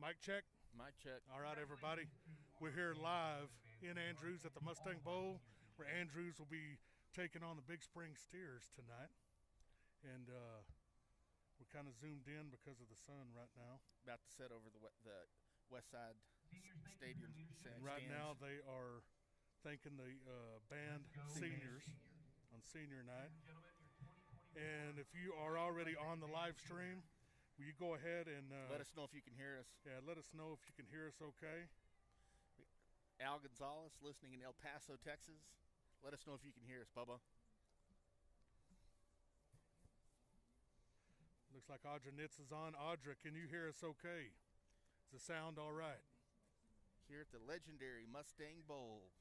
Mic check. Mic check. All right, everybody. We're here live in Andrews at the Mustang Bowl, where Andrews will be taking on the Big Spring Steers tonight. And we're kind of zoomed in because of the sun right now. About to set over the West Side Stadium stands. Right now they are thanking the band seniors on senior night. And if you are already on the live stream, will you go ahead and let us know if you can hear us. Yeah, let us know if you can hear us okay. Al Gonzalez listening in El Paso, Texas. Let us know if you can hear us, Bubba. Looks like Audra Nitz is on. Audra, can you hear us okay? Is the sound all right? Here at the legendary Mustang Bowl.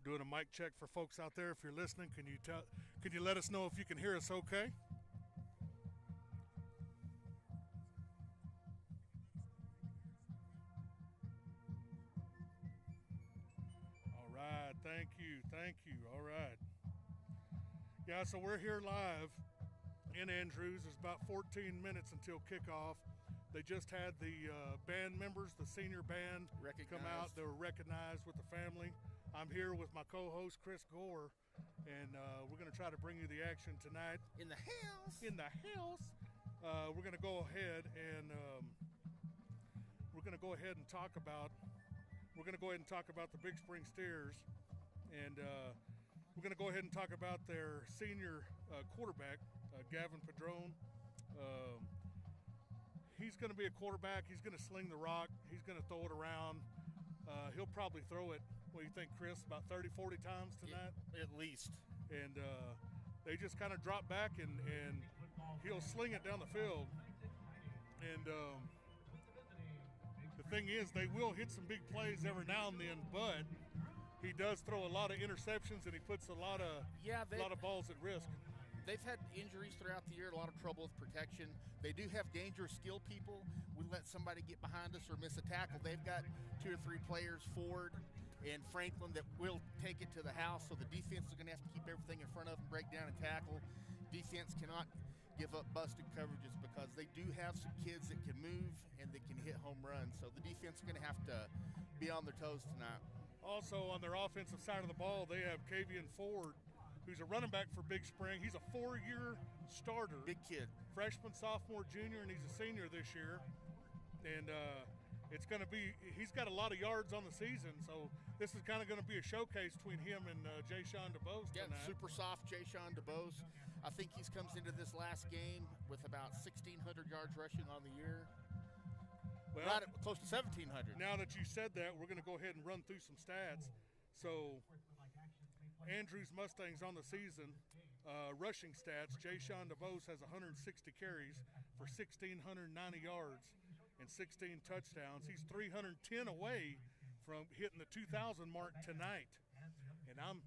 We're doing a mic check for folks out there. If you're listening, can you let us know if you can hear us okay? All right, thank you. All right. Yeah, so we're here live in Andrews. There's about 14 minutes until kickoff. They just had the band members, the senior band, come out. They were recognized with the family. I'm here with my co-host, Chris Gore, and we're going to try to bring you the action tonight. In the house. We're going to go ahead and talk about the Big Spring Steers, and we're going to go ahead and talk about their senior quarterback, Gavin Padron. He's going to be a quarterback. He's going to sling the rock. He's going to throw it around. He'll probably throw it, what do you think, Chris, about 30, 40 times tonight? At least. And they just kind of drop back, and he'll sling it down the field. And the thing is, they will hit some big plays every now and then, but he does throw a lot of interceptions, and he puts a lot of balls at risk. They've had injuries throughout the year, a lot of trouble with protection. They do have dangerous skill people. We let somebody get behind us or miss a tackle. They've got 2 or 3 players, Ford and Franklin, that will take it to the house, so the defense is going to have to keep everything in front of them, break down and tackle. Defense cannot give up busted coverages because they do have some kids that can move and that can hit home runs. So the defense is going to have to be on their toes tonight. Also, on their offensive side of the ball, they have Kavian Ford, who's a running back for Big Spring. He's a 4-year starter. Big kid. Freshman, sophomore, junior, and he's a senior this year. And it's going to be – he's got a lot of yards on the season, so this is kind of going to be a showcase between him and Jay-Sean DeBose tonight. Yeah, super soft Jay-Sean DeBose. I think he comes into this last game with about 1,600 yards rushing on the year. Well, right at close to 1,700. Now that you said that, we're going to go ahead and run through some stats. So Andrews Mustangs on the season, rushing stats, Jay-Sean DeBose has 160 carries for 1,690 yards and 16 touchdowns. He's 310 away from hitting the 2,000 mark tonight. And I'm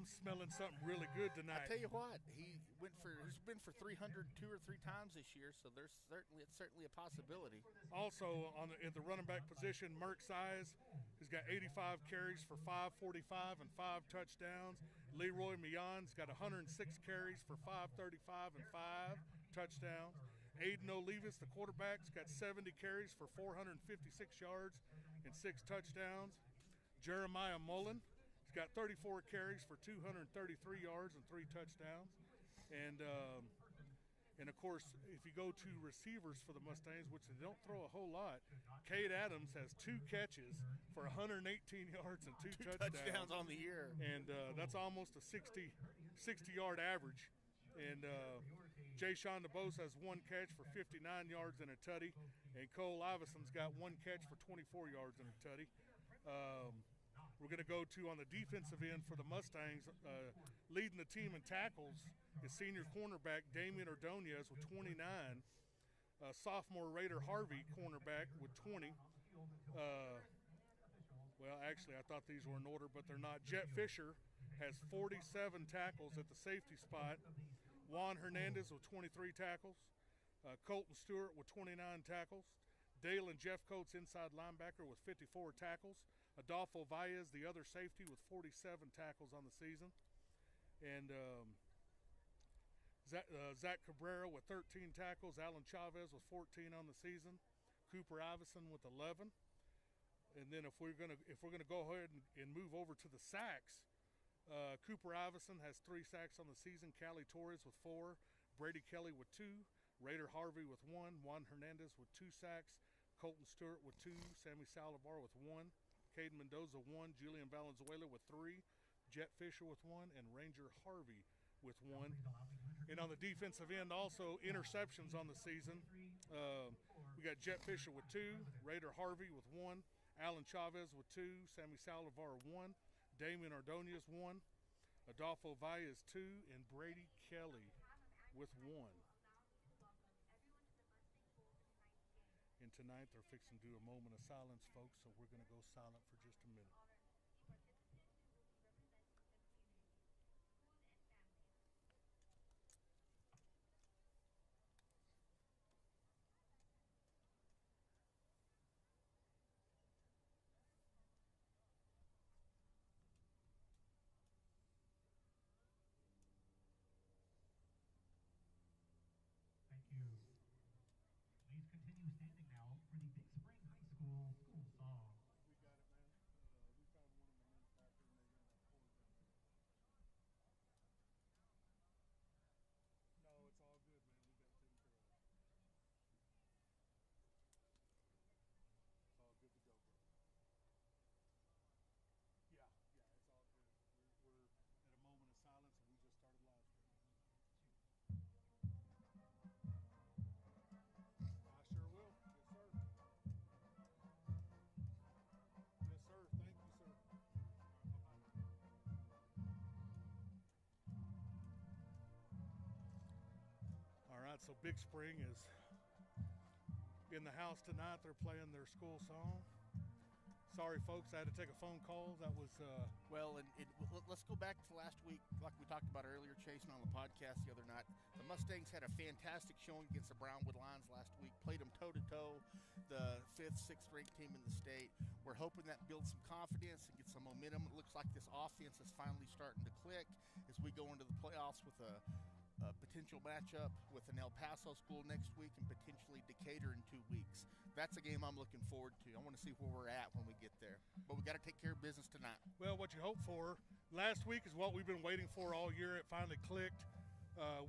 smelling something really good tonight. I tell you what, he's been for 300 2 or 3 times this year, so it's certainly a possibility. Also at the running back position, Merck Size has got 85 carries for 545 and 5 touchdowns. Leroy Millon's got 106 carries for 535 and 5 touchdowns. Aiden Olivas, the quarterback's got 70 carries for 456 yards and 6 touchdowns. Jeremiah Mullen, he's got 34 carries for 233 yards and 3 touchdowns. And of course, if you go to receivers for the Mustangs, which they don't throw a whole lot, Cade Adams has 2 catches for 118 yards and 2 touchdowns on the year. And that's almost a 60-yard average. And Jay-Sean DeBose has 1 catch for 59 yards and a tutty. And Cole Iveson's got 1 catch for 24 yards and a tutty. We're going to go to on the defensive end for the Mustangs. Leading the team in tackles is senior cornerback Damian Ordonez with 29. Sophomore Raider Harvey, cornerback, with 20. Well, actually, I thought these were in order, but they're not. Jet Fisher has 47 tackles at the safety spot. Juan Hernandez with 23 tackles. Colton Stewart with 29 tackles. Dale and Jeff Coates, inside linebacker, with 54 tackles. Adolfo Valles, the other safety, with 47 tackles on the season. And Zach Cabrera with 13 tackles. Alan Chavez with 14 on the season. Cooper Iverson with 11. And then if we're gonna go ahead and move over to the sacks, Cooper Iverson has 3 sacks on the season. Cali Torres with 4. Brady Kelly with 2. Raider Harvey with 1. Juan Hernandez with 2 sacks. Colton Stewart with 2. Sammy Saldivar with 1. Caden Mendoza 1. Julian Valenzuela with 3. Jet Fisher with 1. And Ranger Harvey with 1. And on the defensive end, also interceptions on the season. We got Jet Fisher with 2. Raider Harvey with 1. Alan Chavez with 2. Sammy Saldivar 1. Damian Ordonez 1. Adolfo Valles 2. And Brady Kelly with 1. And tonight they're fixing to do a moment of silence, folks, so we're going to go silent for just a minute. Thank you. Please continue standing now for the Big Spring High School school song. We got it, man. We found one of the men's back there, and they're going to record them. No, it's all good, man. We got it taken care of. It's all good to go, bro. Yeah, it's all good. We're at a moment of silence, and we just started live streaming. I sure will. Yes, sir. Yes, sir. Thank you, sir. All right, so Big Spring is in the house tonight. They're playing their school song. Sorry, folks, I had to take a phone call. That was Well, let's go back to last week, like we talked about earlier, chasing on the podcast the other night. The Mustangs had a fantastic showing against the Brownwood Lions last week, played them toe-to-toe, the 5th, 6th ranked team in the state. We're hoping that builds some confidence and gets some momentum. It looks like this offense is finally starting to click as we go into the playoffs with a potential matchup with an El Paso school next week and potentially Decatur in 2 weeks. That's a game I'm looking forward to. I want to see where we're at when we get there. But we got to take care of business tonight. well, what you hope for. Last week is what we've been waiting for all year. It finally clicked.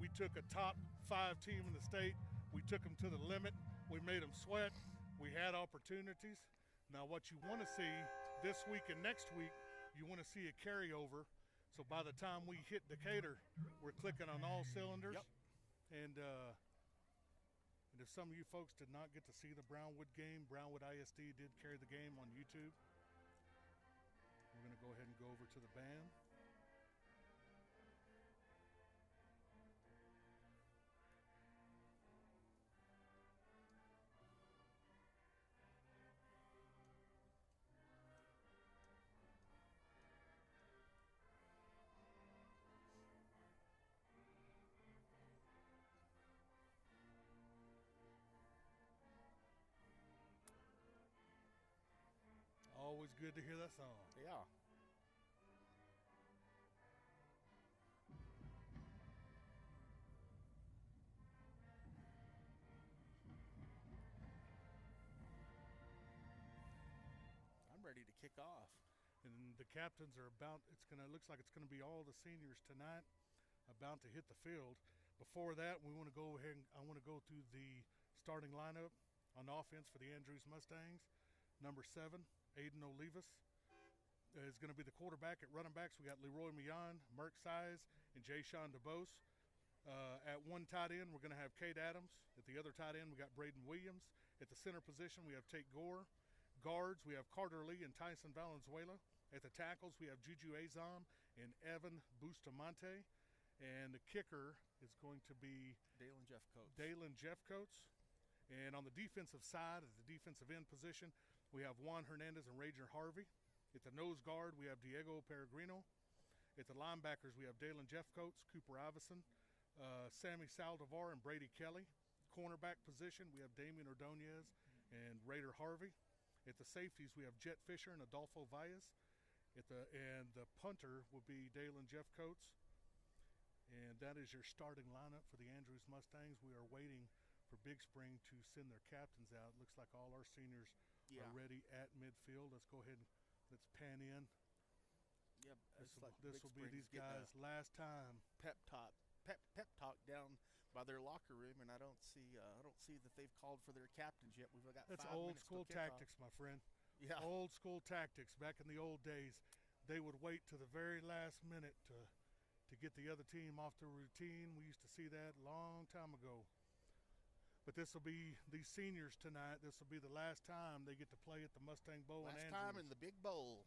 We took a top 5 team in the state. We took them to the limit. We made them sweat. We had opportunities. Now what you want to see this week and next week, you want to see a carryover. So by the time we hit Decatur, we're clicking on all cylinders. Yep. And if some of you folks did not get to see the Brownwood game, Brownwood ISD did carry the game on YouTube. We're going to go ahead and go over to the band. Always good to hear that song. Yeah. I'm ready to kick off. And the captains are about, looks like it's gonna be all the seniors tonight about to hit the field. Before that, I want to go through the starting lineup on offense for the Andrews Mustangs. Number 7, Aiden Olivas is going to be the quarterback. At running backs, we got Leroy Millon, Merck Size, and Jay Sean DeBose. At one tight end, we're going to have Kate Adams. At the other tight end, we got Braden Williams. At the center position, we have Tate Gore. Guards, we have Carter Lee and Tyson Valenzuela. At the tackles, we have Juju Azam and Evan Bustamante. And the kicker is going to be Dalen Jeffcoats. Dalen Jeffcoats. And on the defensive side, at the defensive end position, we have Juan Hernandez and Ranger Harvey. At the nose guard, we have Diego Peregrino. At the linebackers, we have Dalen Jeffcoats, Cooper Iverson, Sammy Saldivar, and Brady Kelly. Cornerback position, we have Damian Ordonez and Raider Harvey. At the safeties, we have Jet Fisher and Adolfo Valles. And the punter will be Dalen Jeffcoats. And that is your starting lineup for the Andrews Mustangs. We are waiting for Big Spring to send their captains out. Looks like all our seniors are ready at midfield. Let's go ahead and let's pan in. Yep, This will be these guys' last time. Pep talk down by their locker room, and I don't see that they've called for their captains yet. We've got That's 5 old minutes school till kickoff. tactics, my friend. Yeah, Old school tactics. Back in the old days, they would wait to the very last minute to get the other team off the routine. We used to see that a long time ago. But this will be these seniors tonight. This will be the last time they get to play at the Mustang Bowl in Andrews. last time in the big bowl.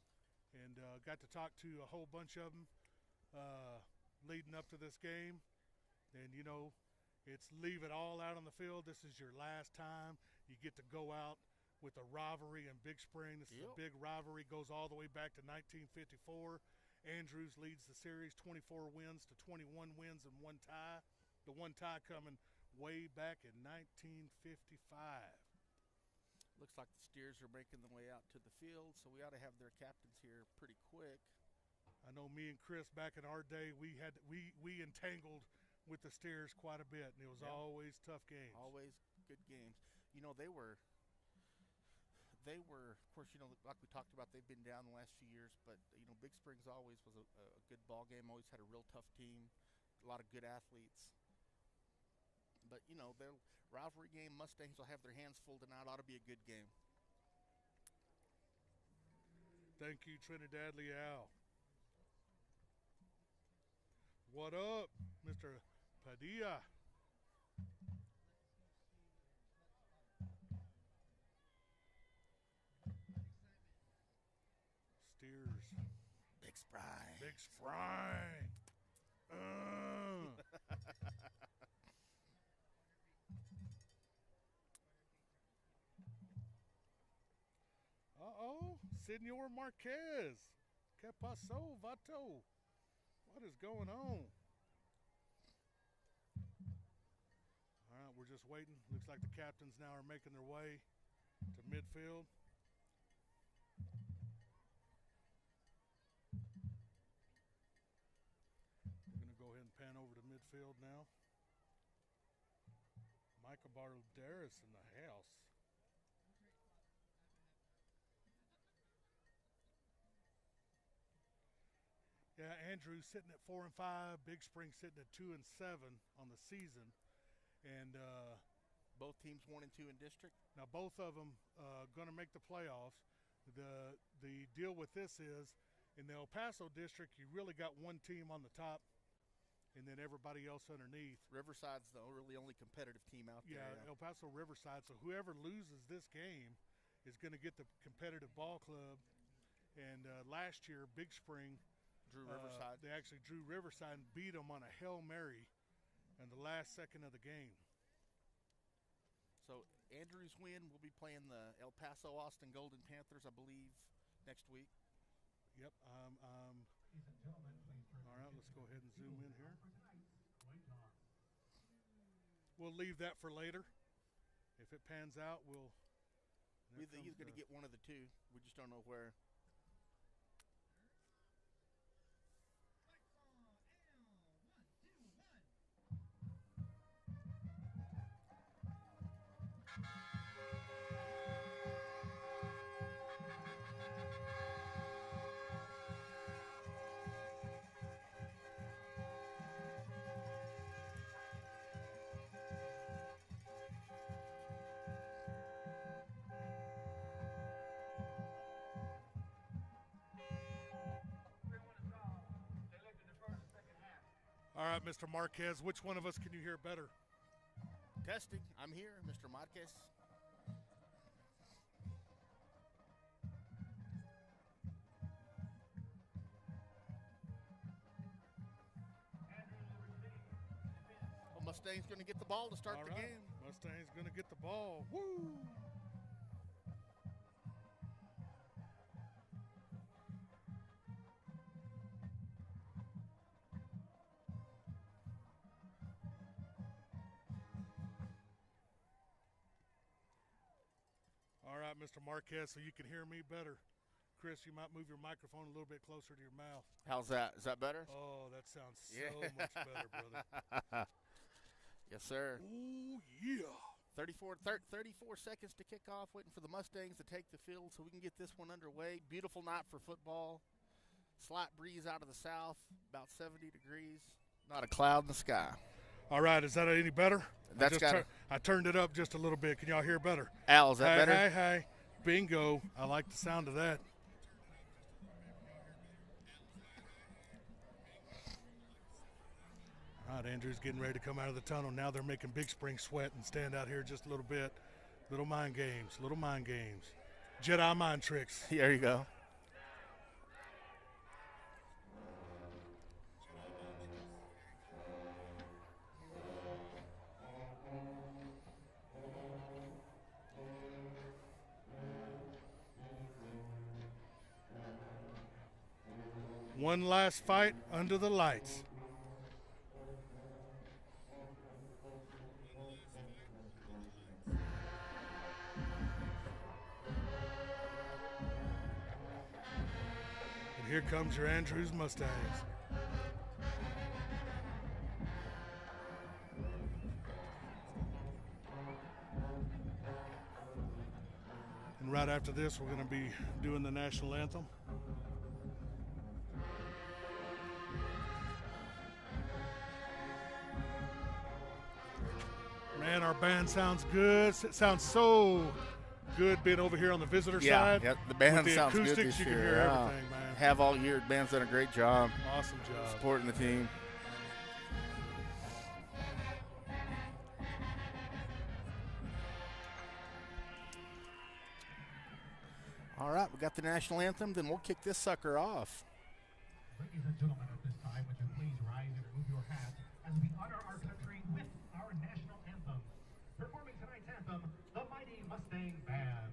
And got to talk to a whole bunch of them leading up to this game. And, you know, it's leave it all out on the field. This is your last time. You get to go out with a rivalry in Big Spring. This is a big rivalry. Goes all the way back to 1954. Andrews leads the series 24 wins to 21 wins and 1 tie. The 1 tie coming way back in 1955. Looks like the Steers are making their way out to the field, so we ought to have their captains here pretty quick. I know me and Chris back in our day, we entangled with the Steers quite a bit, and it was always tough games. Always good games. You know, they were, of course, you know, like we talked about, they've been down the last few years, but, you know, Big Springs always was a good ball game, always had a real tough team, a lot of good athletes. But, you know, their rivalry game, Mustangs will have their hands full tonight. Ought to be a good game. Thank you, Trinidad Leal. What up, Mr. Padilla? Steers. Big Spry. Big Spry. Uh-oh, Senor Marquez. ¿Qué pasó, vato? What is going on? All right, we're just waiting. Looks like the captains now are making their way to midfield. We're going to go ahead and pan over to midfield now. Michael Bardaris in the house. Yeah, Andrews sitting at 4 and 5. Big Spring sitting at 2 and 7 on the season, and both teams 1 and 2 in district. Now both of them going to make the playoffs. The deal with this is, in the El Paso district, you really got one team on the top, and then everybody else underneath. Riverside's the only competitive team out there. Yeah, El Paso Riverside. So whoever loses this game is going to get the competitive ball club. And last year, Big Spring drew Riverside. They actually drew Riverside and beat them on a Hail Mary in the last second of the game. So Andrews win. We'll be playing the El Paso Austin Golden Panthers, I believe, next week. Yep. Ladies and gentlemen, please turn All right, let's go ahead and zoom in here. for tonight's coin toss. We'll leave that for later. If it pans out, we'll. He's going to get one of the two. We just don't know where. All right, Mr. Marquez, which one of us can you hear better? Testing. I'm here, Mr. Marquez. Well, Mustang's going to get the ball to start All the right. game. Mustang's going to get the ball. Woo! right, Mr. Marquez, so you can hear me better. Chris, you might move your microphone a little bit closer to your mouth. How's that? Is that better? Oh, that sounds so much better, brother. Yes, sir. Oh, yeah. 34 seconds to kick off, waiting for the Mustangs to take the field so we can get this one underway. Beautiful night for football. Slight breeze out of the south, about 70 degrees. Not a cloud in the sky. All right, is that any better? That's I turned it up just a little bit. Can y'all hear better? Al, is that better? Hey. Bingo. I like the sound of that. All right, Andrew's getting ready to come out of the tunnel. Now they're making Big Spring sweat and stand out here just a little bit. Little mind games. Jedi mind tricks. There you go. One last fight under the lights. And here comes your Andrews Mustangs. And right after this, we're going to be doing the national anthem. Man, our band sounds good. It sounds so good being over here on the visitor side. Yeah, the band With the sounds good acoustics, this you year. can hear everything, man. Have all year. The band's done a great job. Awesome job. Supporting the team. All right, we got the national anthem, then we'll kick this sucker off. Ladies and gentlemen, at this time, would you please rise and remove your hats as we honor our country with our national anthem. Performing tonight's anthem, the Mighty Mustang Band.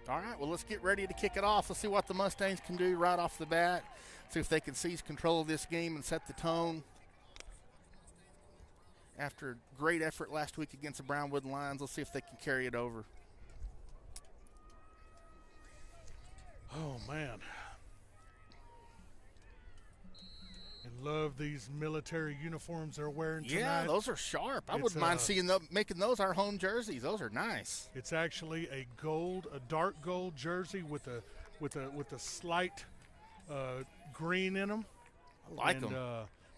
All right, well, let's get ready to kick it off. Let's see what the Mustangs can do right off the bat. See if they can seize control of this game and set the tone. After a great effort last week against the Brownwood Lions, let's see if they can carry it over. Oh, man. And love these military uniforms they're wearing tonight. Yeah, those are sharp. I wouldn't mind seeing them, making those our home jerseys. Those are nice. It's actually a dark gold jersey with a slight green in them. I like them.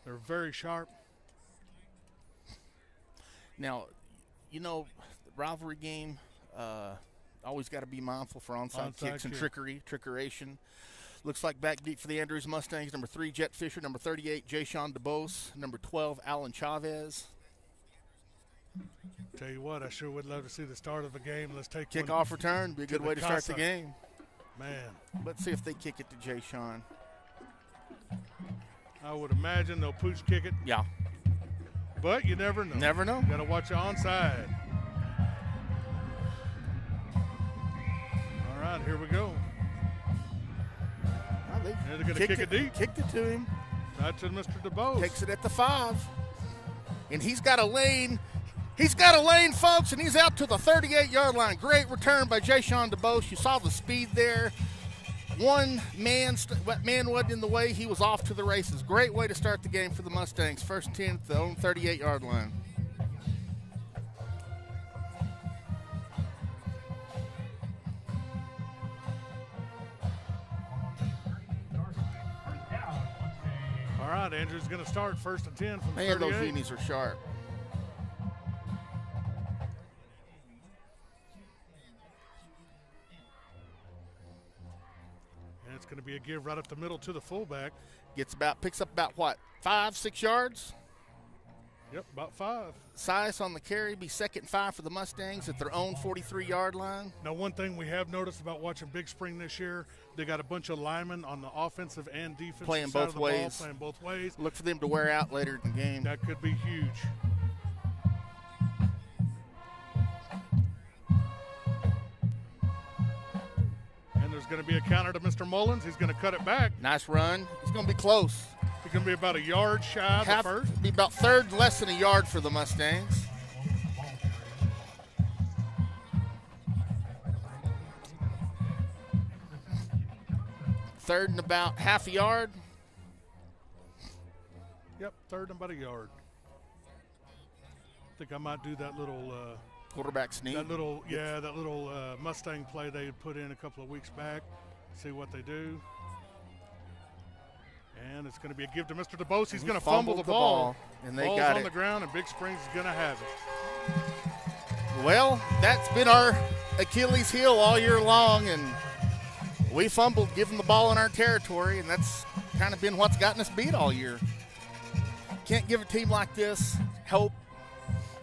They're very sharp. Now, you know, the rivalry game, always got to be mindful for onside kicks and trickeration. Looks like back deep for the Andrews Mustangs, number 3, Jet Fisher, number 38, Jay-Sean DeBose, number 12, Alan Chavez. Tell you what, I sure would love to see the start of the game. Let's take kickoff return. Be a good way to start the game. Man. Let's see if they kick it to Jay-Sean. I would imagine they'll pooch kick it. Yeah. But you never know. Never know. Got to watch the onside. All right, here we go. They're going to kick it deep. Kicked it to him. Right to Mr. DeBose. Takes it at the 5. And he's got a lane. He's got a lane, folks, and he's out to the 38-yard line. Great return by Jay-Sean DeBose. You saw the speed there. one man wasn't in the way. He was off to the races. Great way to start the game for the Mustangs. First and 10 at the own 38-yard line. All right, Andrew's going to start first and 10 from the 38. Man, those unis are sharp. And it's going to be a give right up the middle to the fullback. Picks up about what, 5-6 yards? Yep, about 5. Size on the carry, be 2nd and 5 for the Mustangs at their own 43-yard line. Now, one thing we have noticed about watching Big Spring this year, they got a bunch of linemen on the offensive and defensive playing side both of the ways. ball, playing both ways. Look for them to wear out later in the game. That could be huge. And there's going to be a counter to Mr. Mullins. He's going to cut it back. Nice run. He's going to be close. He's going to be about a yard shy of the first. Be about third, less than a yard for the Mustangs. Third and about half a yard. Yep, third and about a yard. I think I might do that little quarterback sneak. That little Mustang play they had put in a couple of weeks back. See what they do. And it's going to be a give to Mr. DeBose. He's going to fumble the ball. And they Ball's got on it. the ground, and Big Spring's going to have it. Well, that's been our Achilles heel all year long, and we fumbled, giving the ball in our territory, and that's kind of been what's gotten us beat all year. Can't give a team like this hope.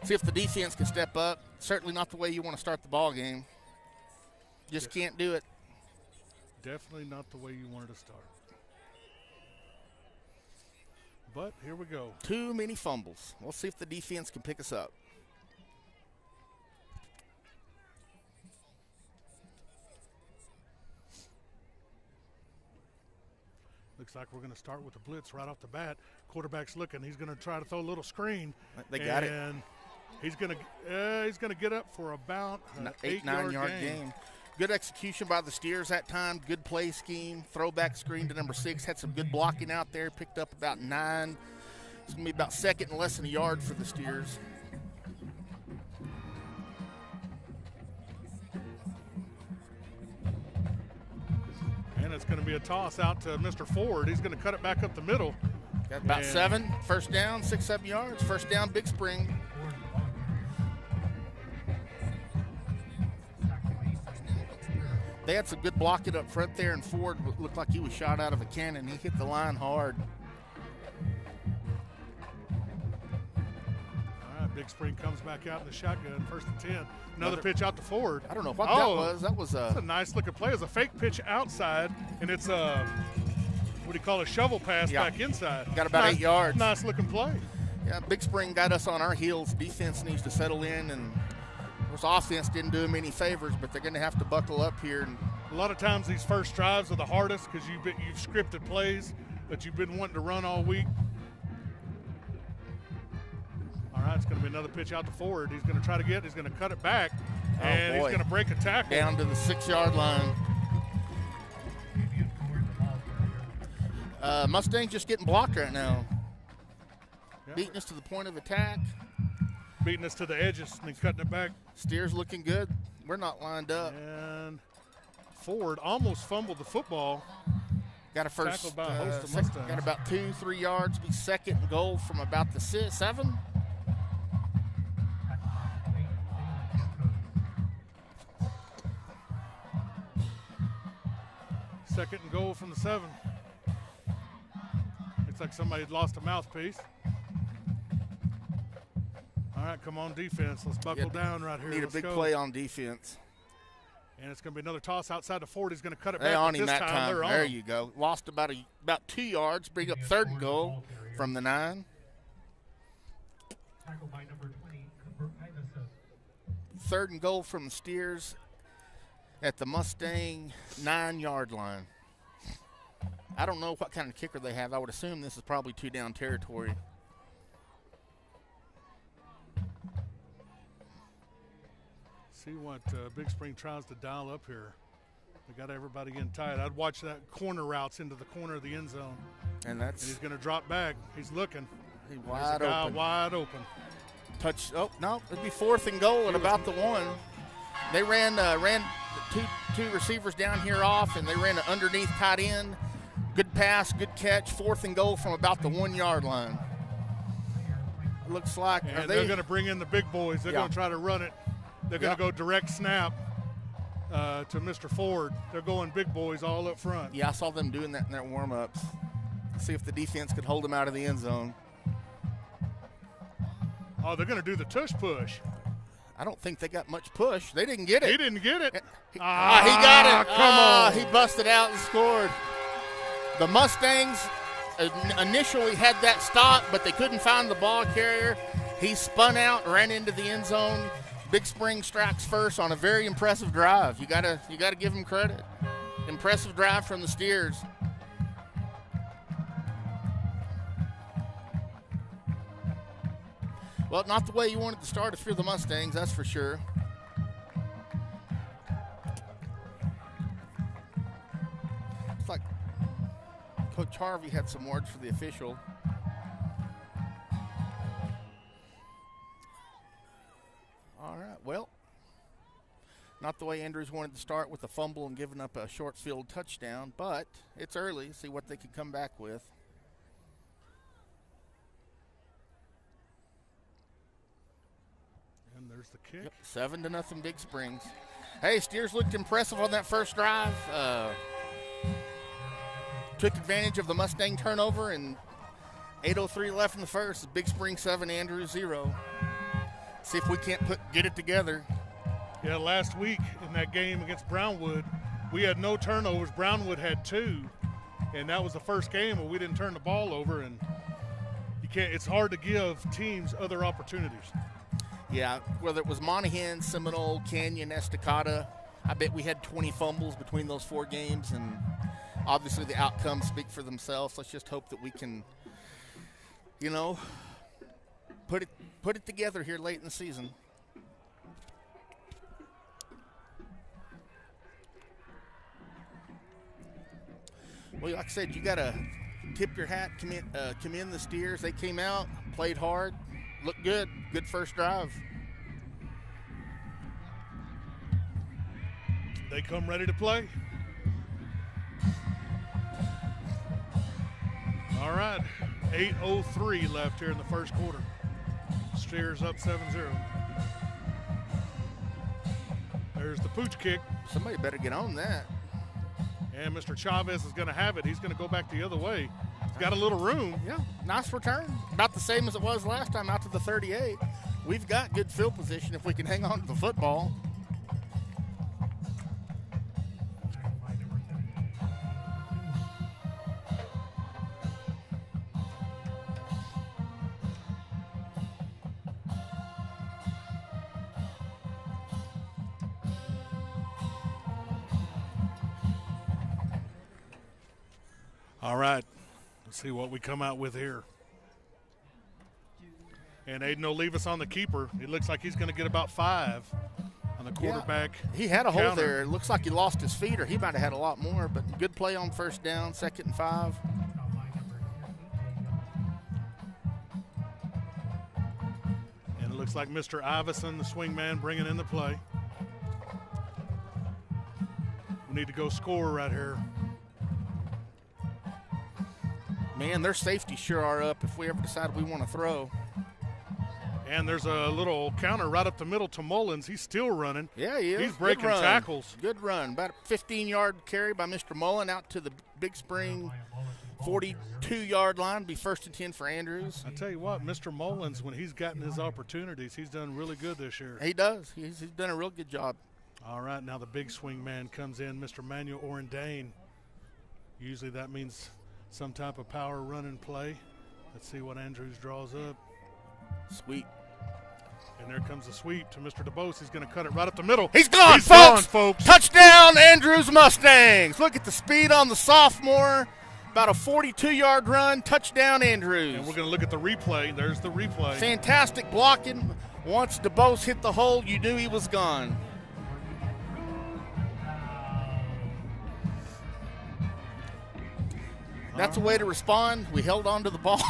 See if the defense can step up. Certainly not the way you want to start the ball game. Just can't do it. Definitely not the way you wanted to start. But here we go. Too many fumbles. We'll see if the defense can pick us up. Looks like we're going to start with the blitz right off the bat. Quarterback's looking. He's going to try to throw a little screen. They got it. And he's going to get up for about an 8-9 yard gain. Good execution by the Steers that time. Good play scheme. Throwback screen to number 6. Had some good blocking out there. Picked up about 9. It's going to be about 2nd and less than a yard for the Steers. And it's going to be a toss out to Mr. Ford. He's going to cut it back up the middle. Got about 7. First down, 6-7 yards. First down, Big Spring. They had some good blocking up front there, and Ford looked like he was shot out of a cannon. He hit the line hard. All right, Big Spring comes back out in the shotgun, first and 10. Another pitch out to Ford. I don't know what that was. That was a nice looking play. It was a fake pitch outside, and it's a, what do you call it, a shovel pass back inside. Got about 8 yards. Nice looking play. Yeah, Big Spring got us on our heels. Defense needs to settle in, and of course, offense didn't do them any favors, but they're going to have to buckle up here. And a lot of times these first drives are the hardest because you've scripted plays that you've been wanting to run all week. All right, it's going to be another pitch out to Ford. He's going to try to he's going to cut it back, and he's going to break a tackle. Down to the 6-yard line. Mustangs just getting blocked right now. Yeah. Beating us to the point of attack. Beating us to the edges and then cutting it back. Steers looking good. We're not lined up. And Ford almost fumbled the football. Got a first. By a host of Mustangs. Got about 2-3 yards. Be 2nd and goal from about the 7. Second and goal from the 7. Looks like somebody had lost a mouthpiece. All right, come on, defense. Let's buckle down right here. Need a big play on defense. And it's going to be another toss outside to Ford. He's going to cut it back. They're on him this that time. They're there on. you go. Lost about 2 yards. Bring up 3rd and goal from the 9. Tackled by number 20, Cooper Iverson. 3rd and goal from the Steers at the Mustang 9-yard line. I don't know what kind of kicker they have. I would assume this is probably 2-down territory. See what Big Spring tries to dial up here. They got everybody in tight. I'd watch that corner routes into the corner of the end zone. And he's going to drop back. He's looking. He's wide open. Wide open. Touch. Oh, no. It'd be 4th and goal at about the 1. They ran two receivers down here off, and they ran an underneath tight end. Good pass, good catch. 4th and goal from about the 1-yard line. Looks like. And they're going to bring in the big boys. They're going to try to run it. They're going to go direct snap to Mr. Ford. They're going big boys all up front. Yeah, I saw them doing that in their warm-ups. See if the defense could hold them out of the end zone. Oh, they're going to do the tush push. I don't think they got much push. They didn't get it. He didn't get it. He got it. Come on. He busted out and scored. The Mustangs initially had that stop, but they couldn't find the ball carrier. He spun out, ran into the end zone. Big Spring strikes first on a very impressive drive. You gotta give him credit. Impressive drive from the Steers. Well, not the way you wanted to start if you're the Mustangs, that's for sure. It's like Coach Harvey had some words for the official. All right, well, not the way Andrews wanted to start with a fumble and giving up a short field touchdown, but it's early. See what they can come back with. And there's the kick. Yep, 7-0 Big Springs. Hey, Steers looked impressive on that first drive. Took advantage of the Mustang turnover, and 8:03 left in the first. Big Spring 7, Andrews 0. See if we can't get it together. Yeah, last week in that game against Brownwood, we had no turnovers. Brownwood had 2, and that was the first game where we didn't turn the ball over. And you can't. It's hard to give teams other opportunities. Yeah, whether it was Monaghan, Seminole, Canyon, Estacada, I bet we had 20 fumbles between those 4 games, and obviously the outcomes speak for themselves. Let's just hope that we can, put it together here late in the season. Well, like I said, you got to tip your hat, commend the Steers. They came out, played hard, looked good. Good first drive. They come ready to play. All right, 8:03 left here in the first quarter. Steers up 7-0. There's the pooch kick. Somebody better get on that. And Mr. Chavez is going to have it. He's going to go back the other way. He's got a little room. Yeah, nice return. About the same as it was last time out to the 38. We've got good field position if we can hang on to the football. All right, let's see what we come out with here. And Aiden Olivas on the keeper. It looks like he's going to get about 5 on the quarterback. Yeah, he had a hole counter. there. It looks like he lost his feet, or he might have had a lot more, but good play on first down, 2nd and 5. And it looks like Mr. Iverson, the swing man, bringing in the play. We need to go score right here. Man, their safeties sure are up if we ever decide we want to throw. And there's a little counter right up the middle to Mullins. He's still running. Yeah, he is. He's breaking tackles. Good run. About a 15-yard carry by Mr. Mullen out to the Big Spring 42-yard line. Be 1st and 10 for Andrews. I tell you what, Mr. Mullins, when he's gotten his opportunities, he's done really good this year. He does. He's done a real good job. All right, now the big swing man comes in, Mr. Manuel Orendane. Usually that means some type of power run and play. Let's see what Andrews draws up. Sweep. And there comes the sweep to Mr. DeBose. He's going to cut it right up the middle. He's gone, He's gone, folks. Touchdown, Andrews Mustangs. Look at the speed on the sophomore. About a 42-yard run. Touchdown, Andrews. And we're going to look at the replay. There's the replay. Fantastic blocking. Once DeBose hit the hole, you knew he was gone. That's a way to respond. We held on to the ball,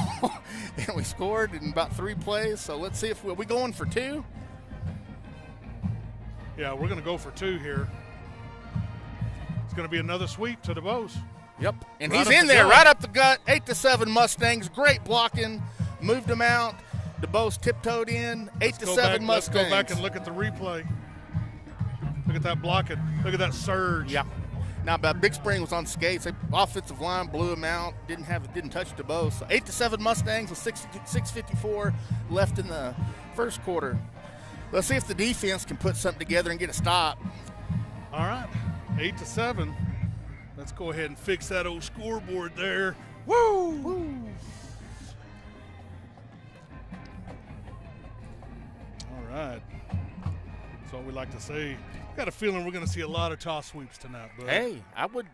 and we scored in about 3 plays. So let's see if we going for 2. Yeah, we're going to go for 2 here. It's going to be another sweep to DuBose. Yep, and Right he's up in the there, gut. right up the gut. 8-7 Mustangs. Great blocking. Moved them out. DuBose tiptoed in. 8-7 Mustangs. Let's go back and look at the replay. Look at that blocking. Look at that surge. Yeah. Now, Big Spring was on skates. The offensive line blew him out. Didn't touch DuBose. So 8-7 Mustangs with 6:54 left in the first quarter. Let's see if the defense can put something together and get a stop. All right, 8-7. Let's go ahead and fix that old scoreboard there. Woo! Woo. All right. That's what we like to say. Got a feeling we're going to see a lot of toss sweeps tonight, bud. Hey, I would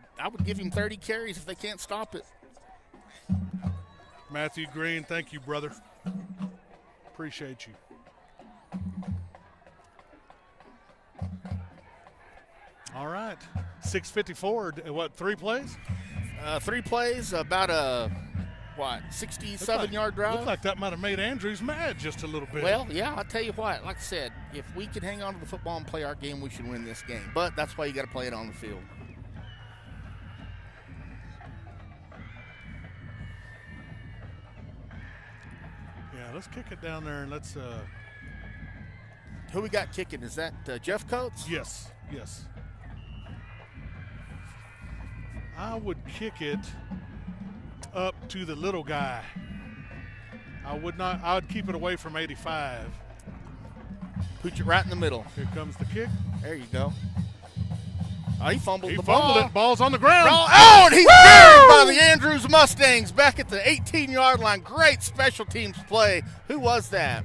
give him 30 carries if they can't stop it. Matthew Green, thank you, brother. Appreciate you. All right, 6:54. What, 3 plays? 3 plays, about a 67-yard drive. Looked like that might have made Andrews mad just a little bit. Well, yeah, I'll tell you what. Like I said, if we can hang on to the football and play our game, we should win this game. But that's why you got to play it on the field. Yeah, let's kick it down there and let's. Who we got kicking? Is that Jeff Coates? Yes. I would kick it up to the little guy. I would keep it away from 85. Put it right in the middle. Here comes the kick. There you go. Oh, he fumbled the fumbled ball. it. Ball's on the ground. Oh, and he's buried by the Andrews Mustangs back at the 18-yard line. Great special teams play. Who was that?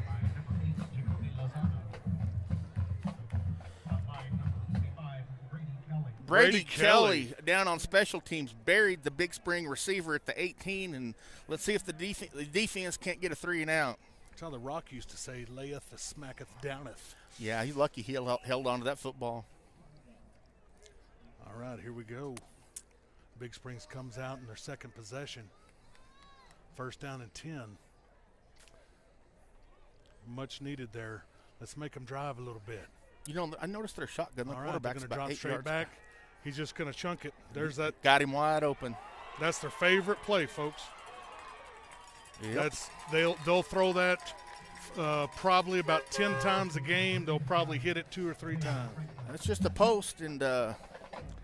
Brady Kelly down on special teams, buried the Big Spring receiver at the 18, and let's see if the defense can't get a 3 and out. That's how the Rock used to say, layeth the smacketh downeth. Yeah, he's lucky he held on to that football. All right, here we go. Big Springs comes out in their second possession. 1st down and 10. Much needed there. Let's make them drive a little bit. You know, I noticed their shotgun. The All right, they're quarterback's going to about drop 8 straight yards back. He's just going to chunk it. There's that. Got him wide open. That's their favorite play, folks. Yep. They'll throw that probably about 10 times a game. They'll probably hit it 2 or 3 times. That's just a post, and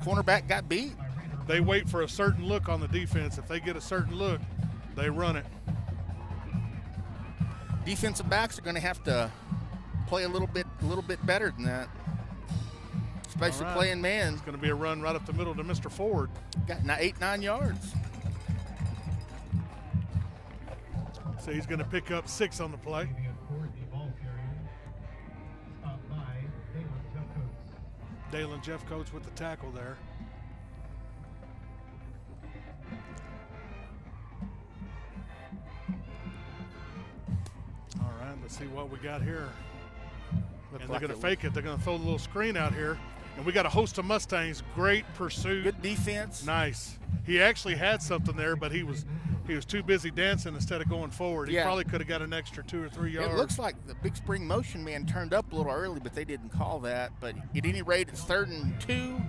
cornerback got beat. They wait for a certain look on the defense. If they get a certain look, they run it. Defensive backs are going to have to play a little bit better than that, especially All right. playing man. It's going to be a run right up the middle to Mr. Ford. Got 8-9 yards. So he's going to pick up 6 on the play. Dalen Jeffcoats with the tackle there. All right, let's see what we got here. And they're going to fake it. They're going to throw a little screen out here. And we got a host of Mustangs. Great pursuit. Good defense. Nice. He actually had something there, but he was too busy dancing instead of going forward. He probably could have got an extra 2 or 3 yards. It looks like the Big Spring motion man turned up a little early, but they didn't call that. But at any rate, it's 3rd and 2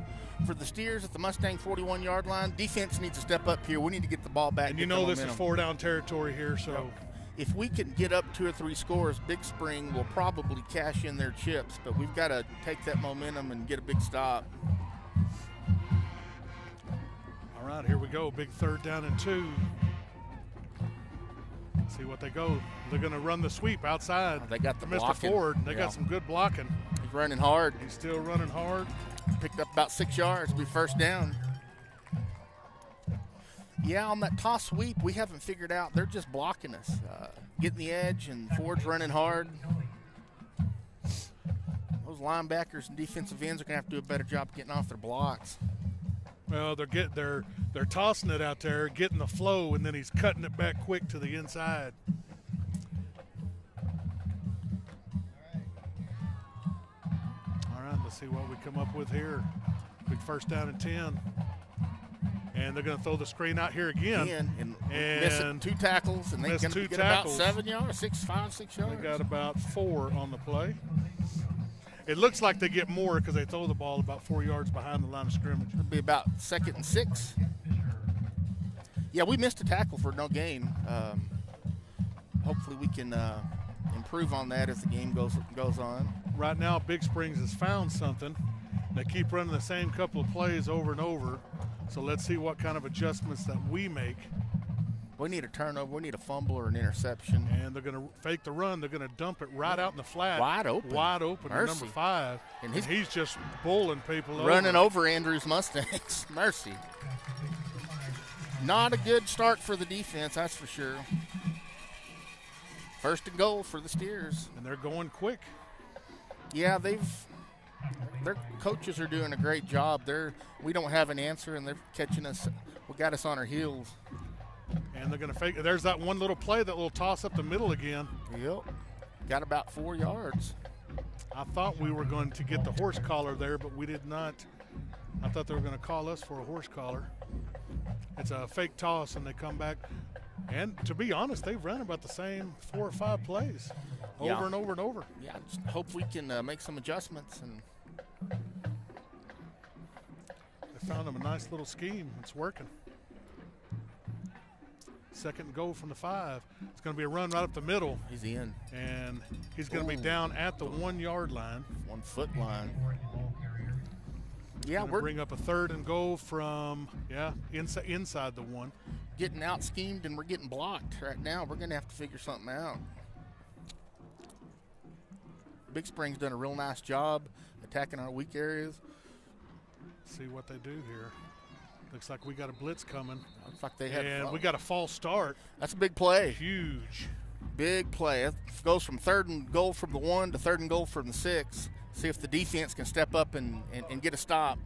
for the Steers at the Mustang 41-yard line. Defense needs to step up here. We need to get the ball back. And you know this is 4-down territory here, so. If we can get up 2 or 3 scores, Big Spring will probably cash in their chips, but we've got to take that momentum and get a big stop. All right, here we go. Big 3rd down and 2. See what they go. They're going to run the sweep outside. They got the Mr. blocking. Ford. They got some good blocking. He's running hard. He's still running hard. Picked up about 6 yards. Be 1st down. Yeah, on that toss sweep, we haven't figured out. They're just blocking us. Getting the edge, and Ford's running hard. Those linebackers and defensive ends are going to have to do a better job getting off their blocks. Well, they're tossing it out there, getting the flow, and then he's cutting it back quick to the inside. All right, let's see what we come up with here. Big 1st down and 10. And they're going to throw the screen out here again. And missing 2 tackles, and they're going to get about 7 yards, 5, 6 yards. They got about 4 on the play. It looks like they get more because they throw the ball about 4 yards behind the line of scrimmage. It'll be about 2nd and 6. Yeah, we missed a tackle for no gain. Hopefully we can improve on that as the game goes on. Right now, Big Springs has found something. They keep running the same couple of plays over and over. So let's see what kind of adjustments that we make. We need a turnover. We need a fumble or an interception. And they're going to fake the run. They're going to dump it right out in the flat. Wide open. Wide open to number 5. And he's just bowling people running over Andrews Mustangs. Mercy. Not a good start for the defense, that's for sure. 1st and goal for the Steers. And they're going quick. Yeah, their coaches are doing a great job. We don't have an answer, and they're catching us. We got us on our heels. And they're going to fake. There's that one little play, that little toss up the middle again. Yep. Got about 4 yards. I thought we were going to get the horse collar there, but we did not. I thought they were going to call us for a horse collar. It's a fake toss, and they come back. And to be honest, they've run about the same 4 or 5 plays over and over and over. Yeah, just hope we can make some adjustments. And they found them a nice little scheme. It's working. 2nd and goal from the 5. It's going to be a run right up the middle. He's in. And he's going to be down at the 1 yard line. 1 foot line. Yeah, we're bring up a 3rd and goal from inside the 1. Getting out schemed, and we're getting blocked right now. We're going to have to figure something out. Big Spring's done a real nice job attacking our weak areas. See what they do here. Looks like we got a blitz coming. Looks like they have. And we got a false start. That's a big play. Huge. Big play. It goes from 3rd and goal from the 1 to 3rd and goal from the 6. See if the defense can step up and get a stop.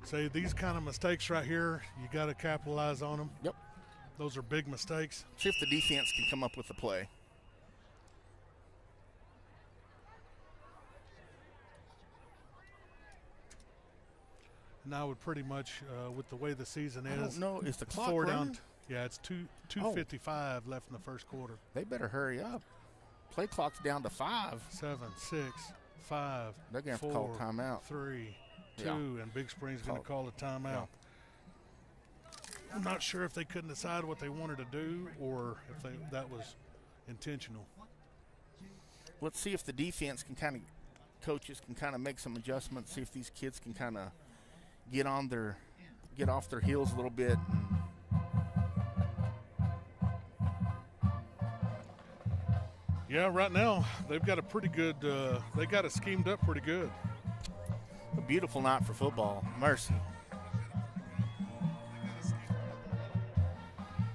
Say these kind of mistakes right here, you got to capitalize on them. Yep. Those are big mistakes. See if the defense can come up with a play. Now would pretty much, with the way the season is. I don't know. Is the clock 4 running? down. Yeah, it's 2:55 left in the 1st quarter. They better hurry up. Play clock's down to 5. 7, 6, 5. They're gonna have 4, to call a timeout. 3, 2, and Big Spring's going to call a timeout. Yeah. I'm not sure if they couldn't decide what they wanted to do or if that was intentional. Let's see if the defense can coaches can kind of make some adjustments. See if these kids can kind of get off their heels a little bit. Yeah, right now they've got a pretty good. They got it schemed up pretty good. A beautiful night for football. Mercy.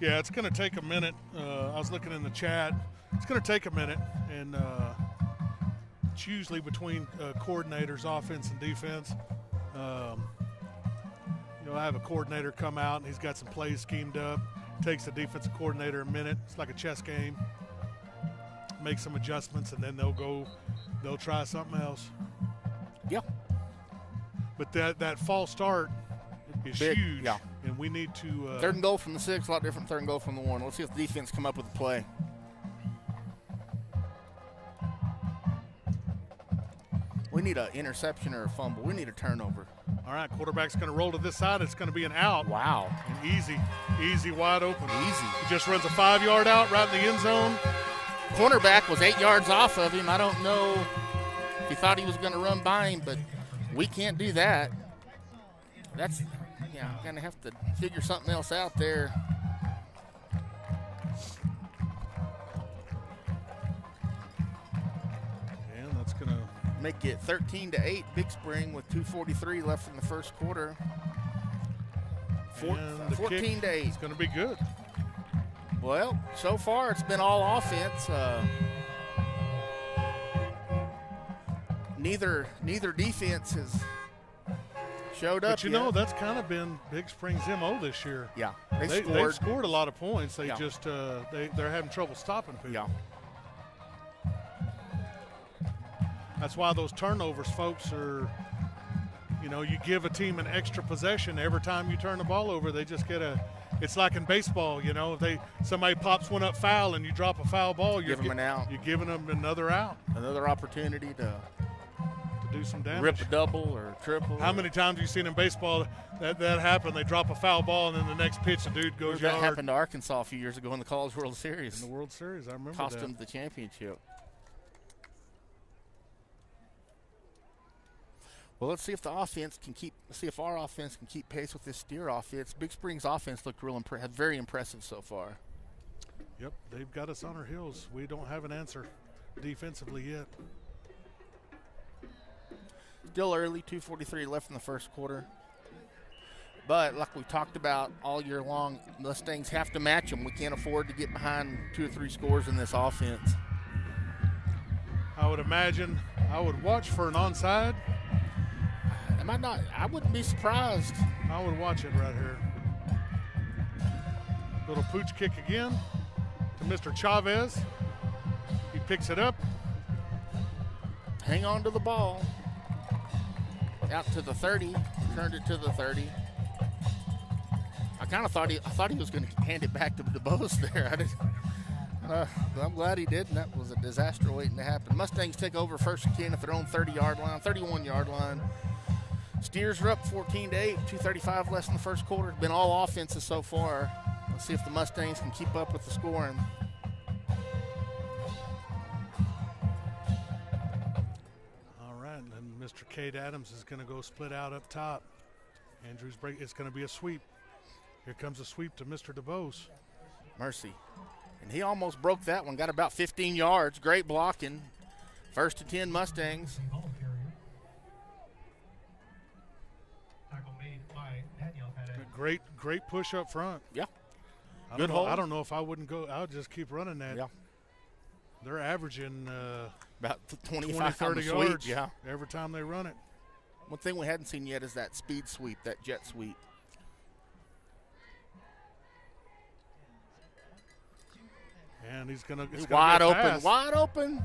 Yeah, it's going to take a minute. I was looking in the chat. It's going to take a minute, and it's usually between coordinators, offense and defense. I have a coordinator come out, and he's got some plays schemed up. Takes the defensive coordinator a minute. It's like a chess game. Make some adjustments, and then they'll try something else. Yeah. But that false start is big, huge. Yeah. And we need to 3rd and goal from the 6, a lot different 3rd and goal from the 1. Let's see if the defense come up with a play. We need an interception or a fumble. We need a turnover. All right, quarterback's going to roll to this side. It's going to be an out. Wow. And easy, wide open. Easy. He just runs a 5-yard out right in the end zone. Cornerback was 8 yards off of him. I don't know if he thought he was going to run by him, but we can't do that. I'm going to have to figure something else out there. And that's going to make it 13-8, Big Spring with 2:43 left in the 1st quarter. 14-8. It's going to be good. Well, so far it's been all offense. Neither defense has showed up. But that's kind of been Big Spring's MO this year. Yeah, they've scored a lot of points. They just they're having trouble stopping people. Yeah. That's why those turnovers, folks, are You know, you give a team an extra possession every time you turn the ball over. They just get it's like in baseball, you know, if somebody pops one up foul and you drop a foul ball, give them an out. You're giving them another out. Another opportunity to do some damage. Rip a double or triple. How many times have you seen in baseball that happen? They drop a foul ball and then the next pitch the dude goes that yard. happened to Arkansas a few years ago in the College World Series. In the World Series, I remember Cost that. them the championship. Well, let's see if our offense can keep pace with this Steer offense. Big Spring's offense looked very impressive so far. Yep, they've got us on our heels. We don't have an answer defensively yet. Still early, 2:43 left in the first quarter. But like we talked about all year long, Mustangs have to match them. We can't afford to get behind 2 or 3 scores in this offense. I would imagine I would watch for an onside. I wouldn't be surprised. I would watch it right here. Little pooch kick again to Mr. Chavez. He picks it up. Hang on to the ball. Out to the 30. Turned it to the 30. I kind of thought he was going to hand it back to DeBose there. I'm glad he didn't. That was a disaster waiting to happen. Mustangs take over first and 10 at their own 31-yard line. Steers are up 14-8, 2:35 less in the first quarter. It's been all offenses so far. Let's see if the Mustangs can keep up with the scoring. All right, and Mr. Cade Adams is going to go split out up top. Andrews break. It's going to be a sweep. Here comes a sweep to Mr. DeBose. Mercy. And he almost broke that one. Got about 15 yards. Great blocking. First and 10 Mustangs. Great push up front. Yeah. Good hold. I don't know if I wouldn't go. I would just keep running that. Yeah. They're averaging about 25, 30 yards every time they run it. One thing we hadn't seen yet is that speed sweep, that jet sweep. And he's wide open.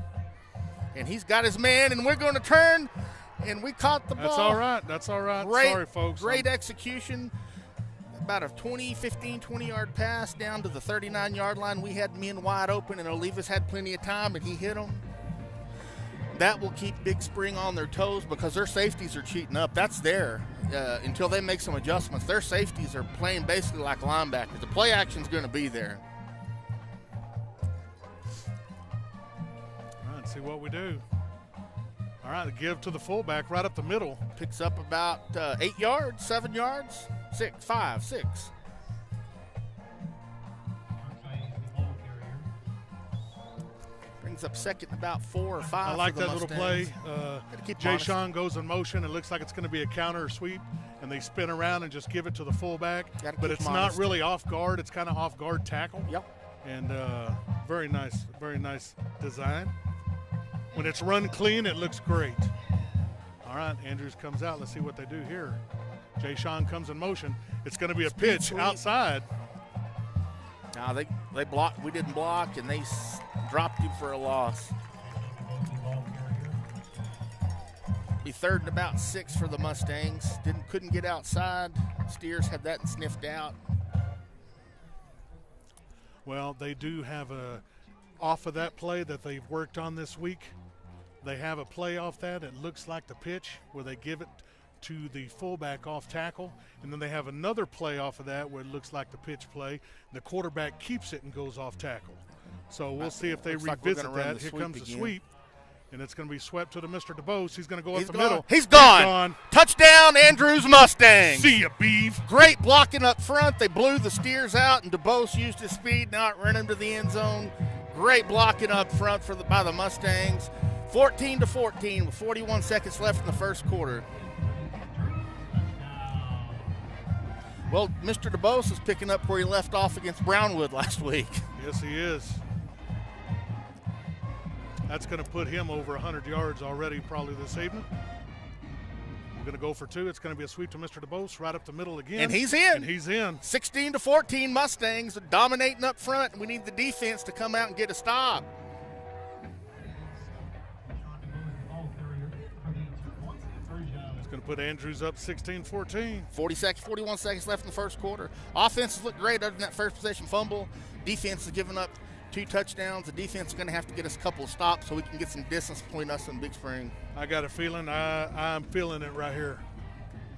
And he's got his man, and we're going to turn, and we caught the ball. That's all right. Great, sorry, folks. Great execution. About a 20-yard pass down to the 39-yard line. We had men wide open, and Olivas had plenty of time, and he hit them. That will keep Big Spring on their toes because their safeties are cheating up. That's there until they make some adjustments. Their safeties are playing basically like linebackers. The play action's going to be there. All right, see what we do. All right, give to the fullback right up the middle. Picks up about 8 yards, 7 yards, 5, 6. Brings up second about 4 or 5. I like that little play. Jay honest. Sean goes in motion. It looks like it's going to be a counter or sweep, and they spin around and just give it to the fullback. But it's not really off guard. It's kind of off guard tackle. Yep. And very nice design. When it's run clean, it looks great. All right, Andrews comes out. Let's see what they do here. Jay Sean comes in motion. It's going to be a pitch outside. Now they blocked. We didn't block, and they dropped him for a loss. Be third and about 6 for the Mustangs. Couldn't get outside. Steers had that sniffed out. Well, they do have off of that play that they've worked on this week. They have a play off that. It looks like the pitch where they give it to the fullback off tackle, and then they have another play off of that where it looks like the pitch play. The quarterback keeps it and goes off tackle. So we'll see if they revisit that. Here comes the sweep, and it's going to be swept to the Mr. DeBose. He's going to go up the middle. He's gone. Touchdown, Andrews Mustangs. See ya, Beeve. Great blocking up front. They blew the Steers out, and DeBose used his speed, not run him to the end zone. Great blocking up front by the Mustangs. 14-14 with 41 seconds left in the first quarter. Well, Mr. DeBose is picking up where he left off against Brownwood last week. Yes, he is. That's going to put him over 100 yards already probably this evening. We're going to go for 2. It's going to be a sweep to Mr. DeBose right up the middle again. And he's in. 16-14 Mustangs dominating up front. We need the defense to come out and get a stop. It's going to put Andrews up 16-14. 41 seconds left in the first quarter. Offenses look great other than that first possession fumble. Defense has given up 2 touchdowns. The defense is going to have to get us a couple of stops so we can get some distance between us and Big Spring. I got a feeling, I'm feeling it right here.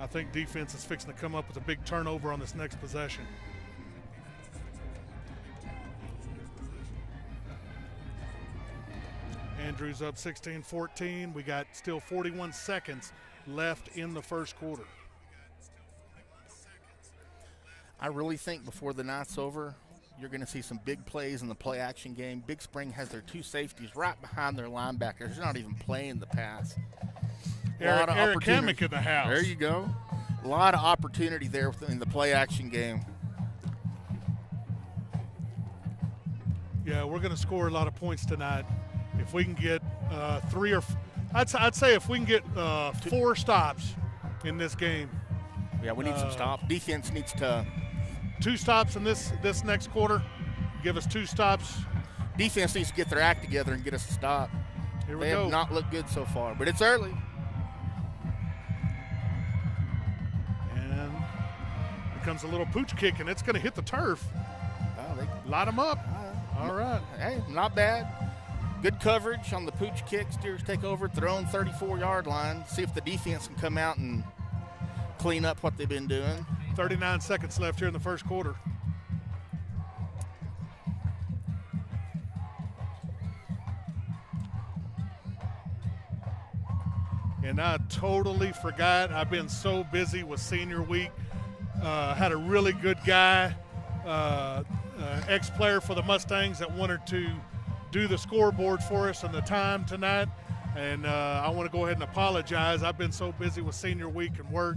I think defense is fixing to come up with a big turnover on this next possession. Andrews up 16-14. We got still 41 seconds left in the first quarter. I really think before the night's over, you're going to see some big plays in the play action game. Big Spring has their 2 safeties right behind their linebackers. They're not even playing the pass. Eric Hammock in the house. There you go. A lot of opportunity there in the play action game. Yeah, we're going to score a lot of points tonight. If we can get I'd say if we can get 4 stops in this game. Yeah, we need some stops. Defense needs to. 2 stops in this next quarter. Give us 2 stops. Defense needs to get their act together and get us a stop. Here we go. They have not looked good so far, but it's early. And here comes a little pooch kick, and it's going to hit the turf. Light them up. All right. Hey, not bad. Good coverage on the pooch kick. Steelers take over at their own 34-yard line. See if the defense can come out and clean up what they've been doing. 39 seconds left here in the first quarter. And I totally forgot. I've been so busy with senior week. Had a really good guy, ex-player for the Mustangs that wanted to do the scoreboard for us and the time tonight. And I want to go ahead and apologize. I've been so busy with senior week and work.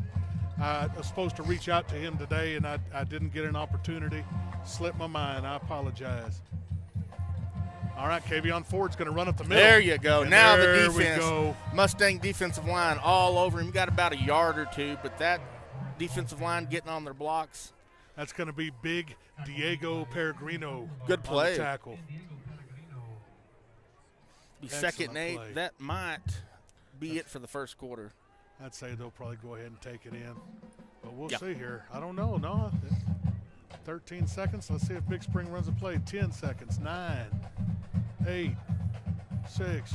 I was supposed to reach out to him today, and I didn't get an opportunity. Slipped my mind. I apologize. All right, Kavion Ford's going to run up the middle. There you go. And now the there defense. We go. Mustang defensive line all over him. Got about a yard or 2, but that defensive line getting on their blocks. That's going to be big Diego Peregrino. Good play. On the tackle. Be second and 8. That might be it for the first quarter. I'd say they'll probably go ahead and take it in. But we'll see here. I don't know. No. 13 seconds. Let's see if Big Spring runs a play. 10 seconds. 9, 8, 6.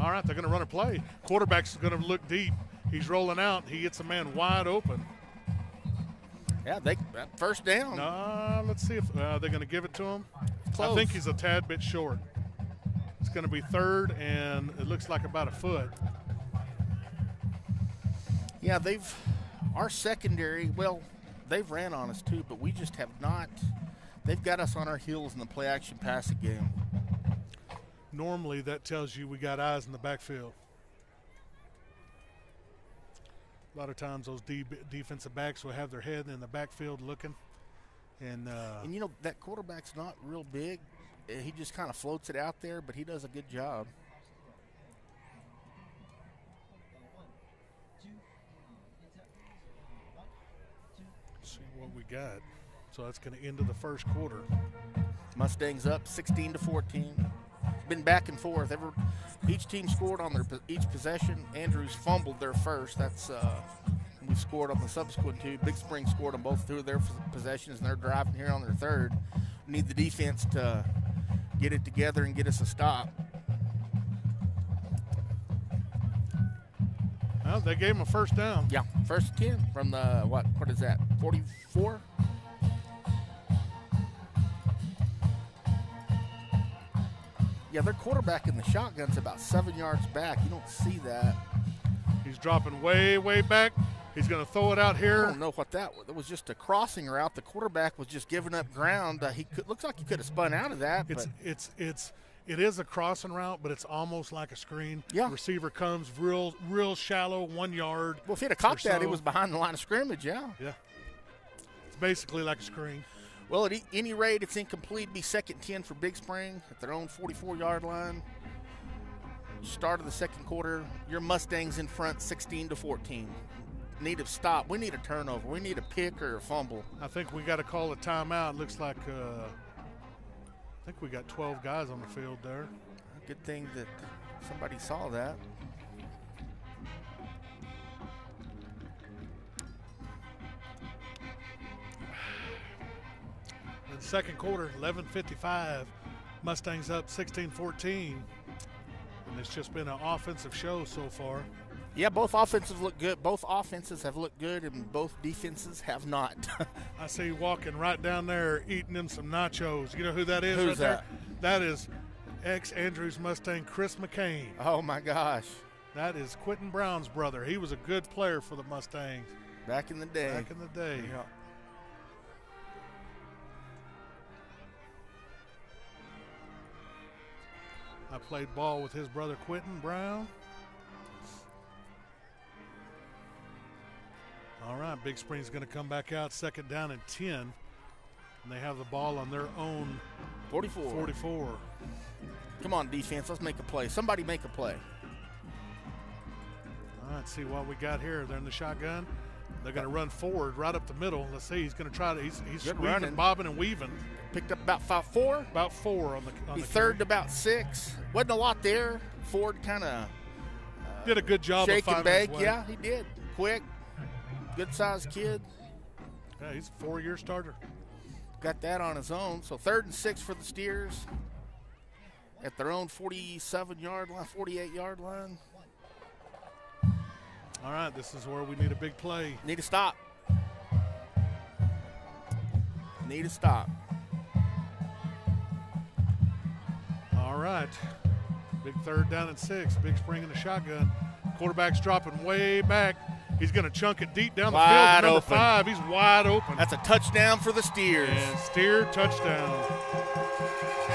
All right, they're going to run a play. Quarterback's going to look deep. He's rolling out. He gets a man wide open. Yeah, first down. Let's see if they're going to give it to him. Close. I think he's a tad bit short. It's going to be 3rd, and it looks like about a foot. Yeah, our secondary, well, they've ran on us too, but we just have not. They've got us on our heels in the play-action passing game. Normally, that tells you we got eyes in the backfield. A lot of times those defensive backs will have their head in the backfield looking. And you know, that quarterback's not real big. He just kind of floats it out there, but he does a good job. See what we got. So that's going to end of the first quarter. Mustangs up 16-14. Been back and forth. Each team scored on each possession. Andrews fumbled their first. That's we scored on the subsequent 2. Big Spring scored on both 2 of their possessions, and they're driving here on their 3rd. Need the defense to get it together and get us a stop. Well, they gave him a first down. Yeah, first 10 from the, what is that, 44? Yeah, their quarterback in the shotgun's about 7 yards back. You don't see that. He's dropping way, way back. He's going to throw it out here. I don't know what that was. It was just a crossing route. The quarterback was just giving up ground. Looks like he could have spun out of that. It is a crossing route, but it's almost like a screen. Yeah. Receiver comes real shallow, 1 yard. Well, if he'd have caught that, he was behind the line of scrimmage, yeah. Yeah. It's basically like a screen. Well, at any rate, it's incomplete. Be second 10 for Big Spring at their own 44-yard line. Start of the second quarter. Your Mustangs in front, 16-14. Need a stop. We need a turnover. We need a pick or a fumble. I think we got to call a timeout. Looks like I think we got 12 guys on the field there. Good thing that somebody saw that. second quarter, 11:55. Mustangs up 16-14. And it's just been an offensive show so far. Yeah, both offenses look good. Both offenses have looked good, and both defenses have not. I see you walking right down there eating them some nachos. You know who that is? Who's right that? There? That is ex-Andrews Mustang Chris McCain. Oh, my gosh. That is Quentin Brown's brother. He was a good player for the Mustangs. Back in the day. Back in the day. Yeah. I played ball with his brother Quentin Brown. All right, Big Spring's going to come back out, second down and 10. And they have the ball on their own 44. Come on, defense, let's make a play. Somebody make a play. All right, see what we got here. They're in the shotgun. They're going to run forward right up the middle. Let's see, he's going to try to, he's weaving, bobbing and weaving. Picked up about 4. About 4 on the He third to about 6. Wasn't a lot there. Ford kind of did a good job shake of and finding his bake. way. Yeah, he did. Quick, good-sized kid. Yeah, he's a 4-year starter. Got that on his own. So 3rd and 6 for the Steers at their own 47-yard line, 48-yard line. All right, this is where we need a big play. Need to stop. Need to stop. All right. Big 3rd down and 6. Big Spring in the shotgun. Quarterback's dropping way back. He's going to chunk it deep down the field. Wide Number open. 5, he's wide open. That's a touchdown for the Steers. And Steer touchdown.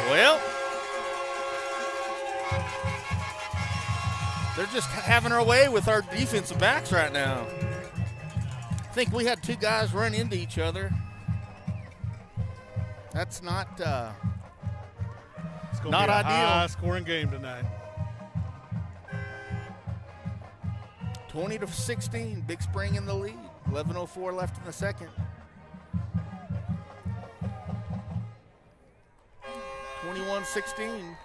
Well, they're just having our way with our defensive backs right now. I think we had 2 guys run into each other. That's not It's going not to be a ideal. high-scoring game tonight. 20-16, Big Spring in the lead. 11:04 left in the second. 21-16.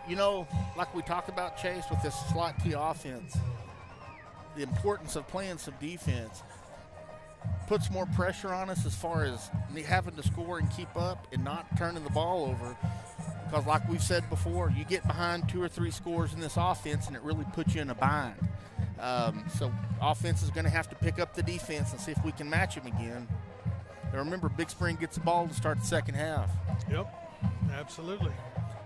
You know, like we talked about, Chase, with this slot T offense, the importance of playing some defense puts more pressure on us as far as having to score and keep up and not turning the ball over. Because like we've said before, you get behind 2 or 3 scores in this offense and it really puts you in a bind. So offense is going to have to pick up the defense and see if we can match them again. And remember, Big Spring gets the ball to start the second half. Yep, absolutely.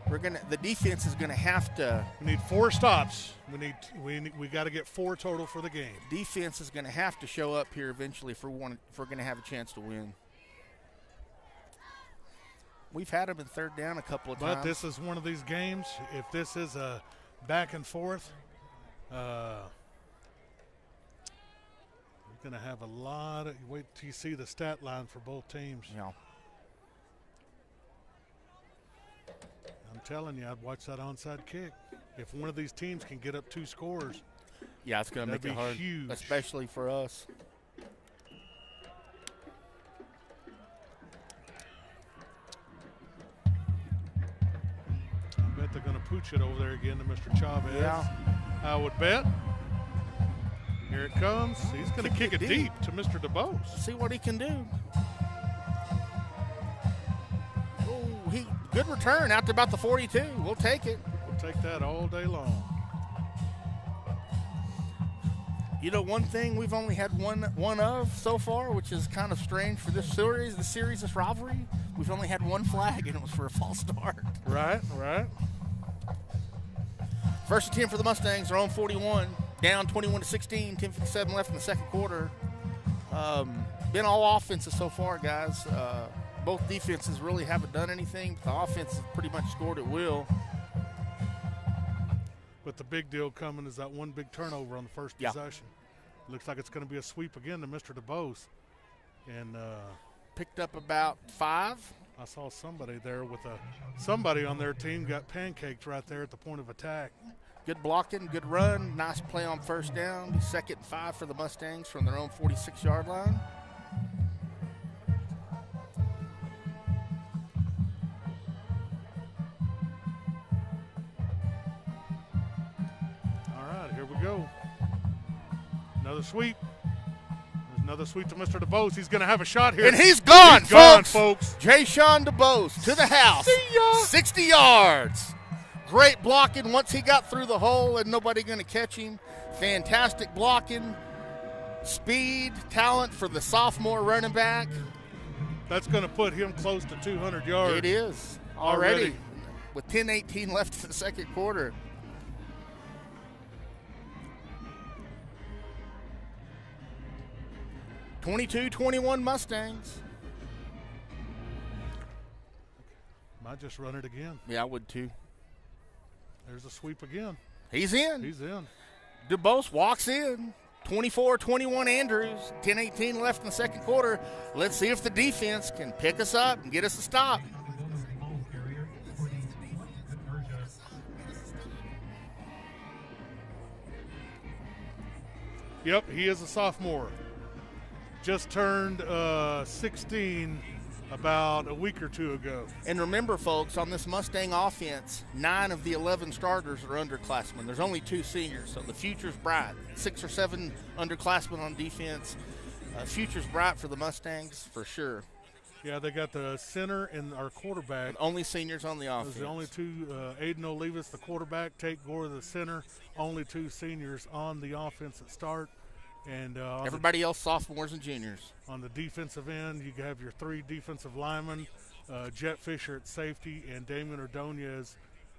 The defense is going to have to. We need 4 stops. We got to get 4 total for the game. Defense is going to have to show up here eventually if we're going to have a chance to win. We've had them in 3rd down a couple of times. But this is one of these games. If this is a back and forth, we're going to have a lot of. Wait till you see the stat line for both teams. Yeah. I'm telling you, I'd watch that onside kick. If one of these teams can get up 2 scores, Yeah, it's going to make that'd it be hard, huge. especially for us. I bet they're going to pooch it over there again to Mr. Chavez. Yeah. I would bet. Here it comes. He's going to kick it deep to Mr. DeBose. See what he can do. Oh, good return out to about the 42. We'll take it. We'll take that all day long. You know, one thing we've only had one of so far, which is kind of strange for this series, this rivalry. We've only had 1 flag, and it was for a false start. Right. 1st and 10 for the Mustangs. Their own 41. Down 21-16. 10:57 left in the second quarter. Been all offenses so far, guys. Both defenses really haven't done anything. But the offense has pretty much scored at will. But the big deal coming is that 1 big turnover on the first possession. Looks like it's going to be a sweep again to Mr. DeBose. And Picked up about 5. I saw somebody there with somebody on their team got pancaked right there at the point of attack. Good blocking, good run, nice play on 1st down. 2nd and 5 for the Mustangs from their own 46-yard line. All right, here we go. Another sweep. There's Another sweep to Mr. DeBose. He's going to have a shot here. And he's gone, He's gone, folks. Jay-Sean DeBose to the house. See ya. 60 yards. Great blocking once he got through the hole and nobody going to catch him. Fantastic blocking. Speed, talent for the sophomore running back. That's going to put him close to 200 yards. It is already. With 10:18 left in the second quarter. (22-21) Mustangs. Might just run it again. Yeah, I would too. There's a sweep again. He's in. He's in. DeBose walks in. 24-21 Andrews. 10:18 left in the second quarter. Let's see if the defense can pick us up and get us a stop. Yep, he is a sophomore. Just turned 16 about a week or two ago. And remember, folks, on this Mustang offense, 9 of the 11 starters are underclassmen. There's only 2 seniors, so the future's bright. 6 or 7 underclassmen on defense. Future's bright for the Mustangs, for sure. Yeah, they got the center and our quarterback. Only seniors on the offense. Those are the only 2. Aiden Olivas, the quarterback, Tate Gore, the center. Only 2 seniors on the offense at start. And everybody else sophomores and juniors. On the defensive end, you have your 3 defensive linemen, Jet Fisher at safety, and Damon Ordonez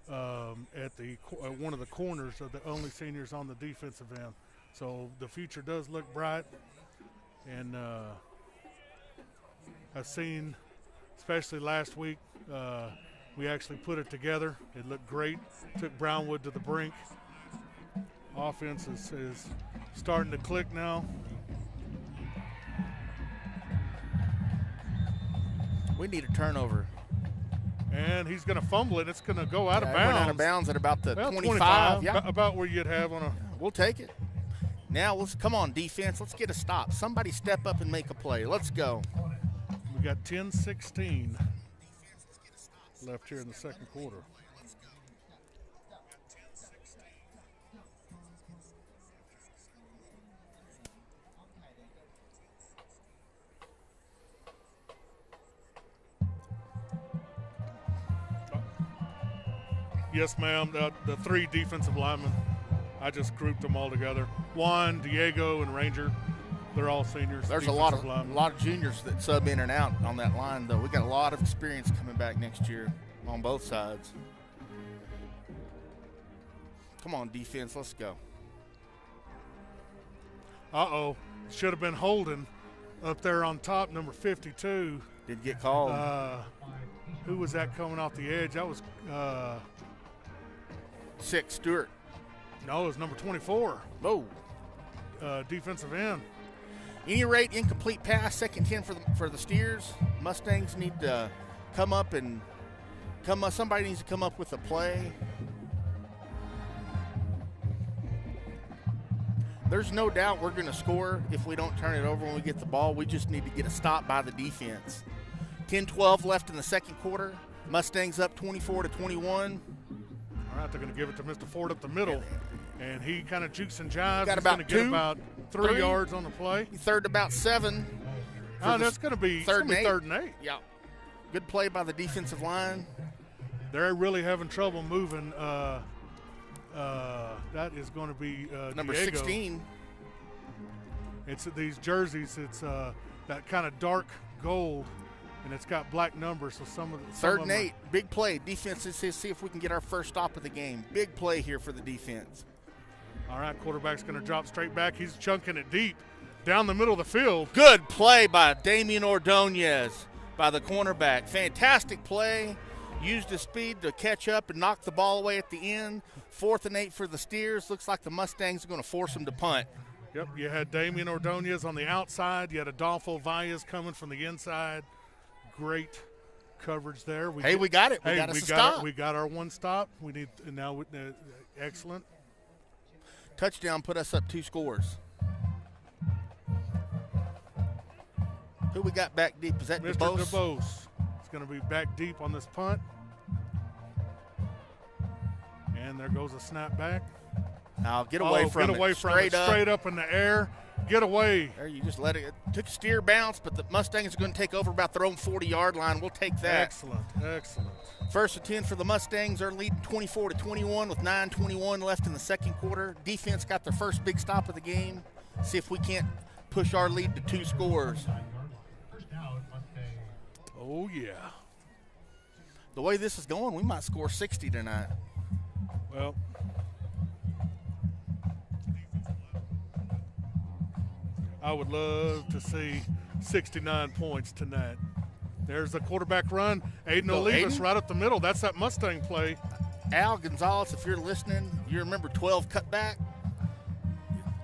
at the one of the corners of the only seniors on the defensive end. So the future does look bright, and I've seen, especially last week, we actually put it together. It looked great. Took Brownwood to the brink. Offense is starting to click now. We need a turnover. And he's going to fumble it. It's going to go out of Went bounds. out of bounds at about the 25. Yeah. About where you'd have on a. We'll take it. Now, come on, defense. Let's get a stop. Somebody step up and make a play. Let's go. We got 10-16 left here in the second quarter. Yes, ma'am. The 3 defensive linemen, I just grouped them all together. Juan, Diego, and Ranger, they're all seniors. There's a lot of juniors that sub in and out on that line, though. We got a lot of experience coming back next year on both sides. Come on, defense, let's go. Uh-oh. Should have been holding up there on top, number 52. Didn't get called. Who was that coming off the edge? That was 6, Stewart. No, it was number 24. Oh. Defensive end. Any rate, incomplete pass, second 10 for the Steers. Mustangs need to somebody needs to come up with a play. There's no doubt we're going to score if we don't turn it over when we get the ball. We just need to get a stop by the defense. 10-12 left in the second quarter. Mustangs up 24-21. All right, they're going to give it to Mr. Ford up the middle, and he kind of jukes and jives. Got He's about going to get about 3 yards on the play. Third about 7. That's going to be third and 8. Yeah. Good play by the defensive line. They're really having trouble moving. That is going to be number Diego. 16. It's these jerseys. It's that kind of dark gold, and it's got black numbers. So some of the third and 8, big play. Defense is to see if we can get our first stop of the game. Big play here for the defense. All right, quarterback's going to drop straight back. He's chunking it deep down the middle of the field. Good play by Damien Ordonez by the cornerback. Fantastic play. Used his speed to catch up and knock the ball away at the end. 4th and 8 for the Steers. Looks like the Mustangs are going to force them to punt. Yep, you had Damien Ordonez on the outside. You had Adolfo Valles coming from the inside. Great coverage there. We got it. We got us a stop. We got our one stop. We need now. Excellent. Touchdown put us up 2 scores. Who we got back deep? Is that Mr. DeBose? He's going to be back deep on this punt. And there goes a snap back. Now get away from it. Straight up in the air. get away. There, you just let it. It took a steer bounce, but the Mustangs are going to take over about their own 40-yard line. We'll take that. Excellent, excellent. First and 10 for the Mustangs. They're leading 24-21 with 9:21 left in the second quarter. Defense got their first big stop of the game. See if we can't push our lead to 2 scores. Oh, yeah. The way this is going, we might score 60 tonight. Well, I would love to see 69 points tonight. There's the quarterback run. Aiden Olivas right up the middle. That's that Mustang play. Al Gonzalez, if you're listening, you remember 12 cutback?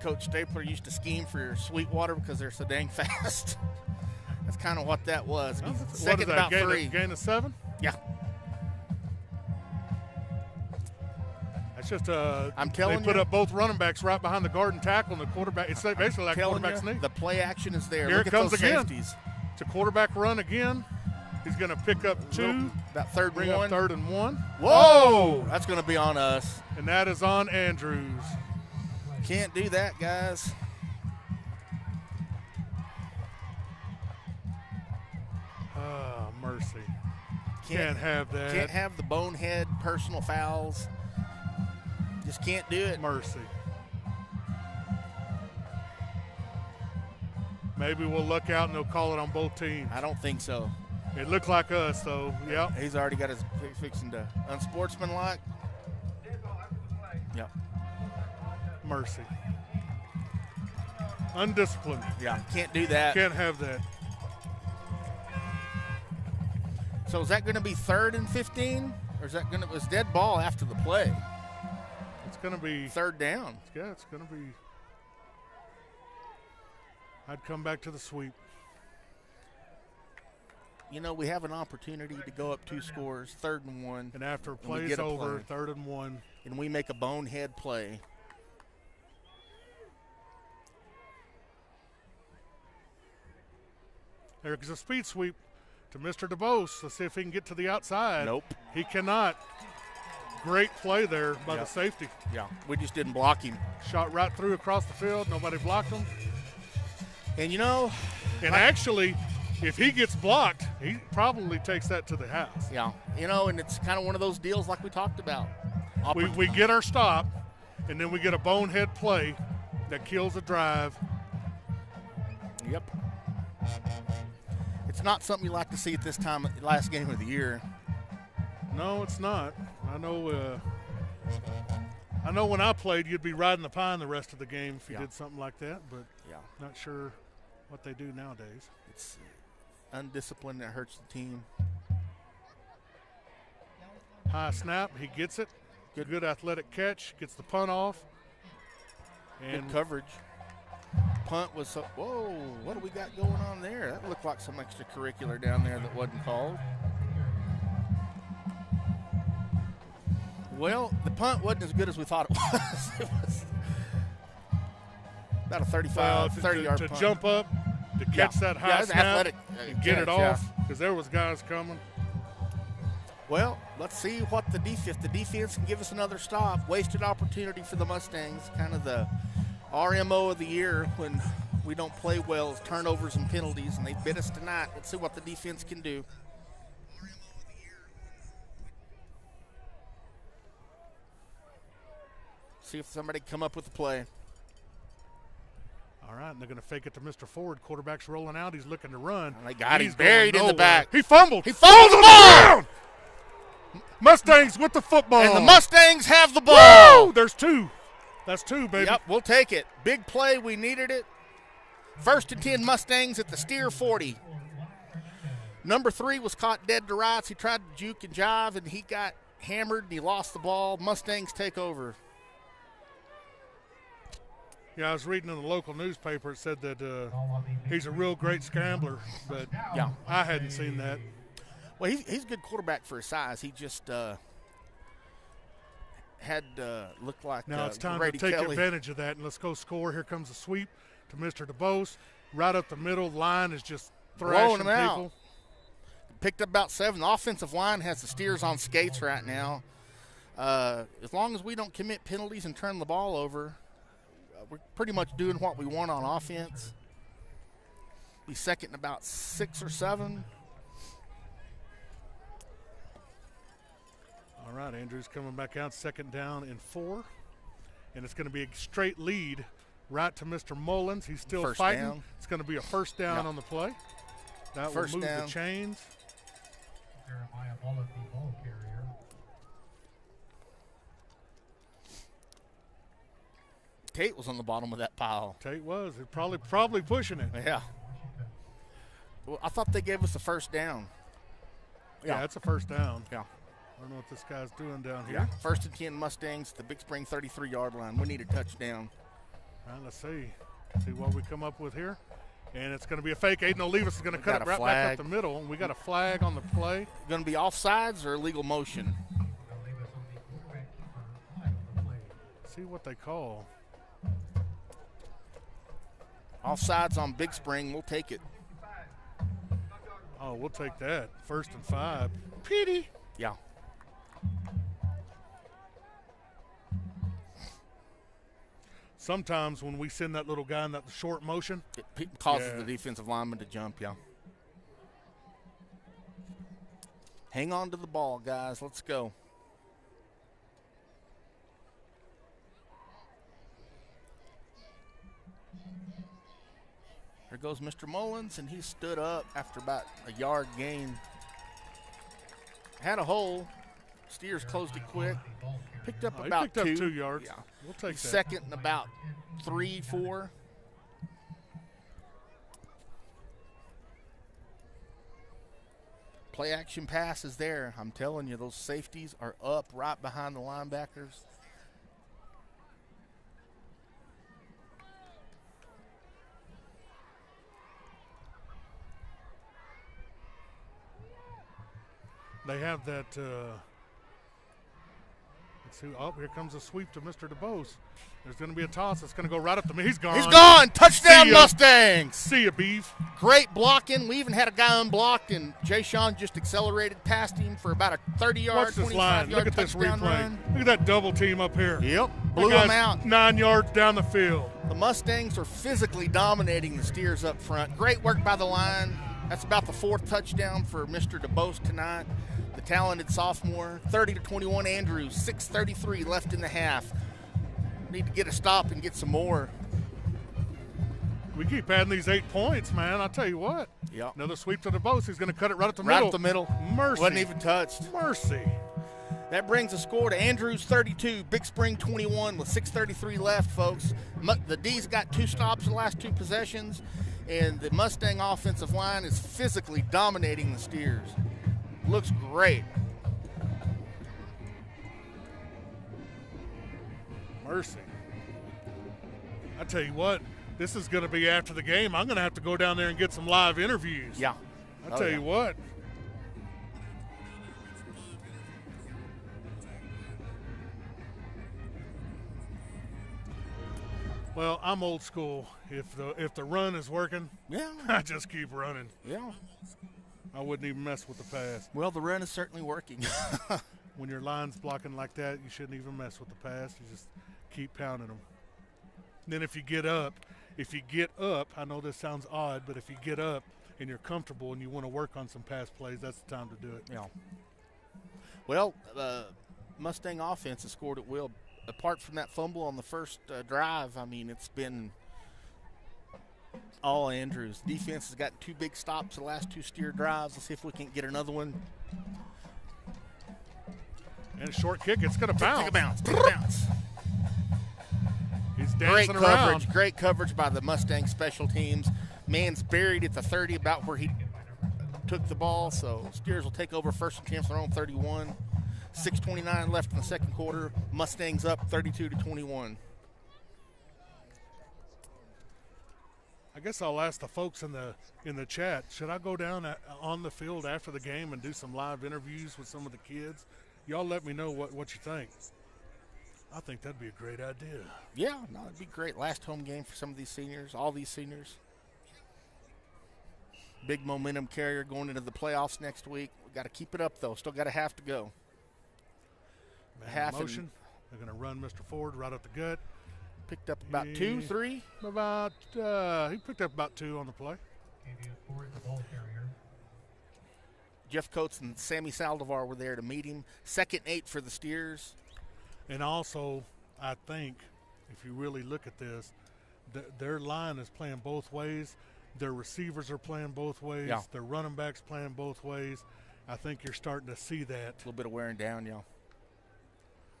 Coach Stapler used to scheme for your Sweetwater because they're so dang fast. That's kind of what that was. Second about 3. Gain of 7? Yeah. It's just I'm telling they put up both running backs right behind the guard and tackle, and the quarterback. It's basically like quarterback sneak. The play action is there. Here Look it comes at those again. Safeties. It's a quarterback run again. He's going to pick up 2. About third bring and 1. up 3rd and 1. Whoa! That's going to be on us. And that is on Andrews. Can't do that, guys. Oh, mercy. Can't have that. Can't have the bonehead personal fouls. Just can't do it. Mercy. Maybe we'll look out and they'll call it on both teams. I don't think so. It looked like us, though. Yep. He's already got his fixing to unsportsmanlike. Yep. Mercy. Undisciplined. Yeah. Can't do that. Can't have that. So is that going to be 3rd and 15? Or is that going to – was dead ball after the play? It's going to be – 3rd down. Yeah, it's going to be – I'd come back to the sweep. You know, we have an opportunity to go up 2 scores, 3rd and 1. And after a play's over, 3rd and 1. And we make a bonehead play. There's a speed sweep to Mr. DeBose. Let's see if he can get to the outside. Nope. He cannot. Great play there by the safety. Yeah, we just didn't block him. Shot right through across the field. Nobody blocked him. And, you know. And actually, if he gets blocked, he probably takes that to the house. Yeah. You know, and it's kind of one of those deals like we talked about. We get our stop, and then we get a bonehead play that kills a drive. Yep. It's not something you like to see at this time, last game of the year. No, it's not. I know when I played, you'd be riding the pine the rest of the game if you did something like that, but not sure what they do nowadays. It's undisciplined. That hurts the team. High snap. He gets it. Good athletic catch. Gets the punt off. And good coverage. Punt was whoa, what do we got going on there? That looked like some extracurricular down there that wasn't called. Well, the punt wasn't as good as we thought it was. It was about a 30-yard punt. To jump up, to catch that high snap, athletic, and get it off, because there was guys coming. Well, let's see what if the defense can give us another stop. Wasted opportunity for the Mustangs, kind of the RMO of the year when we don't play well is turnovers and penalties, and they bit us tonight. Let's see what the defense can do. See if somebody can come up with a play. All right, and they're going to fake it to Mr. Ford. Quarterback's rolling out. He's looking to run. And they got him buried in the back. He fumbled. He fumbled the ball. Mustangs with the football. And the Mustangs have the ball. Woo! There's 2. That's 2, baby. Yep, we'll take it. Big play. We needed it. 1st and 10 Mustangs at the Steer 40. Number 3 was caught dead to rights. He tried to juke and jive, and he got hammered, and he lost the ball. Mustangs take over. Yeah, I was reading in the local newspaper. It said that he's a real great scrambler, but I hadn't seen that. Well, he's a good quarterback for his size. He just had looked like now it's time Brady to take Kelly. advantage of that, and let's go score. Here comes a sweep to Mr. DeBose. Right up the middle. Line is just thrashing them out. people. Picked up about 7. The offensive line has the Steers on skates right now. As long as we don't commit penalties and turn the ball over, we're pretty much doing what we want on offense. Be second and about 6 or 7. All right, Andrews coming back out, 2nd down and 4. And it's going to be a straight lead right to Mr. Mullins. He's still First fighting. down. It's going to be a first down on the play. That First will move down. the chains. Jeremiah Bullock, the ball carrier. Tate was on the bottom of that pile. Tate was. He's probably pushing it. Yeah. Well, I thought they gave us a first down. Yeah, it's a first down. Yeah. I don't know what this guy's doing down here. Yeah. 1st and 10 Mustangs, the Big Spring 33-yard line. We need a touchdown. All right, let's see what we come up with here. And it's going to be a fake. Aiden Olivas is going to cut it right back up the middle. And we got a flag on the play. Going to be offsides or illegal motion? See what they call. Offsides on Big Spring. We'll take it. Oh, we'll take that. 1st and 5. Petey. Yeah. Sometimes when we send that little guy in that short motion, It causes the defensive lineman to jump, yeah. Hang on to the ball, guys. Let's go. There goes Mr. Mullins, and he stood up after about a yard gain. Had a hole. Steers closed it quick. Picked up he about picked up 2 yards. Yeah. We'll take that. 2nd and about 3, 4. Play action pass is there. I'm telling you, those safeties are up right behind the linebackers. They have that. Let's see. Oh, here comes a sweep to Mr. DeBose. There's going to be a toss. It's going to go right up to me. He's gone. He's gone. Touchdown, See ya. Mustangs. See ya, Beef. Great blocking. We even had a guy unblocked, and Jay Sean just accelerated past him for about a 30-yard, Watch this line. 25-yard Look at this touchdown replay. run. Look at that double team up here. Yep. That Blew guy's him out. 9 yards down the field. The Mustangs are physically dominating the Steers up front. Great work by the line. That's about the 4th touchdown for Mr. DeBose tonight. The talented sophomore. 30-21 Andrews. 6:33 left in the half. Need to get a stop and get some more. We keep adding these 8 points, man. I'll tell you what. Yep. Another sweep to DeBose. He's going to cut it right up the Right middle. up the middle. Mercy. Wasn't even touched. Mercy. That brings the score to Andrews 32, Big Spring 21 with 6:33 left, folks. The D's got 2 stops in the last 2 possessions, and the Mustang offensive line is physically dominating the Steers. Looks great. Mercy. I tell you what, this is going to be after the game. I'm going to have to go down there and get some live interviews. Yeah. I tell you what. Well, I'm old school. If the run is working, Yeah. I just keep running. Yeah. I wouldn't even mess with the pass. Well, the run is certainly working. When your line's blocking like that, you shouldn't even mess with the pass. You just keep pounding them. Then if you get up, I know this sounds odd, but if you get up and you're comfortable and you want to work on some pass plays, that's the time to do it. Yeah. Well, Mustang offense has scored at will. Apart from that fumble on the first drive, I mean, it's been all Andrews. Defense has got 2 big stops the last 2 Steer drives. Let's see if we can get another one. And a short kick, it's going to bounce. Take a bounce. Take a bounce. He's Great dancing coverage. around. Great coverage by the Mustang special teams. Man's buried at the 30, about where he took the ball. So Steers will take over 1st and 10 from their own 31. 6:29 left in the second quarter. Mustangs up 32-21. I guess I'll ask the folks in the chat, should I go down on the field after the game and do some live interviews with some of the kids? Y'all let me know what you think. I think that'd be a great idea. Yeah, no, it'd be great. Last home game for some of these seniors, all these seniors. Big momentum carrier going into the playoffs next week. We got to keep it up, though. Still got a half to go. Man, motion. They're going to run Mr. Ford right up the gut. Picked up about 2, 3. He picked up about 2 on the play. The ball carrier. Jeff Coates and Sammy Saldivar were there to meet him. 2nd and 8 for the Steers. And also, I think, if you really look at this, their line is playing both ways. Their receivers are playing both ways. Yeah. Their running backs playing both ways. I think you're starting to see that. A little bit of wearing down, yeah.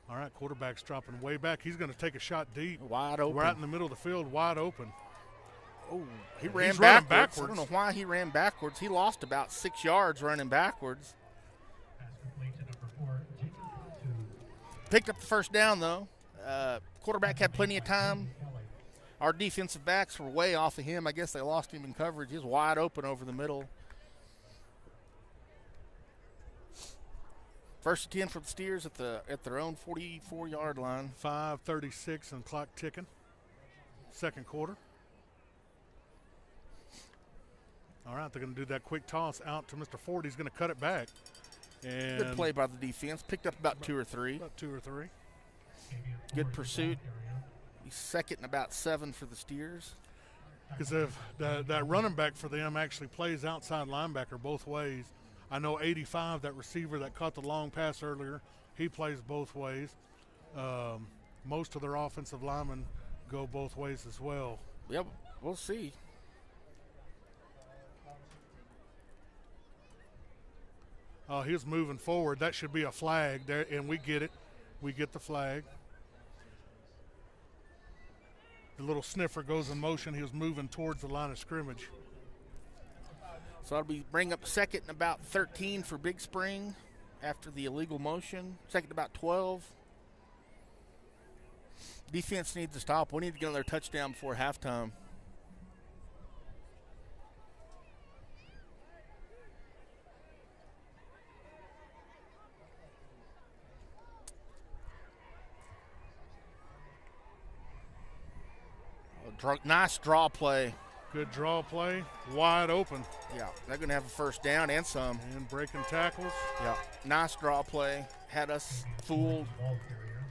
All right, quarterback's dropping way back. He's going to take a shot deep. Wide open. We're out in the middle of the field, wide open. Oh, he ran He's running backwards. I backwards. don't know why he ran backwards. He lost about 6 yards running backwards. Pass complete to number 4, Jacob Hatu. Picked up the first down, though. Quarterback had plenty of time. Our defensive backs were way off of him. I guess they lost him in coverage. He was wide open over the middle. 1st and 10 for the Steers at their own 44-yard line. 5:36 and clock ticking. 2nd quarter. All right, they're going to do that quick toss out to Mr. Ford. He's going to cut it back. And Good play by the defense. Picked up about 2 or 3. About 2 or 3. Good pursuit. He's 2nd and about 7 for the Steers. Because if that running back for them actually plays outside linebacker both ways. I know 85, that receiver that caught the long pass earlier, he plays both ways. Most of their offensive linemen go both ways as well. Yep, we'll see. He was moving forward. That should be a flag there, and we get it. We get the flag. The little sniffer goes in motion. He was moving towards the line of scrimmage. So that'll be bring up 2nd and about 13 for Big Spring after the illegal motion. 2nd and about 12. Defense needs to stop. We need to get another touchdown before halftime. Nice draw play. Good draw play, wide open. Yeah, they're going to have a first down and some. And breaking tackles. Yeah, nice draw play. Had us fooled. Ball carrier.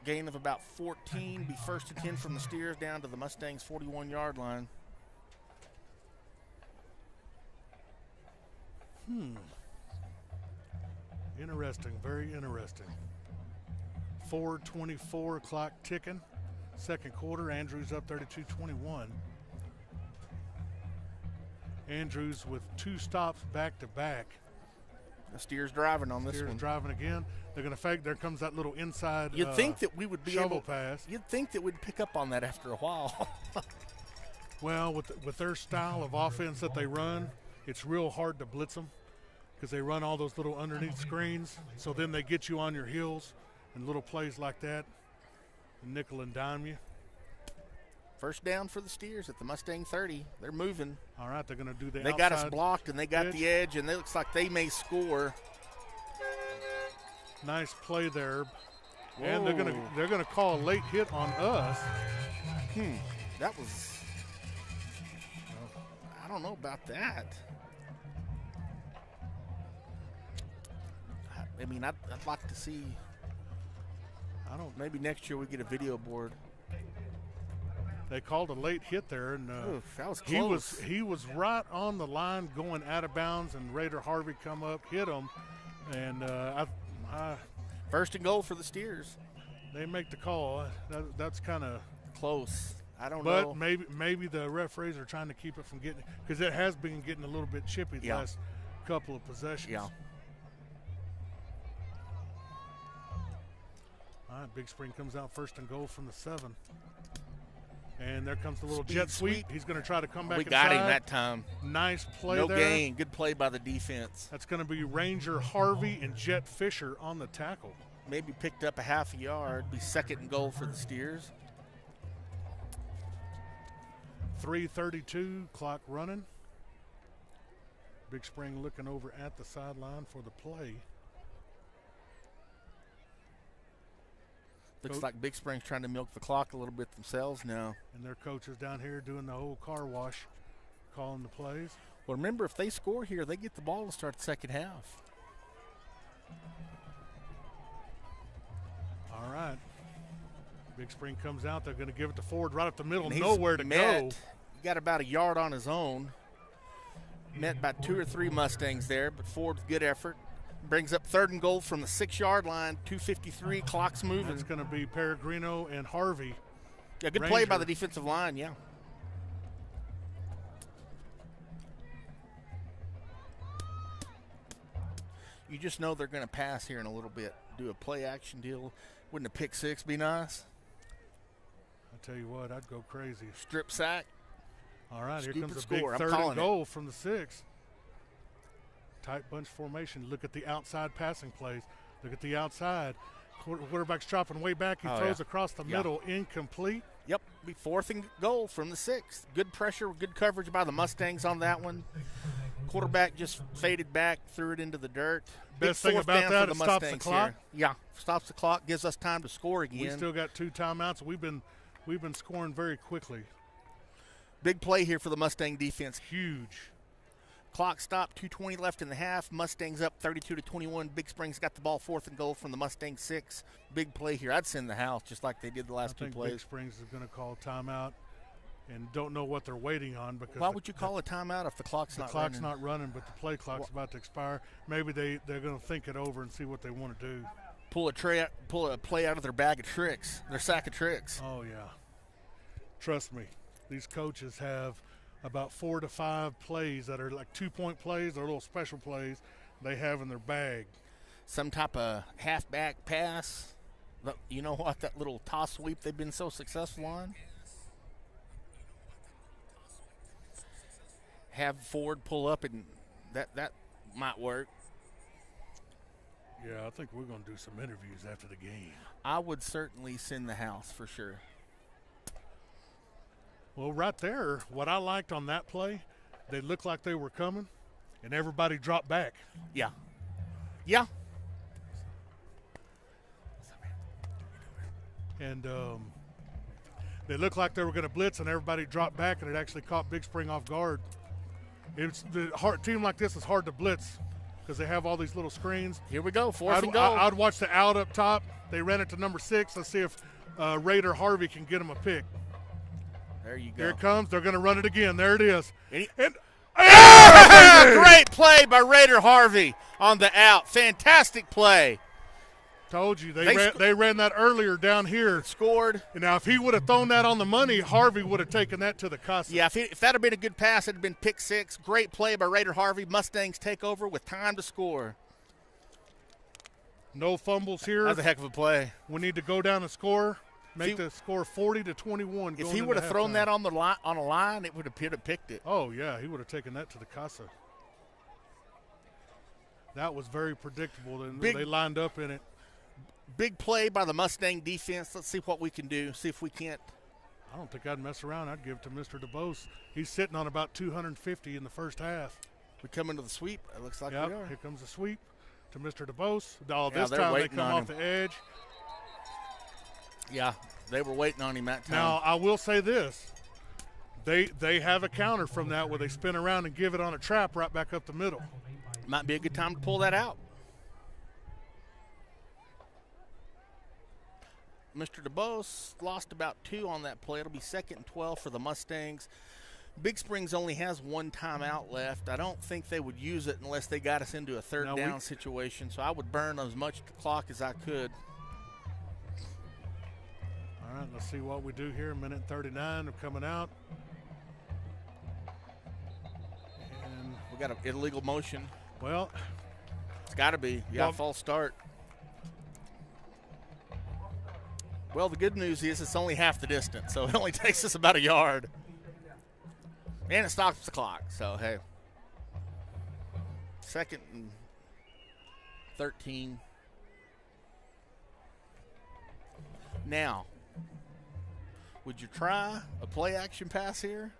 Gain of about 14. Be 1st and 10 from the Steers down to the Mustangs' 41-yard line. Interesting, very interesting. 4:24 clock ticking. 2nd quarter, Andrews up 32-21. Andrews with 2 stops back to back. The Steers driving on this Steers one. driving again. They're going to fake. There comes that little inside You'd think that we would be shovel able. pass. You'd think that we'd pick up on that after a while. Well, with their style of offense that they run, it's real hard to blitz them because they run all those little underneath screens. So then they get you on your heels and little plays like that. Nickel and dime you. First down for the Steers at the Mustang 30. They're moving. All right, they're going to do the They got us blocked, and they got edge. the edge, and it looks like they may score. Nice play there. Whoa. And they're gonna call a late hit on us. That was. I don't know about that. I mean, I'd like to see. Maybe next year we get a video board. They called a late hit there, and Oof, that was close. he was right on the line going out of bounds, and Raider Harvey come up, hit him, and 1st and goal for the Steers. they make the call. That's kind of Close. I don't know. But maybe the referees are trying to keep it from getting, because it has been getting a little bit chippy the last couple of possessions. Yeah. All right, Big Spring comes out 1st and goal from the 7. And there comes the little Speed jet sweep. sweep. He's going to try to come back We inside. got him that time. Nice play No there. gain. Good play by the defense. That's going to be Ranger Harvey and Jet Fisher on the tackle. Maybe picked up a half a yard. Be 2nd and goal for the Steers. 3:32, clock running. Big Spring looking over at the sideline for the play. Looks like Big Spring's trying to milk the clock a little bit themselves now. And their coaches down here doing the whole car wash, calling the plays. Well, remember, if they score here, they get the ball to start the second half. All right. Big Spring comes out. They're going to give it to Ford right up the middle. And he's Nowhere to go. He got about a yard on his own. Met about 2 or 3 Mustangs there, but Ford, good effort. Brings up 3rd and goal from the 6-yard line. 2:53, clock's moving. It's going to be Peregrino and Harvey. Yeah, good play by the defensive line, yeah. You just know they're going to pass here in a little bit. Do a play-action deal. Wouldn't a pick 6 be nice? I tell you what, I'd go crazy. Strip sack. All right, Scoop here comes and a big score. 3rd and goal from the 6. Tight bunch formation. Look at the outside passing plays. Look at the outside. Quarterback's dropping way back. He throws across the middle. Incomplete. Yep, be 4th and goal from the 6. Good pressure, good coverage by the Mustangs on that one. Quarterback just faded back, threw it into the dirt. Best thing about that, it stops the clock. Yeah, stops the clock, gives us time to score again. We still got 2 timeouts. We've been scoring very quickly. Big play here for the Mustang defense. Huge. Clock stopped, 2:20 left in the half. Mustangs up 32-21. Big Spring's got the ball 4th and goal from the Mustang 6. Big play here. I'd send the house just like they did the last 2 plays. Big Springs is going to call timeout and don't know what they're waiting on. Because why would you call a timeout if the clock's not running? The clock's not running, but the play clock's about to expire. Maybe they're going to think it over and see what they want to do. Pull a play out of their bag of tricks, their sack of tricks. Oh, yeah. Trust me, these coaches have about 4 to 5 plays that are like 2-point plays or little special plays they have in their bag. Some type of halfback pass. You know what? That little toss sweep they've been so successful on. Have Ford pull up, and that might work. Yeah, I think we're going to do some interviews after the game. I would certainly send the house for sure. Well, right there, what I liked on that play, they looked like they were coming, and everybody dropped back. Yeah. Yeah. And they looked like they were going to blitz, and everybody dropped back, and it actually caught Big Spring off guard. It's the team like this is hard to blitz because they have all these little screens. Here we go, 4th and goal. I'd watch the out up top. They ran it to number 6. Let's see if Raider Harvey can get him a pick. There you go. Here it comes. They're going to run it again. There it is. Great play by Raider Harvey on the out. Fantastic play. Told you. They ran that earlier down here. Scored. And now, if he would have thrown that on the money, Harvey would have taken that to the casa. Yeah, if that had been a good pass, it would have been pick 6. Great play by Raider Harvey. Mustangs take over with time to score. No fumbles here. That's a heck of a play. We need to go down and score. Make the score 40-21. If he would have thrown that on a line, it would have picked it. Oh, yeah, he would have taken that to the casa. That was very predictable. They lined up in it. Big play by the Mustang defense. Let's see what we can do. See if we can't. I don't think I'd mess around. I'd give it to Mr. DeBose. He's sitting on about 250 in the first half. We come into the sweep. It looks like we are. Here comes the sweep to Mr. DeBose. This they're time they waiting come on off him. the edge. Yeah, they were waiting on him that time. Now, I will say this. They have a counter from that where they spin around and give it on a trap right back up the middle. Might be a good time to pull that out. Mr. DeBose lost about 2 on that play. It'll be 2nd and 12 for the Mustangs. Big Springs only has 1 timeout left. I don't think they would use it unless they got us into a third down situation. So I would burn as much clock as I could. All right, let's see what we do here. 1:39 of coming out. And we got an illegal motion. Well, it's got to be. You got a false start. Well, the good news is it's only half the distance, so it only takes us about a yard. And it stops the clock, so, hey. 2nd and 13. Now, would you try a play-action pass here?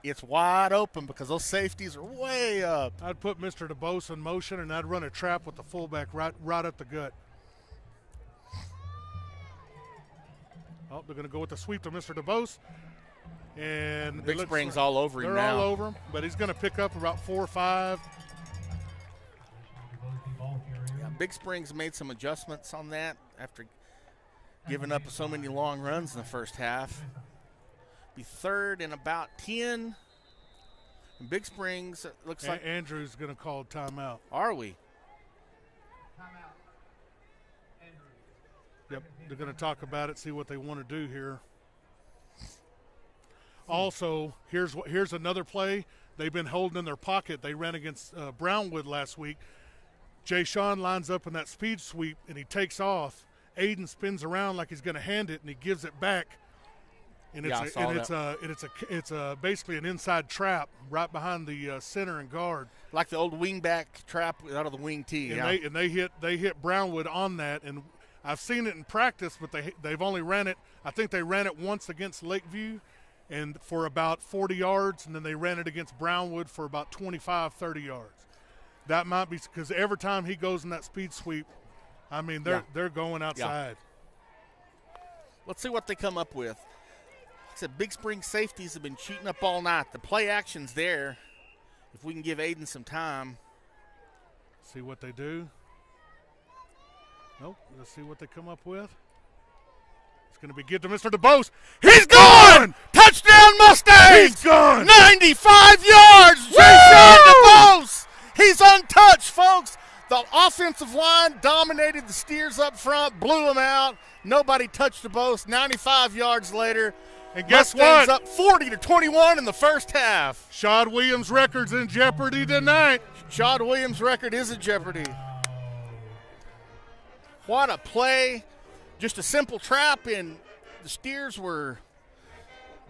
It's wide open because those safeties are way up. I'd put Mr. DeBose in motion, and I'd run a trap with the fullback right up the gut. Oh, they're going to go with the sweep to Mr. DeBose. And Big Spring's all over him now. They're all over him, but he's going to pick up about 4 or 5. Yeah, Big Spring's made some adjustments on that after giving up so many long runs in the first half. Be third and about 10. And Big Springs, it looks like. Andrew's going to call timeout. Are we? Yep, they're going to talk about it, see what they want to do here. Also, here's another play. They've been holding in their pocket. They ran against Brownwood last week. Jay Sean lines up in that speed sweep, and he takes off. Aiden spins around like he's going to hand it, and he gives it back. And it's basically an inside trap right behind the center and guard, like the old wingback trap out of the wing tee. And they hit Brownwood on that. And I've seen it in practice, but they've only ran it. I think they ran it once against Lakeview, and for about 40 yards, and then they ran it against Brownwood for about 25, 30 yards. That might be because every time he goes in that speed sweep, I mean, they're going outside. Yeah. Let's see what they come up with. Like I said, Big Spring safeties have been cheating up all night. The play action's there. If we can give Aiden some time. See what they do. Nope. Let's see what they come up with. It's going to be good to Mr. DeBose. He's gone! Touchdown Mustangs! He's gone! 95 yards! Jason DeBose! He's untouched, folks. The offensive line dominated the Steers up front, blew them out. Nobody touched DeBose. 95 yards later. And guess Mustangs what? Up 40-21 in the first half. Shad Williams' record's in jeopardy tonight. Shad Williams' record is in jeopardy. What a play. Just a simple trap, and the Steers were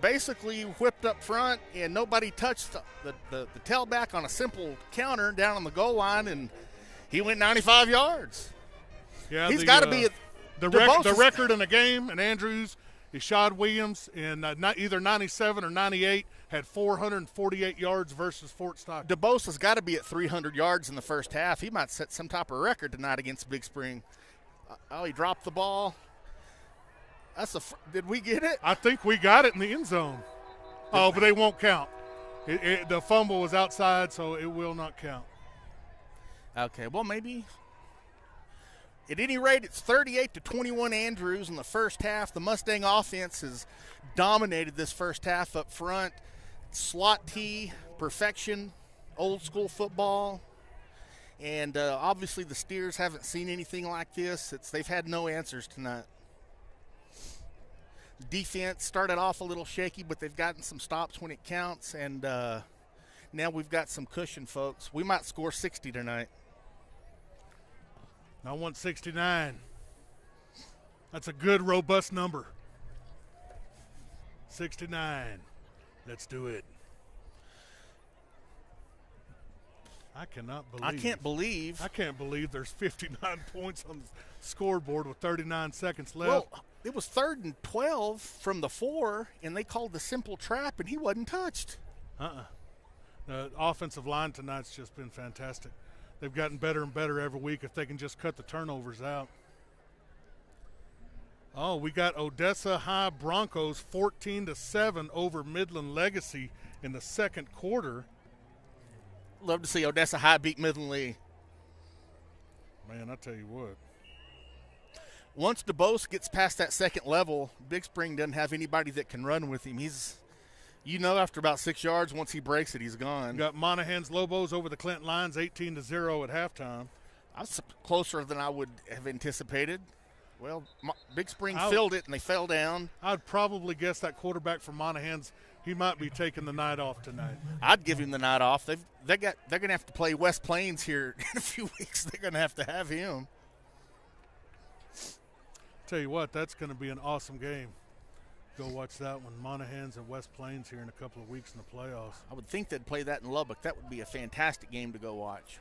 basically whipped up front, and nobody touched the tailback on a simple counter down on the goal line, and he went 95 yards. Yeah, he's got to be the record in the game, and Andrews is Shad Williams in not either 97 or 98, had 448 yards versus Fort Stockton. DeBose has got to be at 300 yards in the first half. He might set some type of record tonight against Big Spring. He dropped the ball. Did we get it? I think we got it in the end zone. But they won't count. The fumble was outside, so it will not count. Okay, well, maybe. At any rate, it's 38-21 Andrews in the first half. The Mustang offense has dominated this first half up front. Slot T, perfection, old school football. And obviously the Steers haven't seen anything like this. They've had no answers tonight. Defense started off a little shaky, but they've gotten some stops when it counts. And now we've got some cushion, folks. We might score 60 tonight. I want 69. That's a good, robust number. 69. Let's do it. I can't believe there's 59 points on the scoreboard with 39 seconds left. Well, it was 3rd and 12 from the 4, and they called the simple trap, and he wasn't touched. The offensive line tonight's just been fantastic. They've gotten better and better every week if they can just cut the turnovers out. Oh, we got Odessa High Broncos 14-7 over Midland Legacy in the second quarter. Love to see Odessa High beat Midland Lee. Man, I tell you what. Once DeBose gets past that second level, Big Spring doesn't have anybody that can run with him. After about 6 yards, once he breaks it, he's gone. Got Monahan's Lobos over the Clinton Lions 18-0 at halftime. That's closer than I would have anticipated. Well, Big Spring filled it, and they fell down. I'd probably guess that quarterback for Monahan's, he might be taking the night off tonight. I'd give him the night off. They're going to have to play West Plains here in a few weeks. They're going to have him. Tell you what, that's going to be an awesome game. Go watch that one. Monahan's and West Plains here in a couple of weeks in the playoffs. I would think they'd play that in Lubbock. That would be a fantastic game to go watch.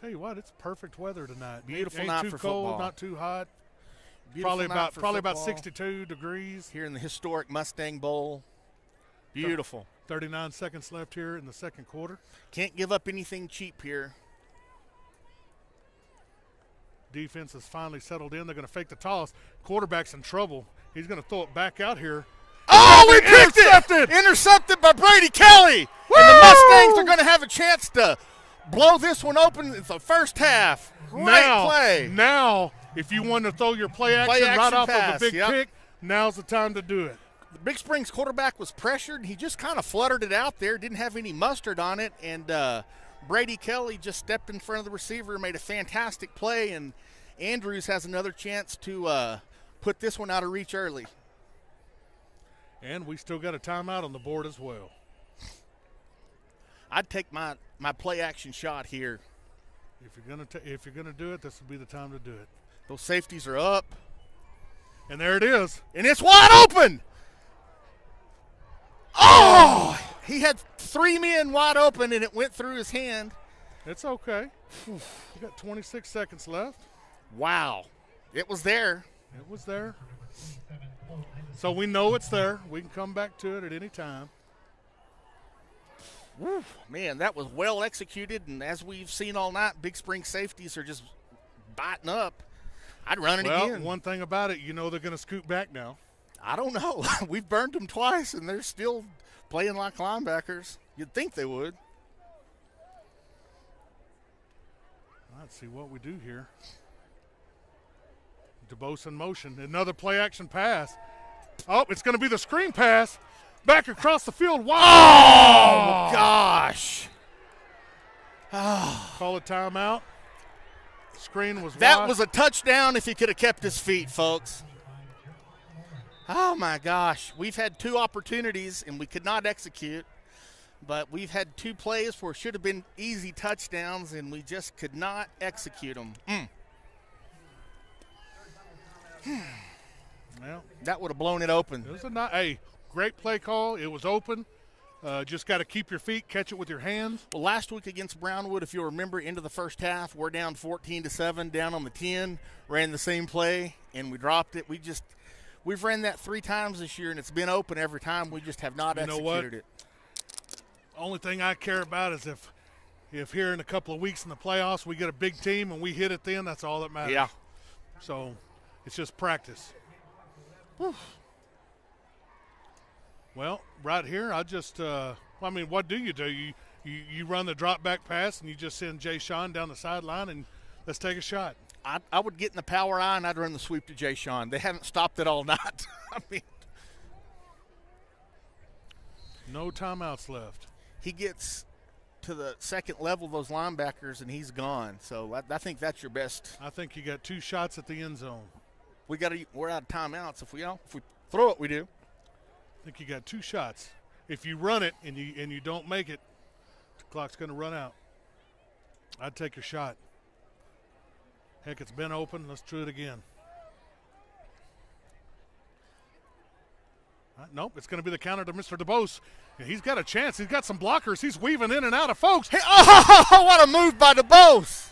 Tell you what, it's perfect weather tonight. Beautiful night for football. Not Not too hot. Beautiful Probably about 62 degrees. Here in the historic Mustang Bowl. Beautiful. 39 seconds left here in the second quarter. Can't give up anything cheap here. Defense has finally settled in. They're going to fake the toss. Quarterback's in trouble. He's going to throw it back out here. Oh, we picked it! Intercepted by Brady Kelly. Woo! And the Mustangs are going to have a chance to blow this one open in the first half. Great play. Now If you want to throw your play action right off pass, of a big pick, now's the time to do it. The Big Springs quarterback was pressured. He just kind of fluttered it out there, didn't have any mustard on it, and Brady Kelly just stepped in front of the receiver, made a fantastic play, and Andrews has another chance to put this one out of reach early. And we still got a timeout on the board as well. I'd take my play action shot here. If you're gonna do it, this would be the time to do it. Those safeties are up. And there it is. And it's wide open. Oh! He had 3 men wide open, and it went through his hand. It's okay. You got 26 seconds left. Wow. It was there. It was there. So we know it's there. We can come back to it at any time. Woo, man, that was well executed, and as we've seen all night, Big Spring safeties are just biting up. I'd run it again. Well, one thing about it, you know they're going to scoot back now. I don't know. We've burned them twice, and they're still playing like linebackers. You'd think they would. Let's see what we do here. DeBose in motion. Another play-action pass. Oh, it's going to be the screen pass. Back across the field. Wow. Oh, gosh. Call a timeout. Screen was That wide. was a touchdown if he could have kept his feet, folks. Oh, my gosh. We've had 2 opportunities, and we could not execute. But we've had 2 plays where it should have been easy touchdowns, and we just could not execute them. Well, that would have blown it open. It was a great play call. It was open. Just got to keep your feet, catch it with your hands. Well, last week against Brownwood, if you'll remember, into the first half, we're down 14-7, down on the 10, ran the same play, and we dropped it. We've ran that 3 times this year, and it's been open every time. We just have not executed it. Only thing I care about is if here in a couple of weeks in the playoffs we get a big team and we hit it then, that's all that matters. Yeah. So it's just practice. Whew. Well, right here, what do? You run the drop back pass and you just send Jay Sean down the sideline and let's take a shot. I would get in the power eye and I'd run the sweep to Jay Sean. They haven't stopped it all night. No timeouts left. He gets to the second level of those linebackers and he's gone. So I think that's your best. I think you got 2 shots at the end zone. We're out of timeouts. If we throw it, we do. I think you got 2 shots. If you run it and you don't make it, the clock's going to run out. I'd take your shot. Heck, it's been open. Let's try it again. Nope, it's going to be the counter to Mr. DeBose. He's got a chance. He's got some blockers. He's weaving in and out of folks. Hey, oh, what a move by DeBose.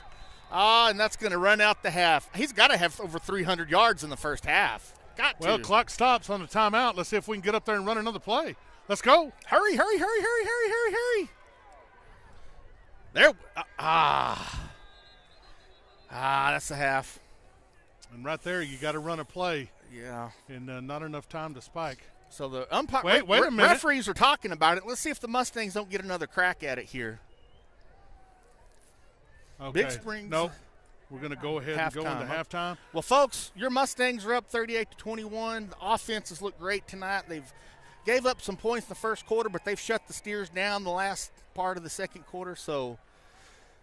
And that's going to run out the half. He's got to have over 300 yards in the first half. Got to. Well, clock stops on the timeout. Let's see if we can get up there and run another play. Let's go. Hurry. There. That's a half. And right there, you got to run a play. Yeah. And not enough time to spike. So the umpire, wait a minute. Referees are talking about it. Let's see if the Mustangs don't get another crack at it here. Okay. Big Springs. Nope. We're going to go ahead and go into halftime. Well, folks, your Mustangs are up 38-21. The offenses look great tonight. They've gave up some points in the first quarter, but they've shut the Steers down the last part of the second quarter. So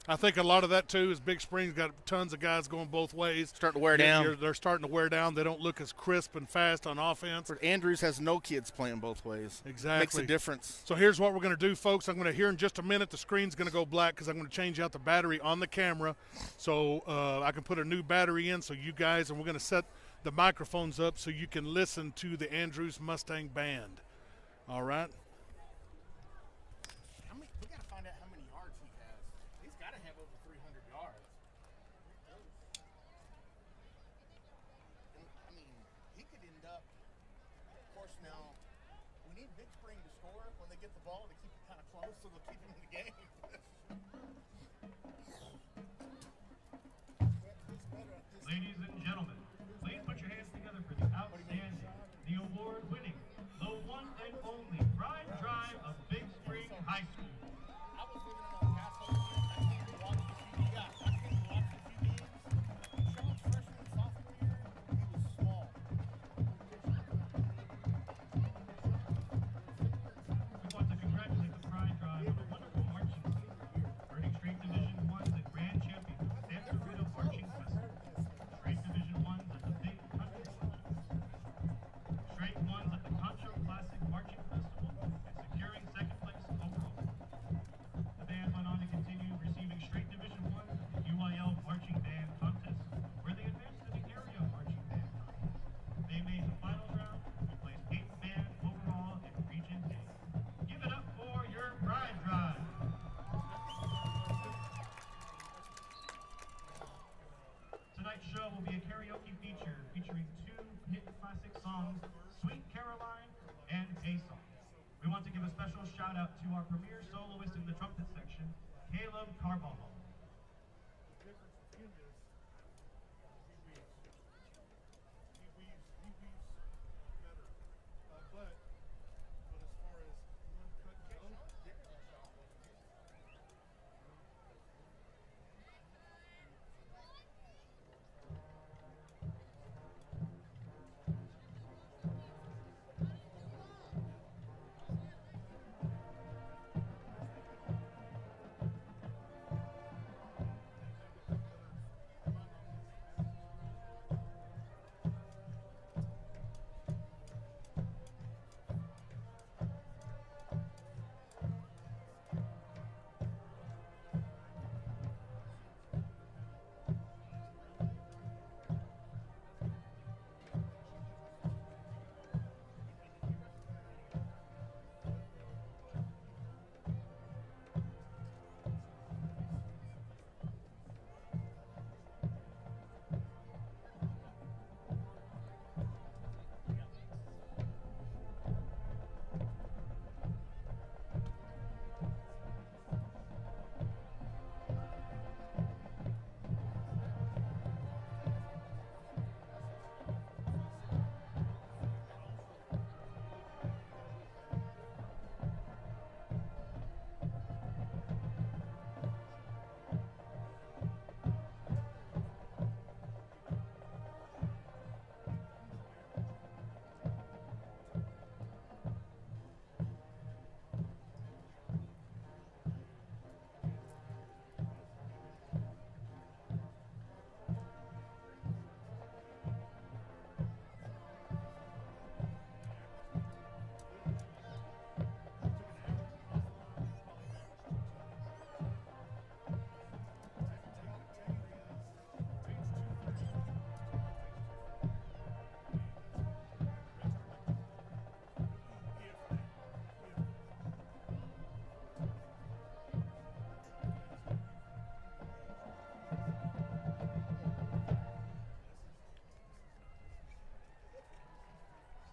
I think a lot of that, too, is Big Springs got tons of guys going both ways. Starting to wear down. They're starting to wear down. They don't look as crisp and fast on offense. Andrews has no kids playing both ways. Exactly. Makes a difference. So here's what we're going to do, folks. I'm going to hear in just a minute the screen's going to go black because I'm going to change out the battery on the camera so I can put a new battery in so you guys, and we're going to set the microphones up so you can listen to the Andrews Mustang Band. All right? We got to find out how many yards he has. He's got to have over 300 yards. I mean, he could end up, of course, now, we need Big Spring to score when they get the ball to keep it kind of close so they'll keep him in the game. Ladies and gentlemen, please put your hands together for the outstanding, the award-winning, the one and only Pride Drive of Big Spring High School. I was living in El Paso. I came to watch the few games. Sean's freshman and sophomore shout out to our premier soloist in the trumpet section, Caleb Carbajal. The difference with him is he weaves better. But as far as one cut go,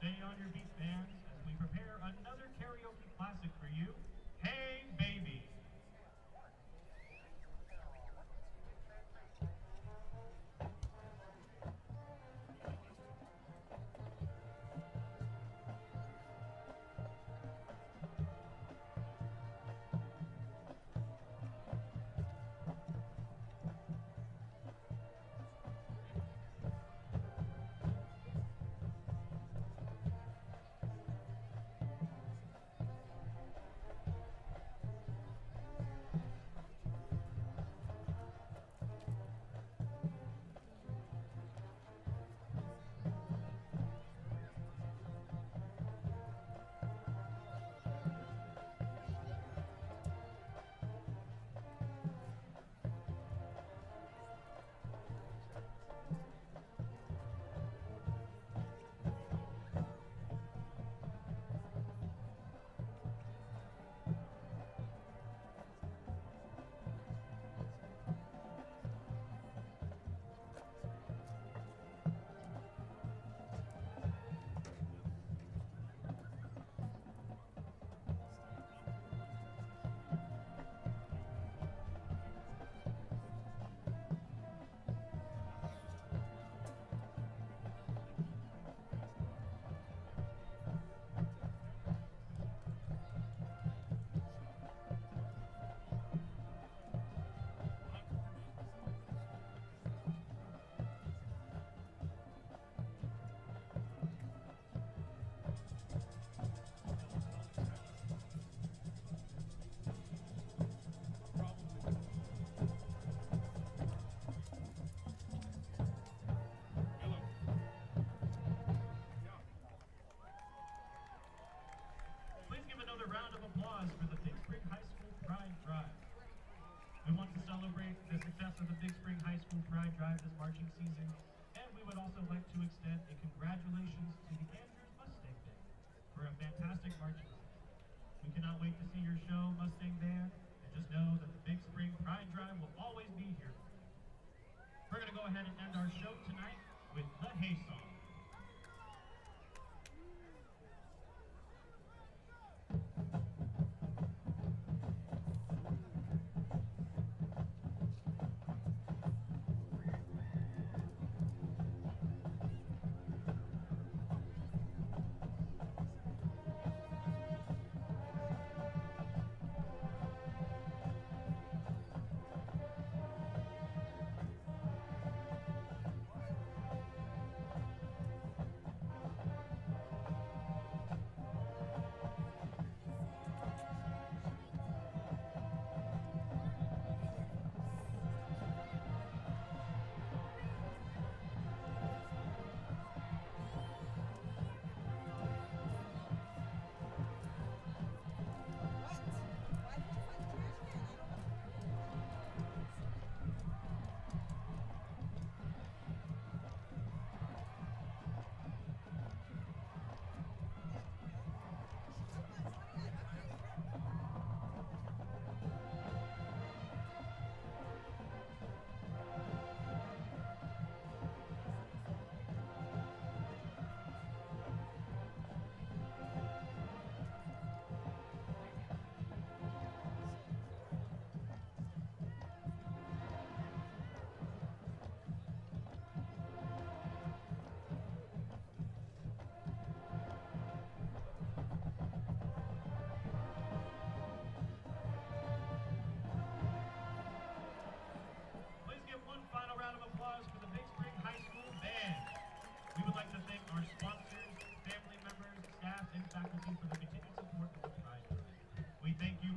Stay on your feet, fans, as we prepare another karaoke classic for you, Hey Baby. We want to celebrate the success of the Big Spring High School Pride Drive this marching season, and we would also like to extend a congratulations to the Andrews Mustang Band for a fantastic marching season. We cannot wait to see your show, Mustang Band, and just know that the Big Spring Pride Drive will always be here. We're going to go ahead and end our show tonight with the Hay Song.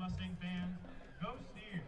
Mustang fans. Go Steers!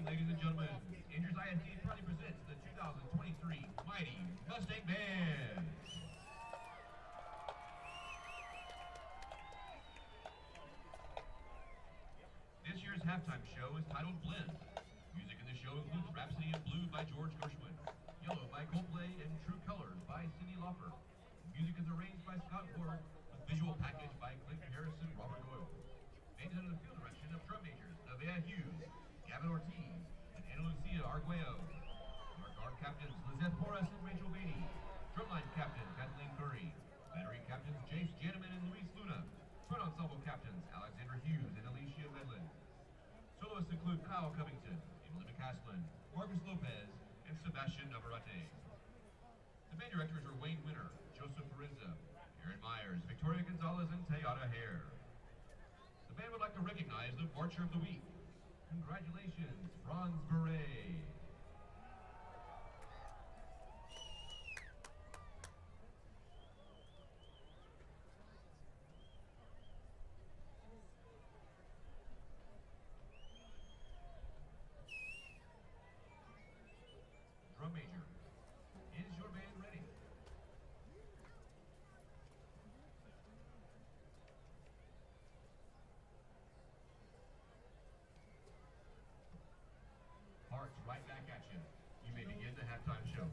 Ladies and gentlemen, Andrews ISD proudly presents the 2023 Mighty Mustang Band. This year's halftime show is titled Blend. Music in the show includes Rhapsody in Blue by George Gershwin, Yellow by Coldplay, and True Colors by Cyndi Lauper. Music is arranged by Scott Ward, with visual package by Clinton Harrison, Robert Doyle. Band is under the field direction of drum majors Nevaeh Hughes, Gavin Ortiz, and Ana Lucia Arguello. Our guard captains Lizeth Porras and Rachel Beatty. Drumline captain Kathleen Curry. Battery captains Jace Janneman and Luis Luna. Front ensemble captains Alexandra Hughes and Alicia Medlin. Soloists include Kyle Covington, Emily McCaslin, Marcus Lopez, and Sebastian Navarrete. The band directors are Wayne Winter, Joseph Farinza, Aaron Myers, Victoria Gonzalez, and Tayada Hare. The band would like to recognize the Marcher of the Week. Congratulations, Bronze Beret. Drum major, is your band ready? Hearts right back at you. You may begin the halftime show.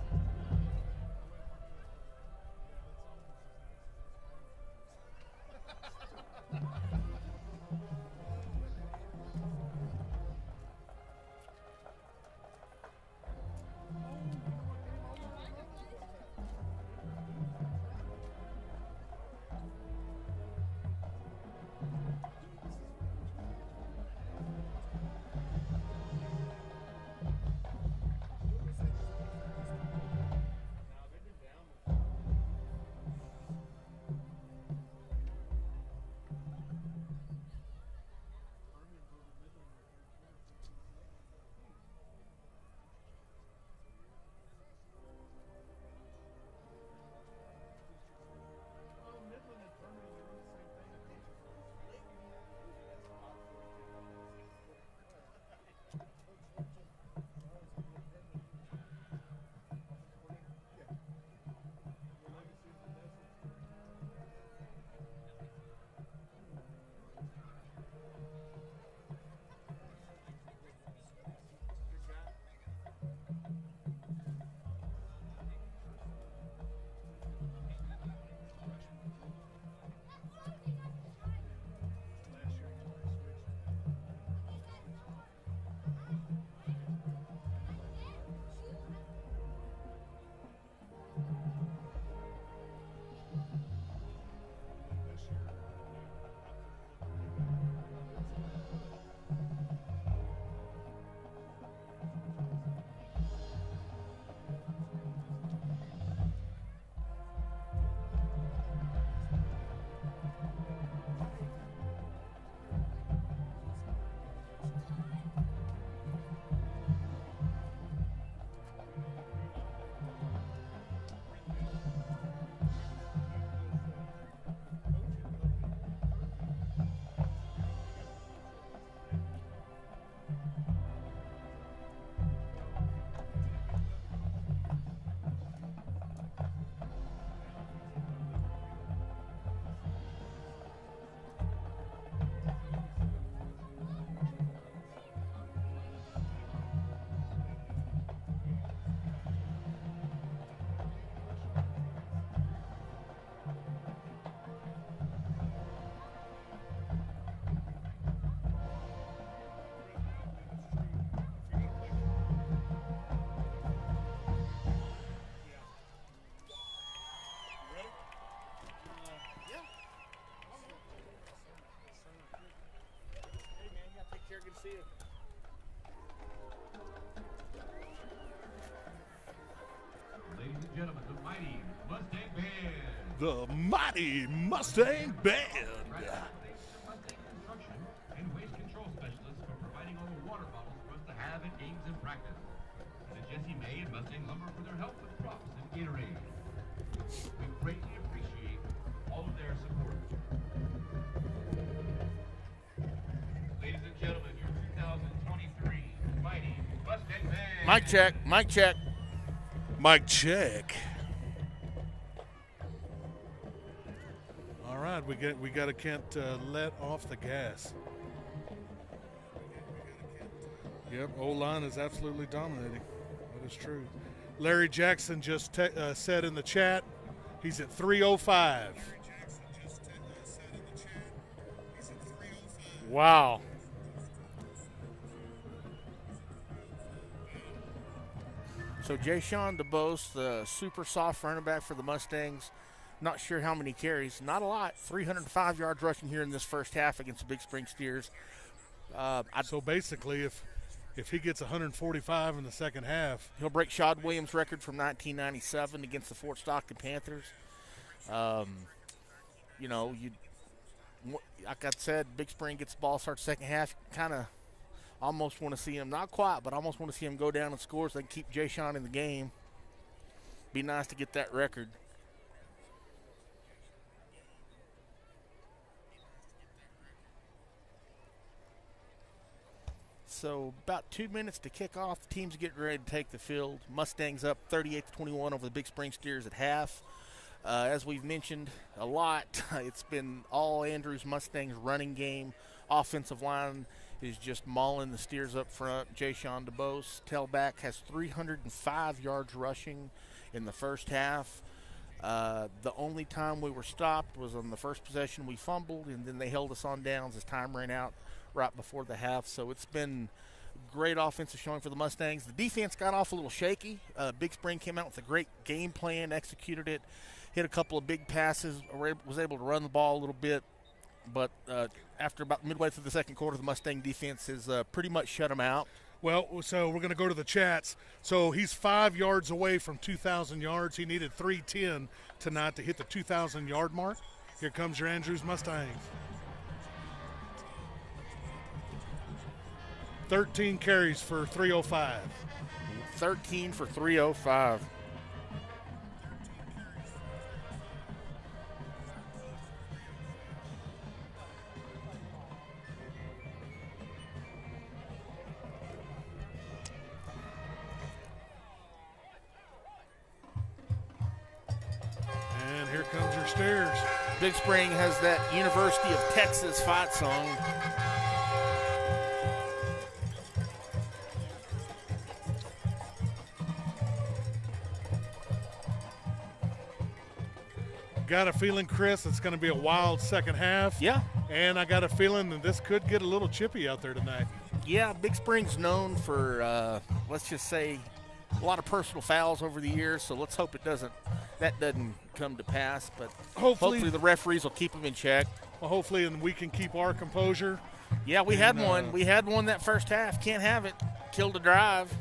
Thank Ladies and gentlemen, the mighty Mustang Band. The mighty Mustang Band. Mustang construction and waste control specialists for providing all the water bottles for us to have at games and practice. And to Jesse May and Mustang Lumber for their help with props and Gatorade. We greatly appreciate all of their support. Ladies and gentlemen, your 2023 mighty Mustang Band. Mic check. Mic check. Mic check. All right, we got to can't let off the gas. Yep, O-line is absolutely dominating. That is true. Larry Jackson just said in the chat he's at 305. Wow. So Jayshawn DeBose, the super soft running back for the Mustangs, not sure how many carries. Not a lot. 305 yards rushing here in this first half against the Big Spring Steers. So basically, if he gets 145 in the second half, he'll break Shad Williams' record from 1997 against the Fort Stockton Panthers. Like I said, Big Spring gets the ball, starts second half, kind of almost want to see him, not quite, but almost want to see him go down and score so they can keep Jayshawn in the game. Be nice to get that record. So about 2 minutes to kick off. The team's getting ready to take the field. Mustangs up 38-21 over the Big Spring Steers at half. As we've mentioned a lot, it's been all Andrews Mustangs running game. Offensive line is just mauling the Steers up front. Jayshawn DeBose, tailback, has 305 yards rushing in the first half. The only time we were stopped was on the first possession we fumbled, and then they held us on downs as time ran out right before the half. So it's been great offensive showing for the Mustangs. The defense got off a little shaky. Big Spring came out with a great game plan, executed it, hit a couple of big passes, was able to run the ball a little bit. But after about midway through the second quarter, the Mustang defense has pretty much shut them out. Well, so we're going to go to the chats. So he's 5 yards away from 2,000 yards. He needed 310 tonight to hit the 2,000-yard mark. Here comes your Andrews Mustangs. 13 carries for 305. 13 for 305. And here comes your Steers. Big Spring has that University of Texas fight song. Got a feeling, Chris, it's going to be a wild second half. Yeah. And I got a feeling that this could get a little chippy out there tonight. Yeah, Big Spring's known for, let's just say, a lot of personal fouls over the years, so let's hope that doesn't come to pass. But hopefully the referees will keep them in check. Well, hopefully, and we can keep our composure. Yeah, we had one. We had one that first half. Can't have it. Killed the drive.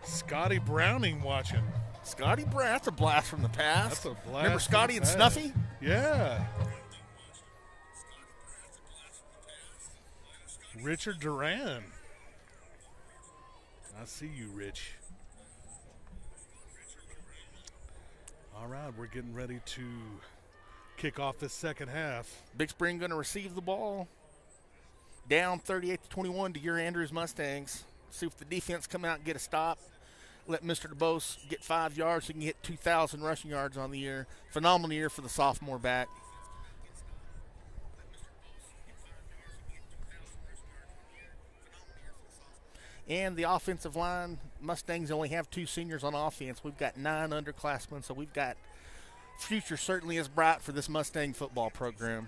Scotty Browning watching. Scotty Brown, that's a blast from the past. That's a blast. Remember Scotty and Snuffy? Yeah. Richard Duran. I see you, Rich. All right, we're getting ready to kick off this second half. Big Spring going to receive the ball. Down 38-21 to your Andrews Mustangs. See if the defense come out and get a stop. Let Mr. DeBose get 5 yards so he can hit 2,000 rushing yards on the year. Phenomenal year for the sophomore back. And the offensive line, Mustangs only have 2 seniors on offense. We've got 9 underclassmen, so we've got future certainly is bright for this Mustang football program.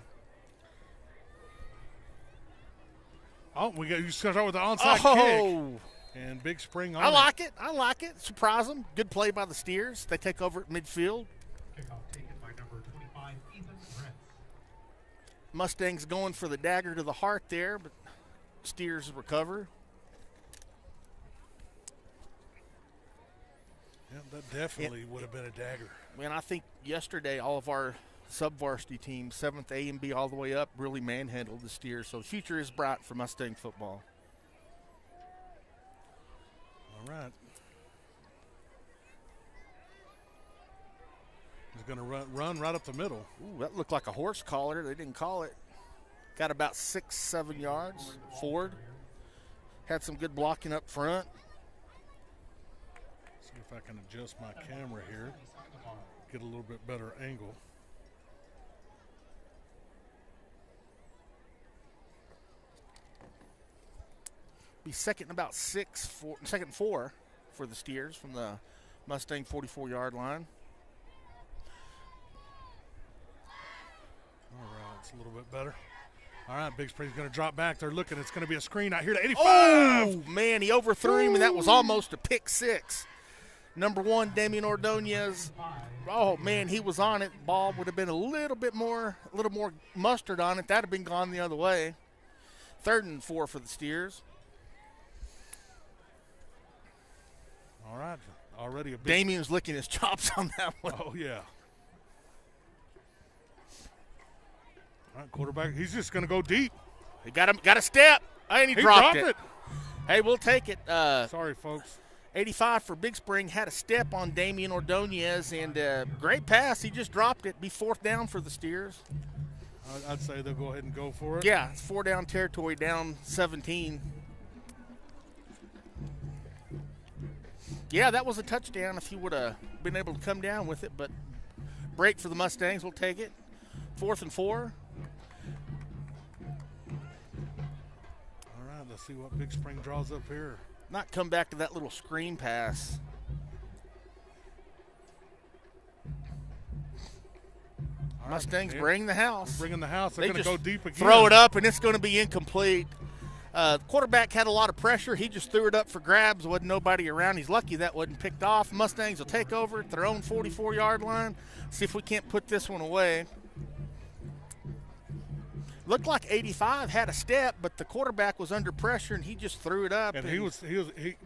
Oh, you start with the onside kick. And Big Spring on I like it. I like it. Surprise them. Good play by the Steers. They take over at midfield. Kickoff taken by number 25, Ethan Brett. Mustangs going for the dagger to the heart there, but Steers recover. Yeah, that definitely would have been a dagger. Man, I think yesterday all of our sub-varsity teams, 7th A and B all the way up, really manhandled the Steers. So the future is bright for Mustang football. All right. He's going to run right up the middle. Ooh, that looked like a horse collar. They didn't call it. Got about 6-7 yards forward. Had some good blocking up front. See if I can adjust my camera here. Get a little bit better angle. Be second and about second and 4 for the Steers from the Mustang 44-yard line. All right, it's a little bit better. All right, Big Spring's going to drop back. They're looking. It's going to be a screen out here to 85. Oh, man, he overthrew him, and that was almost a pick six. Number 1, Damian Ordonez. Oh, man, he was on it. Ball would have been a little more mustard on it. That would have been gone the other way. 3rd and 4 for the Steers. All right, already a big. Damian's licking his chops on that one. Oh, yeah. All right, quarterback, he's just going to go deep. He got a step, and he dropped it. Hey, we'll take it. Sorry, folks. 85 for Big Spring, had a step on Damian Ordonez, and great pass. He just dropped it. Be 4th down for the Steers. I'd say they'll go ahead and go for it. Yeah, it's 4 down territory, down 17. Yeah, that was a touchdown if he would have been able to come down with it, but break for the Mustangs. We'll take it. 4th and 4. All right, let's see what Big Spring draws up here. Not come back to that little screen pass. All right, Mustangs bring the house. Bringing the house. They're going to go deep again. Throw it up, and it's going to be incomplete. Quarterback had a lot of pressure. He just threw it up for grabs. Wasn't nobody around. He's lucky that wasn't picked off. Mustangs will take over at their own 44-yard line. See if we can't put this one away. Looked like 85 had a step, but the quarterback was under pressure, and he just threw it up. And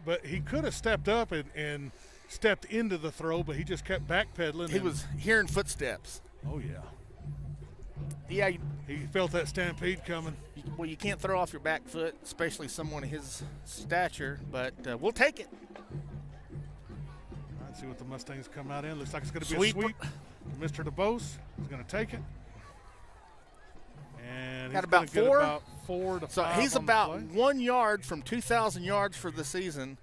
but he could have stepped up and stepped into the throw, but he just kept backpedaling. He was hearing footsteps. Oh, yeah. Yeah. He felt that stampede coming. Well, you can't throw off your back foot, especially someone of his stature, but we'll take it. All right, see what the Mustangs come out in. Looks like it's going to be a sweep. Mr. DeBose is going to take it. And got he's about 4. Get about 4 to 5. So he's about 1 yard from 2,000 yards for the season.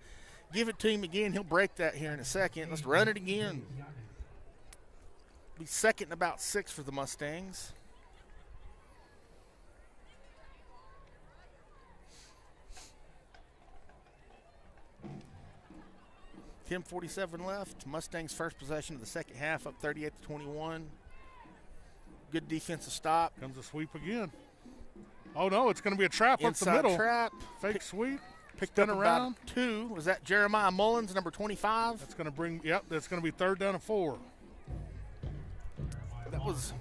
Give it to him again. He'll break that here in a second. Let's run it again. Be 2nd and about 6 for the Mustangs. 10:47 left. Mustangs first possession of the second half, up 38-21. Good defensive stop. Comes a sweep again. Oh, no, it's going to be a trap Inside up the middle. Trap. Fake sweep. Picked up around 2. Was that Jeremiah Mullins, number 25? That's going to bring, that's going to be 3rd down and 4. That was,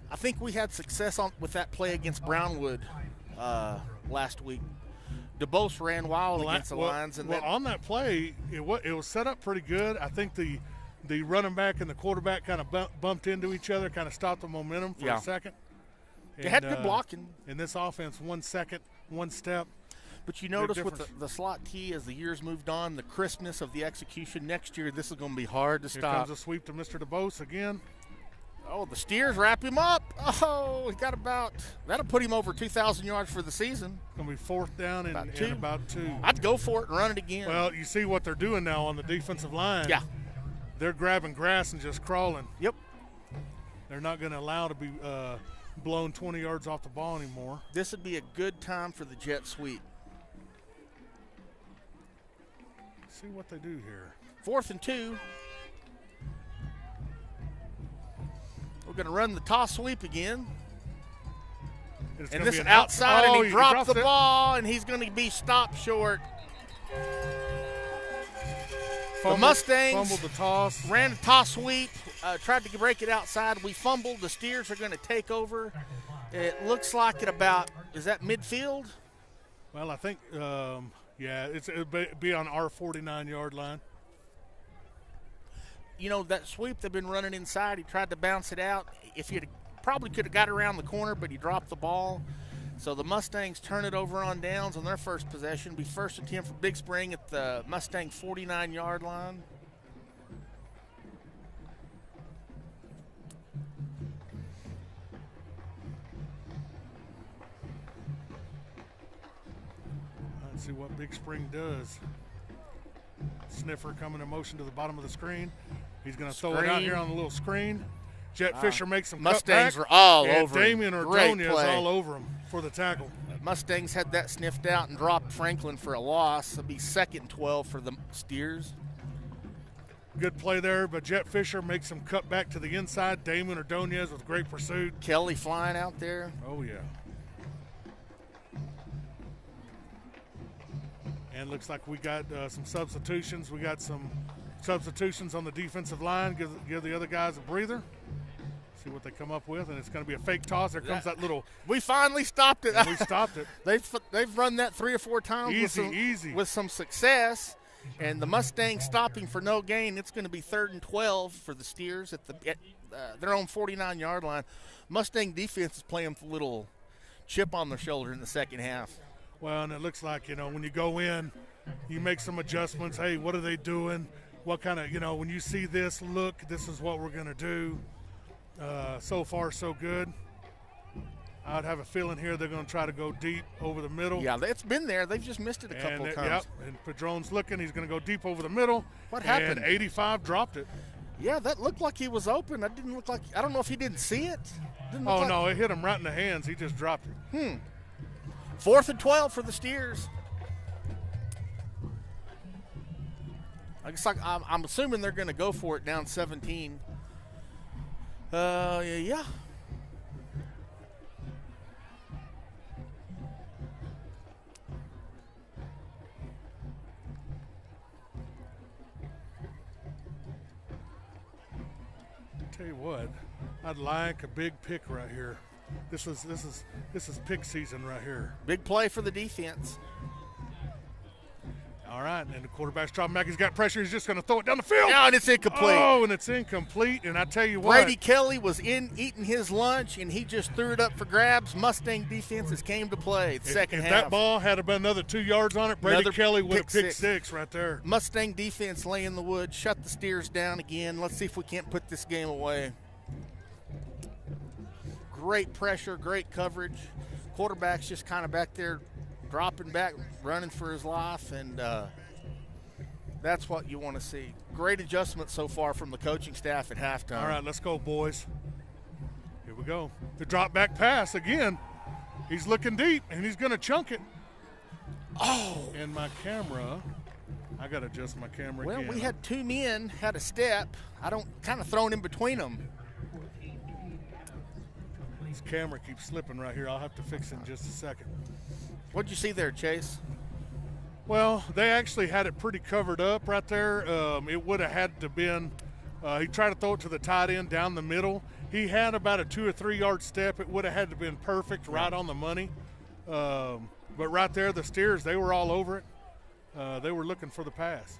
I think we had success with that play against Brownwood last week. DeBose ran wild against the Lions. And on that play, it was set up pretty good. I think the running back and the quarterback kind of bumped into each other, kind of stopped the momentum for a second. They had good blocking. In this offense, 1 second, 1 step. But you notice with the slot key, as the years moved on, the crispness of the execution next year, this is going to be hard to stop. Here comes a sweep to Mr. DeBose again. Oh, the Steers wrap him up. Oh, he got that'll put him over 2,000 yards for the season. It's going to be 4th down and about 2. I'd go for it and run it again. Well, you see what they're doing now on the defensive line. Yeah. They're grabbing grass and just crawling. Yep. They're not going to allow to be blown 20 yards off the ball anymore. This would be a good time for the jet sweep. Let's see what they do here. 4th and 2. We're going to run the toss sweep again. And this is outside, and he dropped the ball, and he's going to be stopped short. The Mustangs fumbled the toss. ran a toss sweep, tried to break it outside. We fumbled. The Steers are going to take over. It looks like at about, is that midfield? Well, I think, yeah, it'll be on our 49-yard line. You know, that sweep they've been running inside, he tried to bounce it out. If he probably could have got around the corner, but he dropped the ball. So the Mustangs turn it over on downs on their first possession. Be first and 10 for Big Spring at the Mustang 49-yard line. Let's see what Big Spring does. Sniffer coming in motion to the bottom of the screen. He's going to throw it out here on the little screen. Jet Fisher makes some Mustangs cutback, were all and over him. Damian Great Ordonez play. all over him for the tackle. Mustangs had that sniffed out and dropped Franklin for a loss. It'll be 2nd and 12 for the Steers. Good play there, but Jet Fisher makes some cutback to the inside. Damian Ordonez with great pursuit. Kelly flying out there. Oh, yeah. And looks like we got some substitutions. We got some substitutions on the defensive line. Give the other guys a breather. See what they come up with, and it's going to be a fake toss. There comes that little. We finally stopped it. We stopped it. They've run that 3 or 4 times with some success, and the Mustangs stopping for no gain. It's going to be 3rd and 12 for the Steers at their own 49-yard line. Mustang defense is playing with a little chip on their shoulder in the second half. Well, and it looks like, you know, when you go in, you make some adjustments. Hey, what are they doing? What kind of, you know, when you see this, look, this is what we're going to do. So far, so good. I'd have a feeling here they're going to try to go deep over the middle. Yeah, it's been there. They've just missed it a couple of times. Yep, and Padrone's looking. He's going to go deep over the middle. What happened? And 85 dropped it. Yeah, that looked like he was open. That didn't look like – I don't know if he didn't see it. No, it hit him right in the hands. He just dropped it. 4th and 12 for the Steers. I'm assuming they're going to go for it down 17. Yeah. Tell you what, I'd like a big pick right here. This is pick season right here. Big play for the defense. All right, and the quarterback's dropping back. He's got pressure. He's just going to throw it down the field. Yeah, and it's incomplete. Oh, and it's incomplete. And I tell you what. Brady Kelly was eating his lunch, and he just threw it up for grabs. Mustang defenses came to play. Second half. If that ball had been another 2 yards on it, Brady Kelly would have picked six right there. Mustang defense lay in the woods, shut the Steers down again. Let's see if we can't put this game away. Great pressure, great coverage. Quarterback's just kind of back there dropping back, running for his life, and that's what you want to see. Great adjustment so far from the coaching staff at halftime. All right, let's go, boys. Here we go. The drop back pass again. He's looking deep, and he's going to chunk it. Oh! And my camera, I got to adjust my camera again. Well, we had 2 men, had a step. Kind of thrown in between them. This camera keeps slipping right here. I'll have to fix it in just a second. What'd you see there, Chase? Well, they actually had it pretty covered up right there. It would have had to been, he tried to throw it to the tight end down the middle. He had about a 2 or 3 yard step. It would have had to been perfect, right on the money. But right there, the Steers, they were all over it. They were looking for the pass.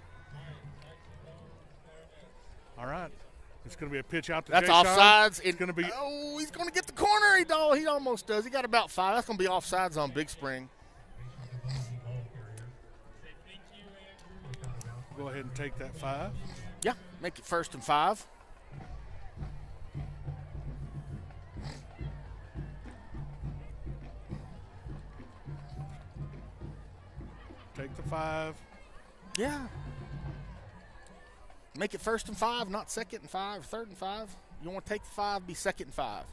All right. It's going to be a pitch out to That's Jay offsides. It's going to be. Oh, he's going to get the corner. He almost does. He got about 5. That's going to be offsides on Big Spring. Go ahead and take that 5. Yeah, make it 1st and 5. Take the 5. Yeah. Make it 1st and 5, not 2nd and 5, 3rd and 5. You want to take the 5, be 2nd and 5.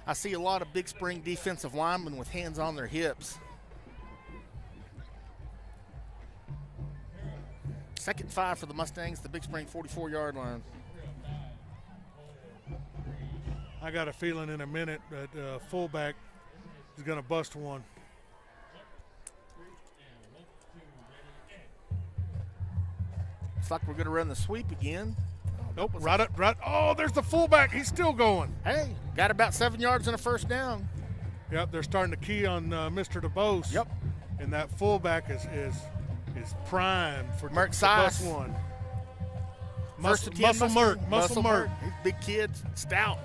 I see a lot of Big Spring defensive linemen with hands on their hips. 2nd and 5 for the Mustangs, the Big Spring 44-yard line. I got a feeling in a minute that fullback is going to bust one. Looks like we're going to run the sweep again. Nope, right. Oh, there's the fullback. He's still going. Hey, got about 7 yards and a first down. Yep, they're starting to key on Mr. DeBose. Yep. And that fullback is primed for Merck the size. bus one. First and 10, Muscle Merck. He's a big kid, stout.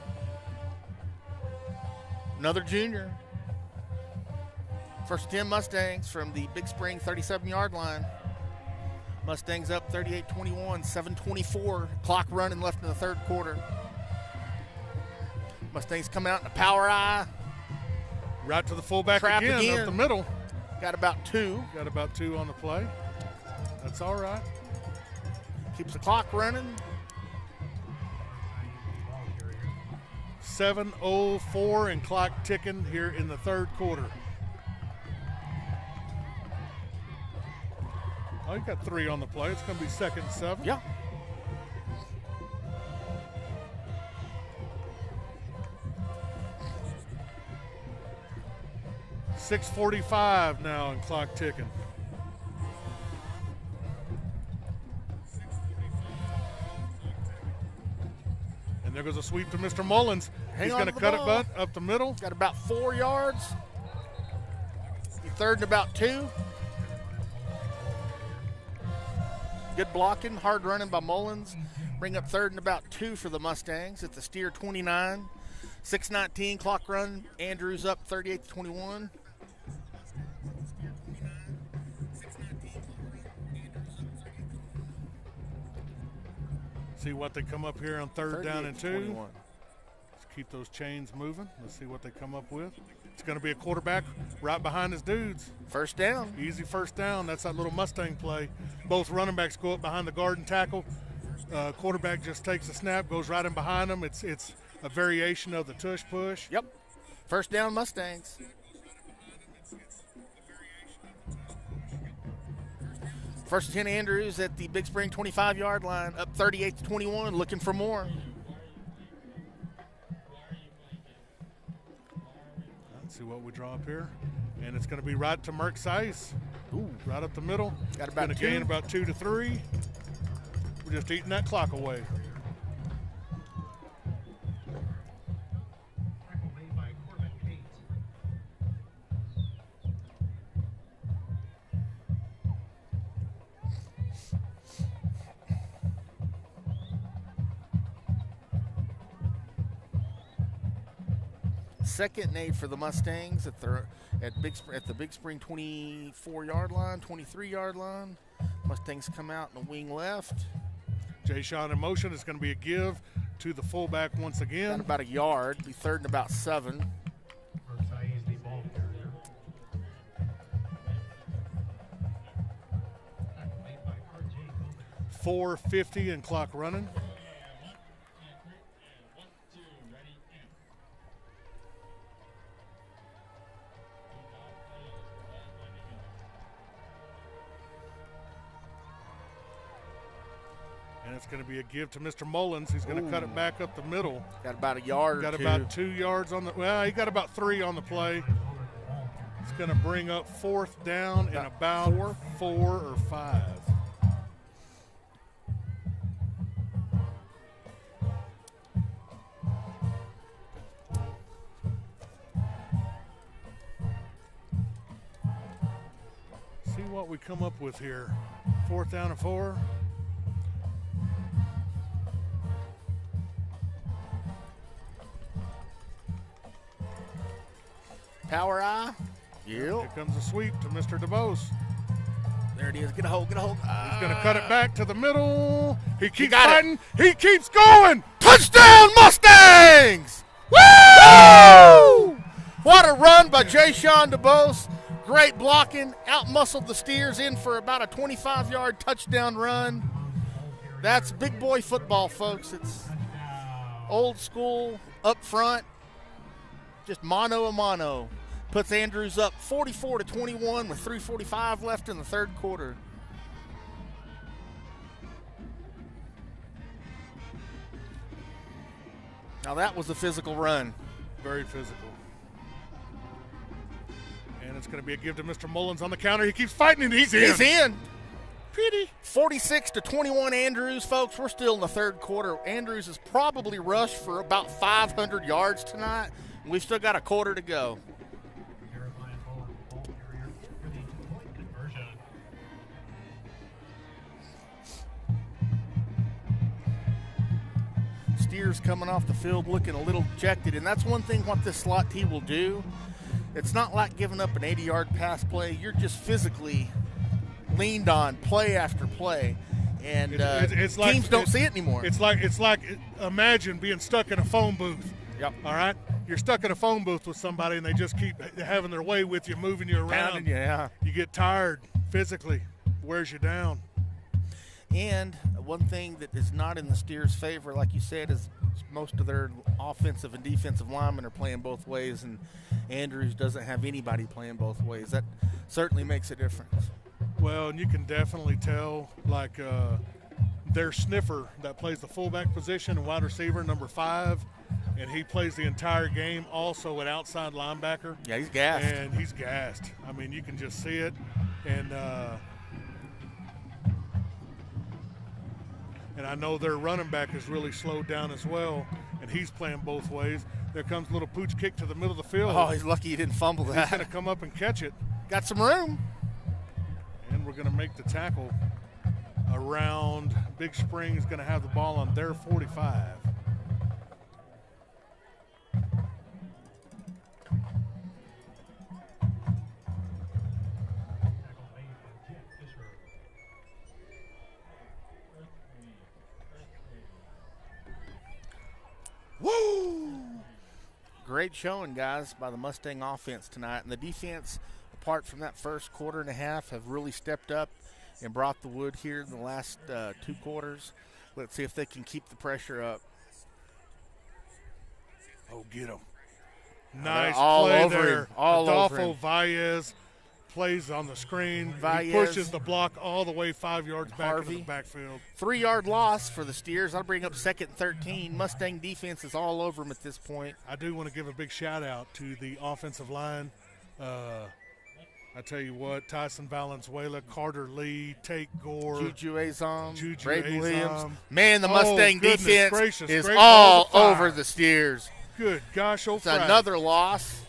Another junior. First and 10 Mustangs from the Big Spring 37-yard line. Mustangs up 38-21, 7:24. Clock running left in the third quarter. Mustangs come out in a power eye. Right to the fullback Trap again, up the middle. Got about 2. Got about 2 on the play. That's all right. Keeps the clock running. 7:04 and clock ticking here in the third quarter. Oh, you got 3 on the play. It's going to be 2nd and 7. Yeah. $6:45 now and clock ticking. And there goes a sweep to Mr. Mullins. He's going to cut it up the middle. Got about 4 yards. Third and about 2. Good blocking, hard running by Mullins. Bring up third and about 2 for the Mustangs at the Steer 29. 6:19 clock run. Andrews up 38-21. See what they come up here on third down and 2. 21. Let's keep those chains moving. Let's see what they come up with. It's going to be a quarterback right behind his dudes. First down. Easy first down. That's that little Mustang play. Both running backs go up behind the guard and tackle. Quarterback just takes a snap, goes right in behind them. It's a variation of the tush push. Yep. First down Mustangs. First and 10 Andrews at the Big Spring 25-yard line, up 38-21, looking for more. Let's see what we draw up here. And it's going to be right to Merck Sice. Ooh. Right up the middle. Got about going to 2. gain about 2 to 3. We're just eating that clock away. Tackle made by Corbin Pate. Second and 8 for the Mustangs at the Big Spring 24-yard line, 23-yard line. Mustangs come out in the wing left. Jay Sean in motion. Is going to be a give to the fullback once again. Got about a yard. Be third and about 7. Versailles is the ball carrier. Tackle made by RJ Gomez. 4:50 and clock running. And it's going to be a give to Mr. Mullins. He's going to cut it back up the middle. Got about a yard. Got or 2. about 2 yards on the. Well, he got about 3 on the play. It's going to bring up 4th down and about 4 or 5. See what we come up with here. 4th down and 4. Power eye. Yep. Here comes a sweep to Mr. DeBose. There it is. Get a hold. Get a hold. He's going to cut it back to the middle. He keeps got it. fighting. He keeps going. Touchdown Mustangs! Woo! What a run by Jay Sean DeBose. Great blocking. Out-muscled the Steers in for about a 25-yard touchdown run. That's big boy football, folks. It's old school, up front, just mano a mano. Puts Andrews up 44-21 with 3:45 left in the third quarter. Now that was a physical run. Very physical. And it's going to be a give to Mr. Mullins on the counter. He keeps fighting and he's in. He's in. Pity. 46-21 Andrews, folks. We're still in the third quarter. Andrews has probably rushed for about 500 yards tonight. We've still got a quarter to go. Steers coming off the field looking a little dejected, and that's one thing what this slot T will do. It's not like giving up an 80-yard pass play. You're just physically leaned on play after play, and teams don't see it anymore. It's like imagine being stuck in a phone booth. Yep. All right, you're stuck in a phone booth with somebody, and they just keep having their way with you, moving you around. Pounding you, yeah. You get tired physically, wears you down. And one thing that is not in the Steers' favor, like you said, is most of their offensive and defensive linemen are playing both ways, and Andrews doesn't have anybody playing both ways. That certainly makes a difference. Well, and you can definitely tell, like their sniffer that plays the fullback position and wide receiver, number 5, and he plays the entire game, also an outside linebacker. Yeah, he's gassed. And he's gassed. I mean, you can just see it. And I know their running back is really slowed down as well, and he's playing both ways. There comes a little pooch kick to the middle of the field. Oh, he's lucky he didn't fumble that. He's going to come up and catch it. Got some room. And we're going to make the tackle around. Big Spring is going to have the ball on their 45. Woo! Great showing, guys, by the Mustang offense tonight. And the defense, apart from that first quarter and a half, have really stepped up and brought the wood here in the last 2 quarters. Let's see if they can keep the pressure up. Oh, get him. Nice all play over there. him. All over Adolfo him. Valles plays on the screen. Valles. He pushes the block all the way 5 yards back into Harvey. the backfield. 3-yard loss for the Steers. I'll bring up 2nd and 13. Mustang defense is all over them at this point. I do want to give a big shout-out to the offensive line. I tell you what, Tyson Valenzuela, Carter Lee, Tate Gore, Juju Azam, Juju Braden Azam. Williams. Man, the Mustang goodness defense gracious, is great all ball to fire. over the Steers. Good gosh, It's another loss.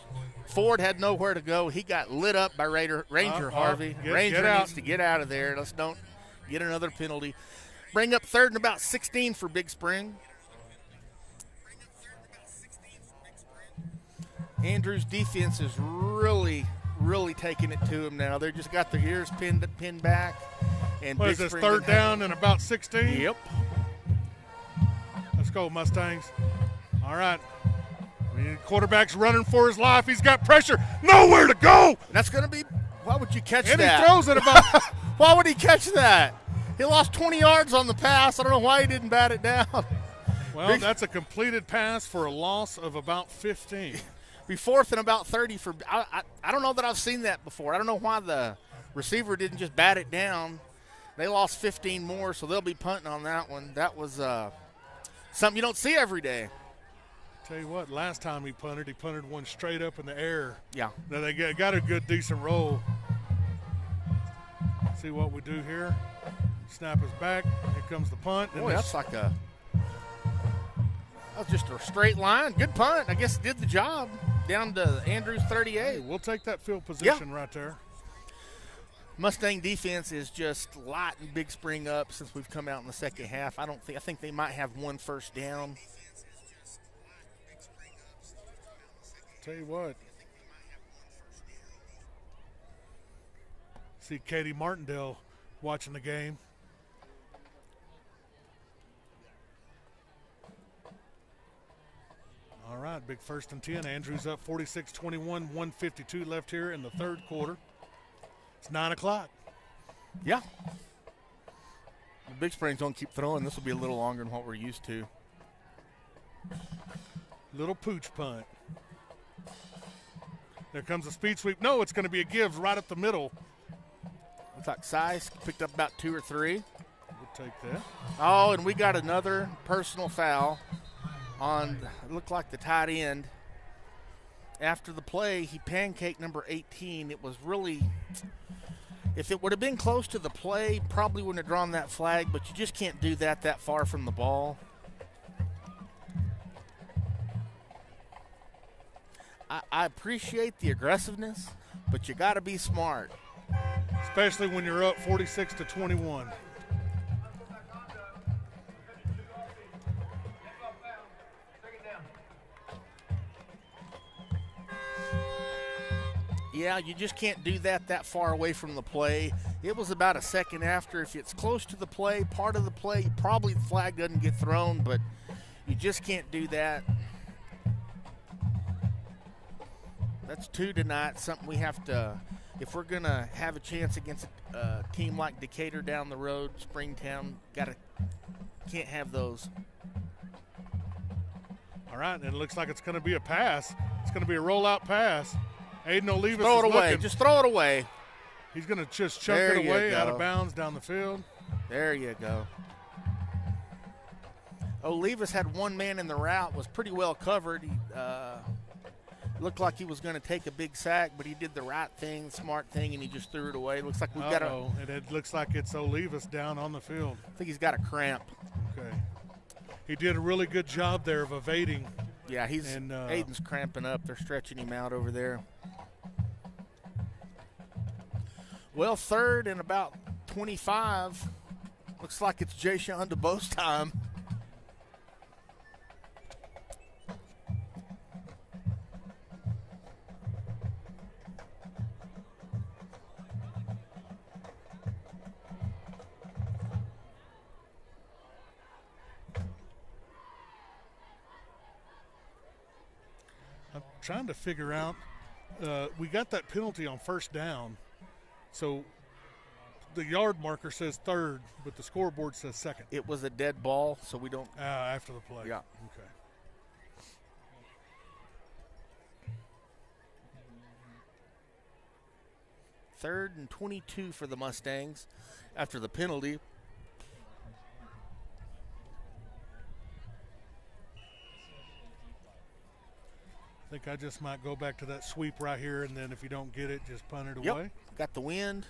Ford had nowhere to go. He got lit up by Ranger Harvey. Ranger needs to get out of there. Let's don't get another penalty. Bring up 3rd and about 16 for Big Spring. Andrews' defense is really taking it to him now. They just got their ears pinned back. And what Big is this, Spring 3rd down and about 16? Yep. Let's go, Mustangs. All right. Quarterback's running for his life. He's got pressure. Nowhere to go. That's going to be – why would you catch that? And he throws it about – Why would he catch that? He lost 20 yards on the pass. I don't know why he didn't bat it down. Well, that's a completed pass for a loss of about 15. Be 4th and about 30 for – I don't know that I've seen that before. I don't know why the receiver didn't just bat it down. They lost 15 more, so they'll be punting on that one. That was something you don't see every day. Tell you what, last time he punted one straight up in the air. Yeah. Now they got a good, decent roll. See what we do here. Snap is back. Here comes the punt. Boy, that's like that was just a straight line. Good punt. I guess it did the job. Down to Andrews 38. Hey, we'll take that field position right there. Mustang defense is just lighting Big Spring up since we've come out in the second half. I think they might have 1 first down. Tell you what. See Katie Martindale watching the game. All right, big 1st and 10. Andrews up 46-21, 1:52 left here in the 3rd quarter. It's 9 o'clock. Yeah. The Big Springs don't keep throwing. This will be a little longer than what we're used to. Little pooch punt. There comes a speed sweep. No, it's going to be a give right up the middle. Looks like Sice picked up about 2 or 3. We'll take that. Oh, and we got another personal foul on, it looked like the tight end. After the play, he pancaked number 18. It was really, If it would have been close to the play, probably wouldn't have drawn that flag, but you just can't do that far from the ball. I appreciate the aggressiveness, but you got to be smart. Especially when you're up 46-21. Yeah, you just can't do that far away from the play. It was about a second after. If it's close to the play, part of the play, probably the flag doesn't get thrown, but you just can't do that. That's 2 tonight, something we have to, if we're going to have a chance against a team like Decatur down the road, Springtown, can't have those. All right, and it looks like it's going to be a pass. It's going to be a rollout pass. Aiden Olivas throw it is away. looking. Just throw it away. He's going to just chuck There it you away go. out of bounds down the field. There you go. Olivas had one man in the route, was pretty well covered. He looked like he was going to take a big sack, but he did the right thing, smart thing, and he just threw it away. Looks like we've got a. And it looks like it's Olivas down on the field. I think he's got a cramp. Okay. He did a really good job there of evading. Yeah, Aiden's cramping up. They're stretching him out over there. Well, 3rd and about 25. Looks like it's Jay Sean DeBoe's time. I'm trying to figure out. We got that penalty on 1st down. So the yard marker says 3rd, but the scoreboard says 2nd. It was a dead ball, so we don't. After the play. Yeah. Okay. Third and 22 for the Mustangs after the penalty. I think I just might go back to that sweep right here, and then if you don't get it, just punt it Yep. away. Got the wind.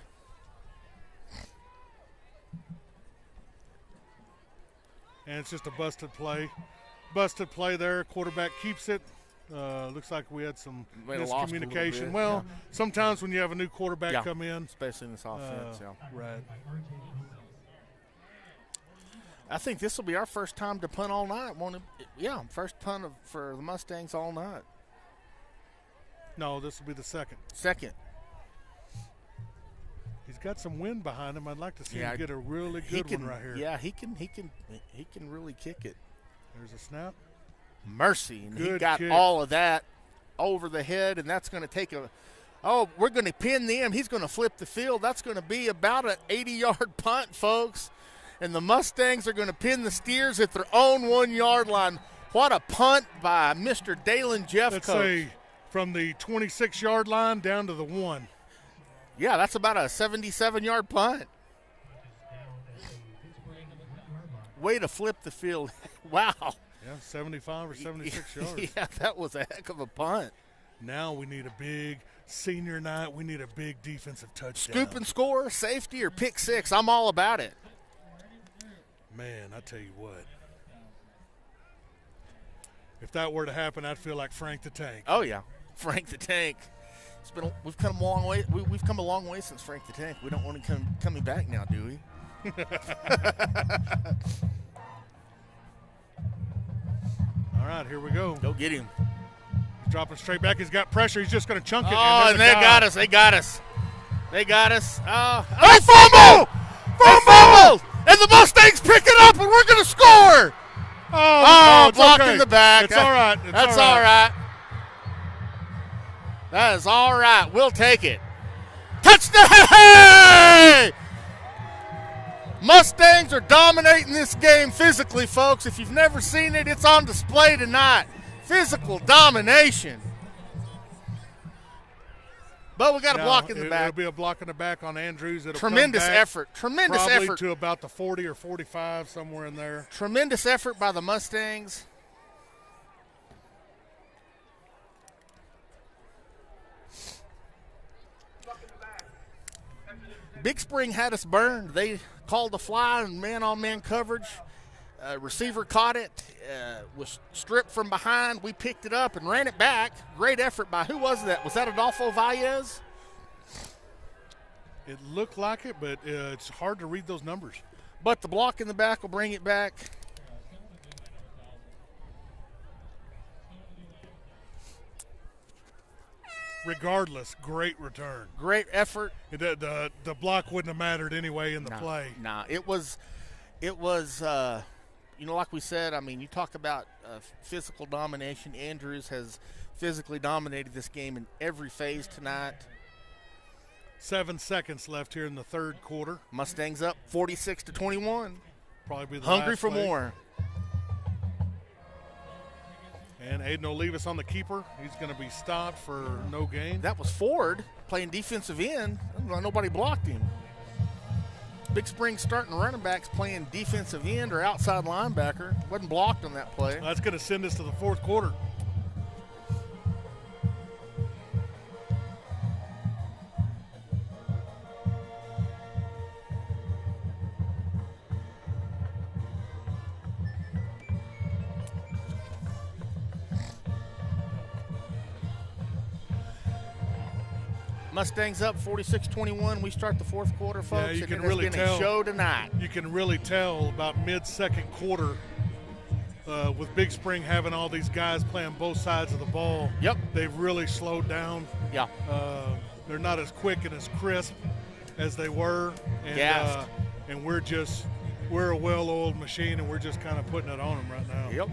And it's just a busted play. Busted play there. Quarterback keeps it. Looks like we had some Might have lost a little miscommunication. bit, Well, yeah. sometimes when you have a new quarterback Yeah. come in. Especially in this offense, yeah. Right. I I think this will be our first time to punt all night. Won't it? Yeah, first punt for the Mustangs all night. No, this will be the 2nd. Second. He's got some wind behind him. I'd like to see Yeah, him get a really good one right here. Yeah, he can really kick it. There's a snap. Mercy, and he Good got kick. all of that over the head, and that's going to take we're going to pin them. He's going to flip the field. That's going to be about an 80-yard punt, folks. And the Mustangs are going to pin the Steers at their own 1-yard line. What a punt by Mr. Dalen Jeffcoat. Let's say from the 26-yard line down to the 1. Yeah, that's about a 77-yard punt. Way to flip the field. Wow. Yeah, 75 or 76 yards. Yeah, that was a heck of a punt. Now we need a big senior night. We need a big defensive touchdown. Scoop and score, safety, or pick six. I'm all about it. Man, I tell you what. If that were to happen, I'd feel like Frank the Tank. Oh, yeah. Frank the Tank. We've come a long way. We've come a long way since Frank the Tank. We don't want him coming back now, do we? All right, here we go. Go get him. He's dropping straight back. He's got pressure. He's just going to chunk it. Oh, there's and a they guy. got us. They got us. They got us. Oh, fumble! Fumble! And the Mustangs pick it up, and we're going to score. Oh, it's blocked okay. in the back. It's all right. That's all right. That is all right. We'll take it. Touchdown! Hey! Mustangs are dominating this game physically, folks. If you've never seen it, it's on display tonight. Physical domination. But we got a block in the back. It'll be a block in the back on Andrews. It'll Tremendous come back effort. Tremendous probably effort. to about the 40 or 45, somewhere in there. Tremendous effort by the Mustangs. Big Spring had us burned. They called the fly and man-on-man coverage. Receiver caught it, was stripped from behind. We picked it up and ran it back. Great effort by, who was that? Was that Adolfo Valles? It looked like it, but it's hard to read those numbers. But the block in the back will bring it back. Regardless, great return. Great effort. The block wouldn't have mattered anyway in the play. Nah, it was, like we said, I mean, you talk about physical domination. Andrews has physically dominated this game in every phase tonight. 7 seconds left here in the third quarter. Mustangs up 46-21. Probably be the hungry last for play. more. And Aiden Olivas on the keeper. He's going to be stopped for no gain. That was Ford playing defensive end. Nobody blocked him. Big Spring starting running backs playing defensive end or outside linebacker. Wasn't blocked on that play. That's going to send us to the fourth quarter. Mustangs up 46-21. We start the fourth quarter, folks. Yeah, you and can it really has been tell. A show tonight. You can really tell about mid-second quarter with Big Spring having all these guys playing both sides of the ball. Yep. They've really slowed down. Yeah. They're not as quick and as crisp as they were. And, and we're a well-oiled machine, and we're just kind of putting it on them right now. Yep.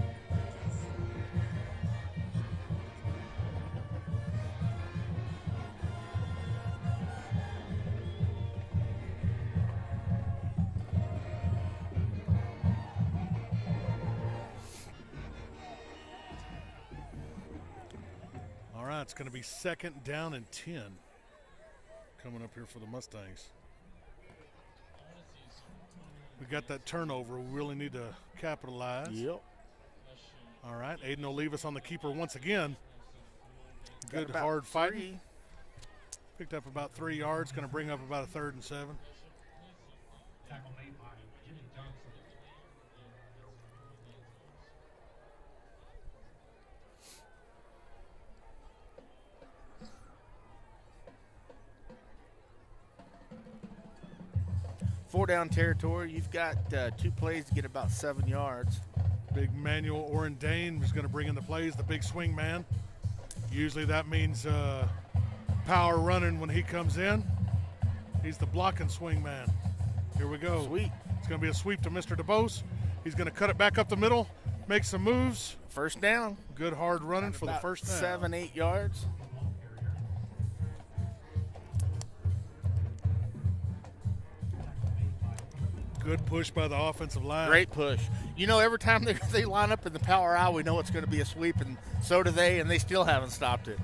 It's going to be second down and 10 coming up here for the Mustangs. We got that turnover. We really need to capitalize. Yep. All right, Aiden Olivas on the keeper once again. Good hard fight. Picked up about 3 yards. Going to bring up about a 3rd and 7. Four down territory. You've got 2 plays to get about 7 yards. Big Manuel Orendane is going to bring in the plays, the big swing man. Usually that means power running when he comes in. He's the blocking swing man. Here we go. Sweet. It's going to be a sweep to Mr. DeBose. He's going to cut it back up the middle, make some moves. First down. Good hard running for the first down. 7-8 yards. Good push by the offensive line. Great push. You know, every time they line up in the power I, we know it's going to be a sweep, and so do they, and they still haven't stopped it.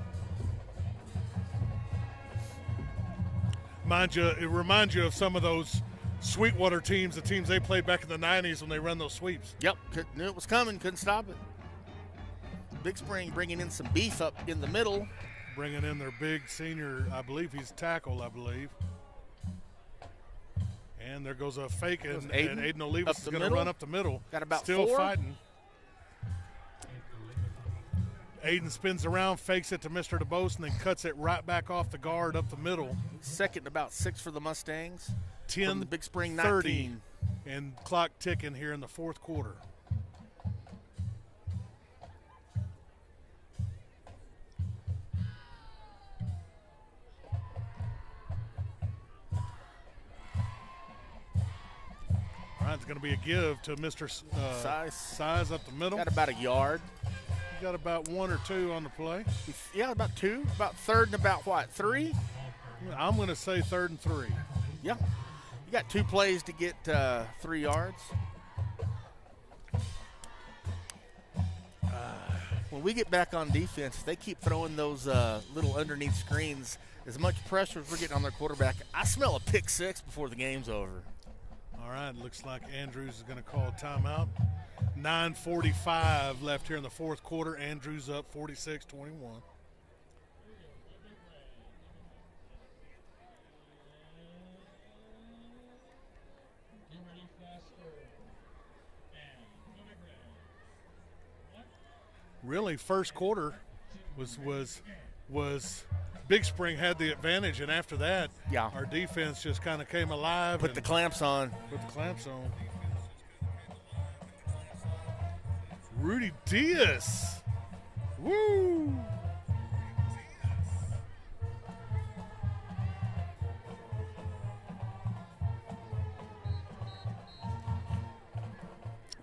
Mind you, it reminds you of some of those Sweetwater teams, the teams they played back in the 90s when they run those sweeps. Yep, knew it was coming, couldn't stop it. Big Spring bringing in some beef up in the middle. Bringing in their big senior, I believe he's tackle, I believe. And there goes a fake, and Aiden Olivas is going to run up the middle. Got about Still 4. fighting. Aiden spins around, fakes it to Mr. DeBose, and then cuts it right back off the guard up the middle. Second and about 6 for the Mustangs. 10, the Big Spring 30, 19. and clock ticking here in the fourth quarter. All right, it's going to be a give to Mr. Size up the middle. Got about a yard. He got about 1 or 2 on the play. Yeah, about 2. About 3rd and about what, 3? I'm going to say 3rd and 3. Yeah. You got 2 plays to get 3 yards. When we get back on defense, they keep throwing those little underneath screens. As much pressure as we're getting on their quarterback, I smell a pick 6 before the game's over. All right, looks like Andrews is going to call a timeout. 9:45 left here in the fourth quarter. Andrews up 46-21. really first quarter was Big Spring had the advantage, and after that, Yeah. our defense just kind of came alive. Put the clamps on. Put the clamps on. Rudy Diaz. Woo!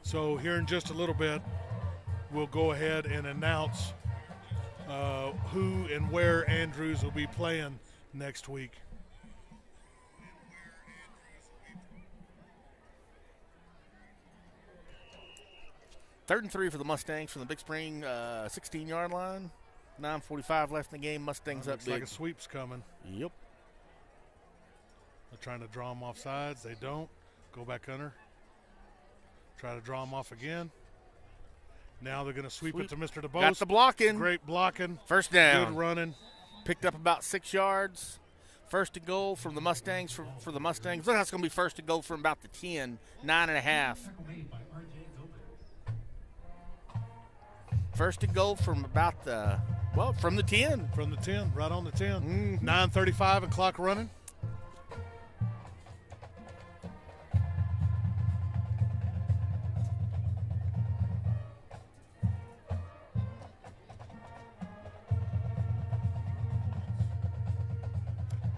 So here in just a little bit, we'll go ahead and announce who and where Andrews will be playing next week. Third and 3 for the Mustangs from the Big Spring 16-yard line. 9:45 left in the game. Mustangs up Looks big. like a sweep's coming. Yep. They're trying to draw them off sides. They don't. Go back under. Try to draw them off again. Now they're going to sweep it to Mr. DeBose. Got the blocking. Great blocking. First down. Good running. Picked up about 6 yards. First and goal from the Mustangs. For the Mustangs. Look, that's going to be first and goal from about the 10. 9.5. First and goal from about the, from the 10. From the 10, right on the 10. 9:35 and clock running.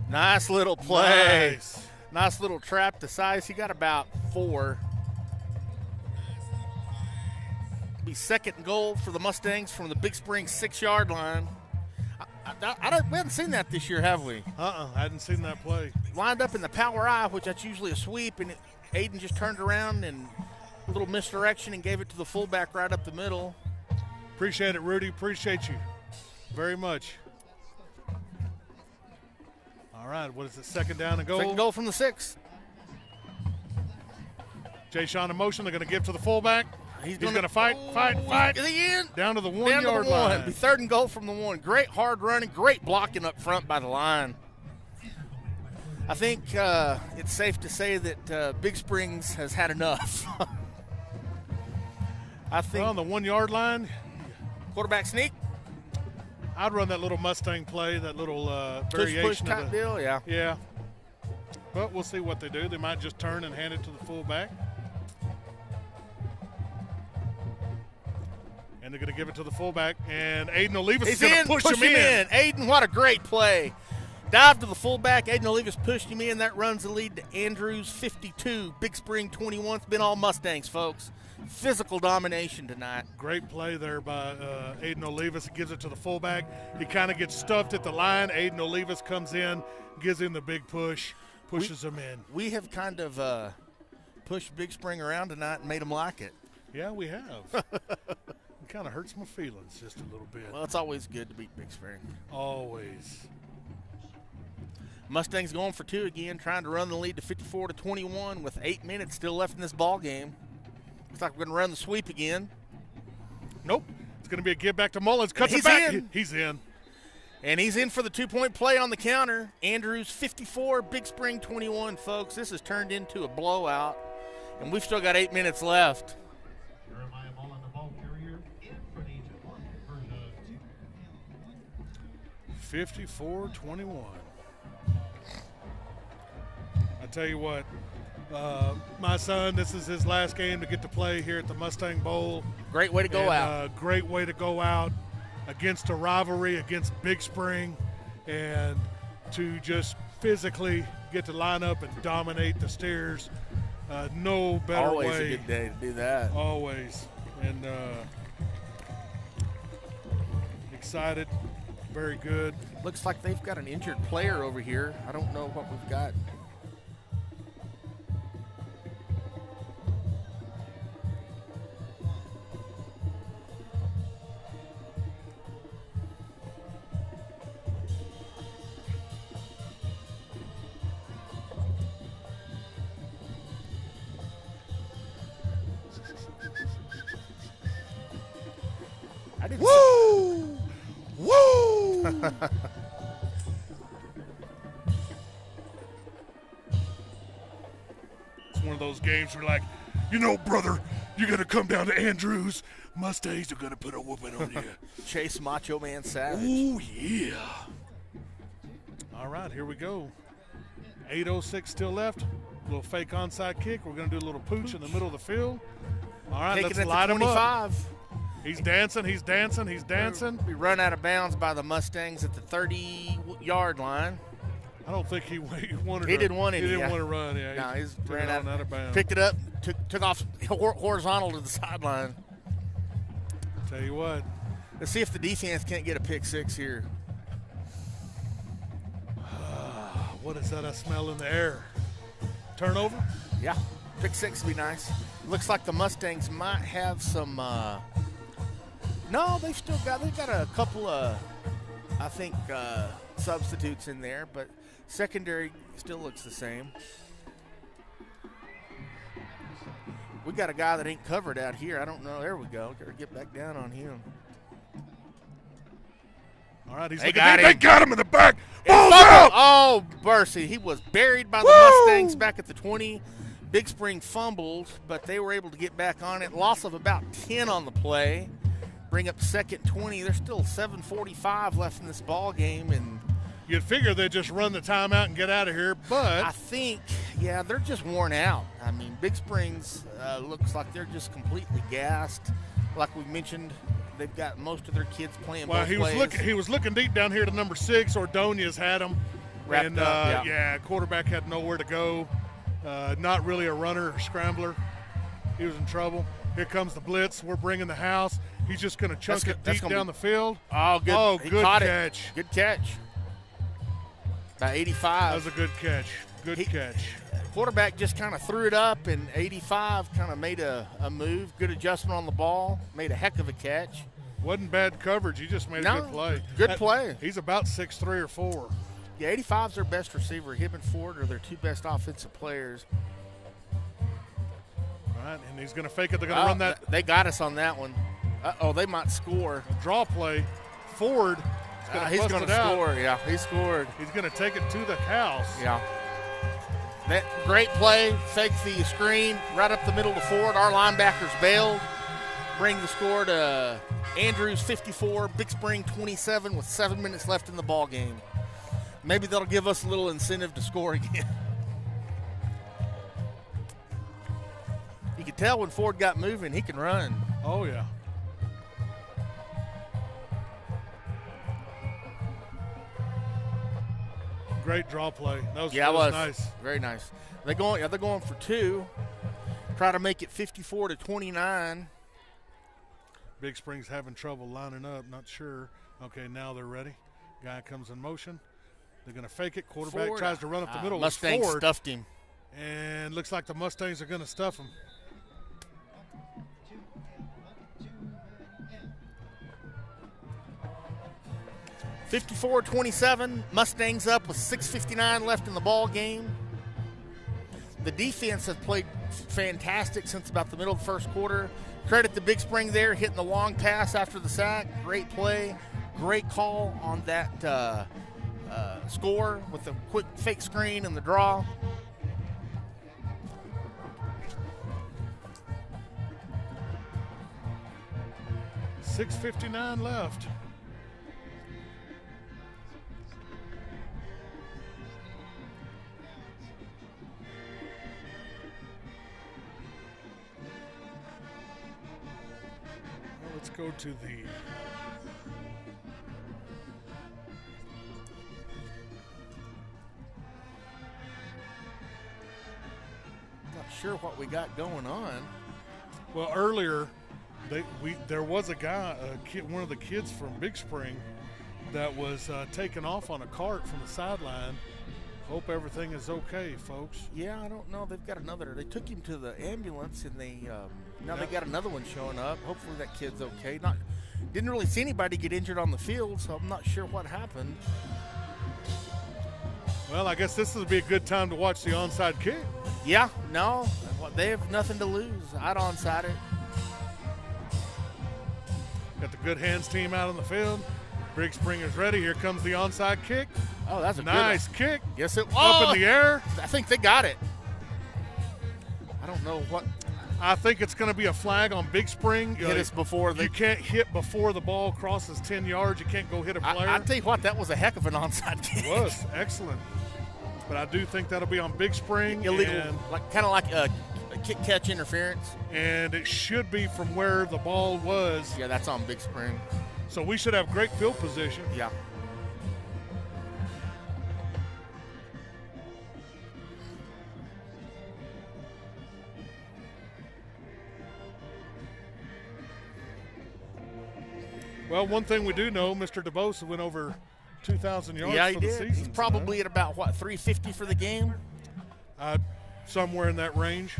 Nice little play. Nice. Nice little trap to size. He got about 4. Be second and goal for the Mustangs from the Big Spring 6-yard line. We haven't seen that this year, have we? I hadn't seen that play. Lined up in the power I, which that's usually a sweep, and Aiden just turned around and a little misdirection and gave it to the fullback right up the middle. Appreciate it, Rudy. Appreciate you very much. All right, what is it? Second down and goal. Second goal from the 6. Jay Sean in motion. They're going to give to the fullback. He's going to fight. To the end. Down to the Down 1 to yard the 1. line. Be third and goal from the 1. Great hard running, great blocking up front by the line. I think it's safe to say that Big Springs has had enough. I think on the 1 yard line, quarterback sneak. I'd run that little Mustang play, that little variation Push type of the, deal, yeah. Yeah. But we'll see what they do. They might just turn and hand it to the fullback. And they're going to give it to the fullback. And Aiden Olivas is going to push him in. Aiden, what a great play. Dive to the fullback. Aiden Olivas pushed him in. That runs the lead to Andrews 52. Big Spring 21. It's been all Mustangs, folks. Physical domination tonight. Great play there by Aiden Olivas. Gives it to the fullback. He kind of gets stuffed at the line. Aiden Olivas comes in, gives him the big push, pushes him in. We have kind of pushed Big Spring around tonight and made them like it. Yeah, we have. It kind of hurts my feelings just a little bit. Well, it's always good to beat Big Spring. Always. Mustangs going for 2 again, trying to run the lead to 54-21 with 8 minutes still left in this ball game. Looks like we're going to run the sweep again. Nope. It's going to be a give back to Mullins. Cuts it He's back. in. He's in. And he's in for the 2-point play on the counter. Andrews 54, Big Spring 21, folks. This has turned into a blowout, and we've still got 8 minutes left. Jeremiah Mullen, the ball carrier, in for the two-point conversion. 54-21. I tell you what, my son, this is his last game to get to play here at the Mustang Bowl. Great way to go out. Great way to go out against a rivalry, against Big Spring, and to just physically get to line up and dominate the stairs. No better Always way. a good day to do that. Always. And excited. Very good. Looks like they've got an injured player over here. I don't know what we've got. Woo! Woo! It's one of those games where, like, you know, brother, You're going to come down to Andrews. Mustangs are going to put a whooping on you. Chase Macho Man Savage. Oh, yeah. All right, here we go. 8:06 still left. A little fake onside kick. We're going to do a little pooch in the middle of the field. All right, Taking let's light him up. 25. He's dancing. He's dancing. He's dancing. We run out of bounds by the Mustangs at the 30-yard line. I don't think he wanted. He didn't want He any. didn't want to run. Yeah, No, he's took ran it out of bounds. Picked it up, took off horizontal to the sideline. Tell you what. Let's see if the defense can't get a pick six here. What is that I smell in the air? Turnover? Yeah, pick six would be nice. Looks like the Mustangs might have some. No, they've got a couple of, I think, substitutes in there, but secondary still looks the same. We got a guy that ain't covered out here. I don't know. There we go. Got to get back down on him. All right, They got him. They got him in the back. Ball's out. Oh, mercy. He was buried by the Mustangs back at the 20. Big Spring fumbled, but they were able to get back on it. Loss of about 10 on the play. Bring up second 20. There's still 7:45 left in this ball game, and You'd figure they'd just run the timeout and get out of here, but I think, yeah, they're just worn out. I mean, Big Springs looks like they're just completely gassed. Like we mentioned, they've got most of their kids playing both ways. He was looking deep down here to number 6. Ordonez had him. Wrapped up, yeah, quarterback had nowhere to go. Not really a runner or scrambler. He was in trouble. Here comes the blitz. We're bringing the house. He's just going to chunk it deep down the field. Oh, good. Oh, He good caught catch. Good catch. By 85. That was a good catch. Good catch. Quarterback just kind of threw it up, and 85 kind of made a move. Good adjustment on the ball. Made a heck of a catch. Wasn't bad coverage. He just made a good play. Good play. He's about 6'3" or 4. Yeah, 85's their best receiver. Him and Ford are their two best offensive players. All right, and he's going to fake it. They're going to run that. They got us on that one. Uh-oh, they might score. Draw play. Ford. He's going to score. Yeah, he scored. He's going to take it to the house. Yeah. That great play. Fake the screen right up the middle to Ford. Our linebackers bailed. Bring the score to Andrews 54, Big Spring 27 with 7 minutes left in the ball game. Maybe that'll give us a little incentive to score again. You can tell when Ford got moving, he can run. Oh, yeah. Great draw play. That was nice. Very nice. They're going for 2. Try to make it 54-29. Big Spring's having trouble lining up. Not sure. Okay, now they're ready. Guy comes in motion. They're going to fake it. Quarterback Ford, tries to run up the middle. Mustangs Ford, stuffed him. and looks like the Mustangs are going to stuff him. (54-27). Mustangs up with 6:59 left in the ball game. The defense has played fantastic since about the middle of the first quarter. Credit to Big Spring there, hitting the long pass after the sack. Great play. Great call on that score with the quick fake screen and the draw. $6:59 left. Let's go to the Not sure what we got going on. well earlier. There was a guy, one of the kids from Big Spring, that was taken off on a cart from the sideline. Hope everything is okay, folks. Yeah, I don't know. They've got another. They took him to the ambulance, and they got another one showing up. Hopefully that kid's okay. Didn't really see anybody get injured on the field, so I'm not sure what happened. Well, I guess this would be a good time to watch the onside kick. Yeah, no, they have nothing to lose. I'd onside it. Got the good hands team out on the field. Big Spring is ready. Here comes the onside kick. Oh, that's a nice good kick. Yes, it was. Up in the air. I think they got it. I don't know what. I think it's going to be a flag on Big Spring. Hit us before the. You can't hit before the ball crosses 10 yards. You can't go hit a player. I tell you what, that was a heck of an onside kick. It was excellent. But I do think that'll be on Big Spring. Illegal, kind of like a kick catch interference. And it should be from where the ball was. Yeah, that's on Big Spring. So we should have great field position. Yeah. Well, one thing we do know, Mr. DeBosa went over 2,000 yards yeah, he for the did. season. He's probably at about, what, 350 for the game? Somewhere in that range.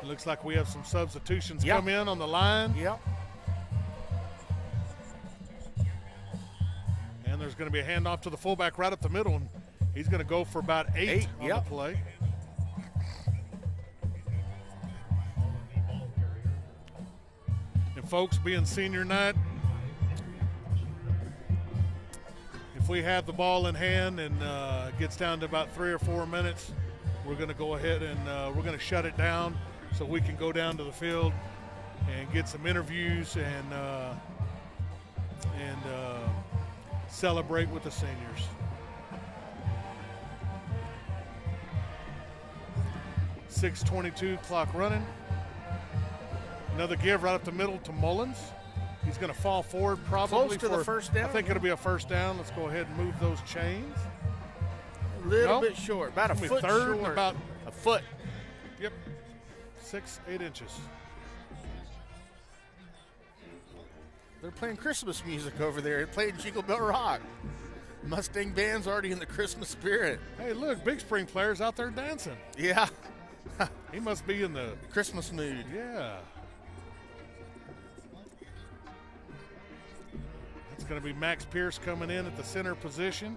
Looks like we have some substitutions come in on the line. Yep. And there's going to be a handoff to the fullback right up the middle. And he's going to go for about eight on the play. And folks, being senior night, if we have the ball in hand and it gets down to about 3 or 4 minutes, we're going to go ahead and we're going to shut it down so we can go down to the field and get some interviews and celebrate with the seniors. .6:22 clock running. Another give right up the middle to Mullins. He's going to fall forward probably close to the first down. I think it'll be a first down. Let's go ahead and move those chains. A little bit short, about a foot third, short. about a foot. Yep, 6-8 inches. They're playing Christmas music over there. They're playing Jingle Bell Rock. Mustang band's already in the Christmas spirit. Hey, look, Big Spring players out there dancing. Yeah. He must be in the Christmas mood. Yeah. It's going to be Max Pierce coming in at the center position.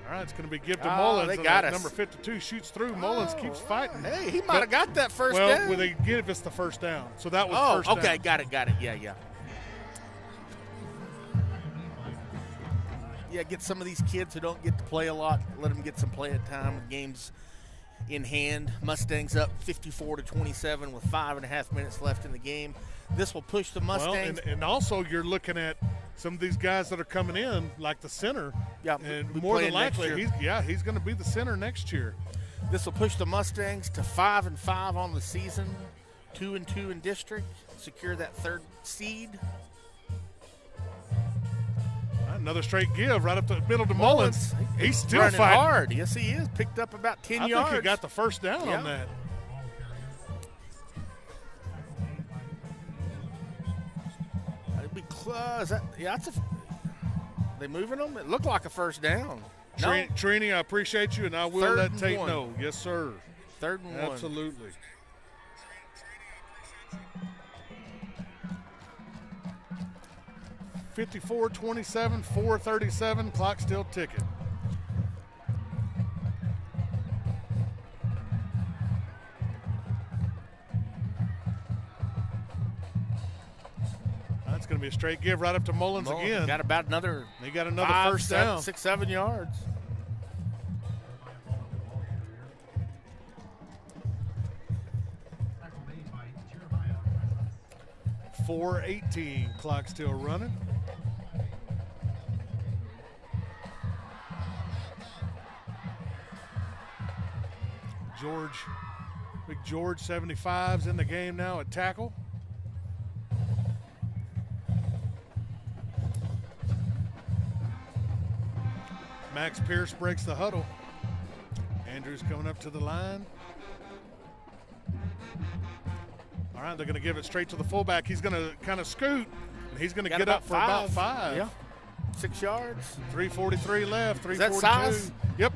All right, it's going to be give to Mullins. They got us. Number 52 shoots through. Mullins keeps fighting. Hey, he might have got that first down. Well, they give us the first down. So that was first down. Okay, got it. Yeah. Yeah, get some of these kids who don't get to play a lot, let them get some playing time with games in hand. Mustangs up 54-27 with 5.5 minutes left in the game. This will push the Mustangs. Well, and also you're looking at some of these guys that are coming in, like the center. Yeah, and more than likely, he's going to be the center next year. This will push the Mustangs to 5-5 on the season, 2-2 in district, secure that third seed. Another straight give right up the middle to Mullins. He's still running fighting hard. Yes, he is. Picked up about 10 yards. I think he got the first down on that. It'd be close. They moving them? It looked like a first down. No. Trini, I appreciate you, and I will let Tate know. Yes, sir. 3rd and 1. Absolutely. .54-27, 4:37, clock still ticking. That's going to be a straight give right up to Mullins again. Got about another. They got another first down. 6-7 yards. .4:18, clock still running. Big George 75's in the game now at tackle. Max Pierce breaks the huddle. Andrews coming up to the line. All right, they're going to give it straight to the fullback. He's going to kind of scoot, and he's going to get up for about 5. Yeah, 6 yards. 3:43 left, 3:42. Is that size? Yep.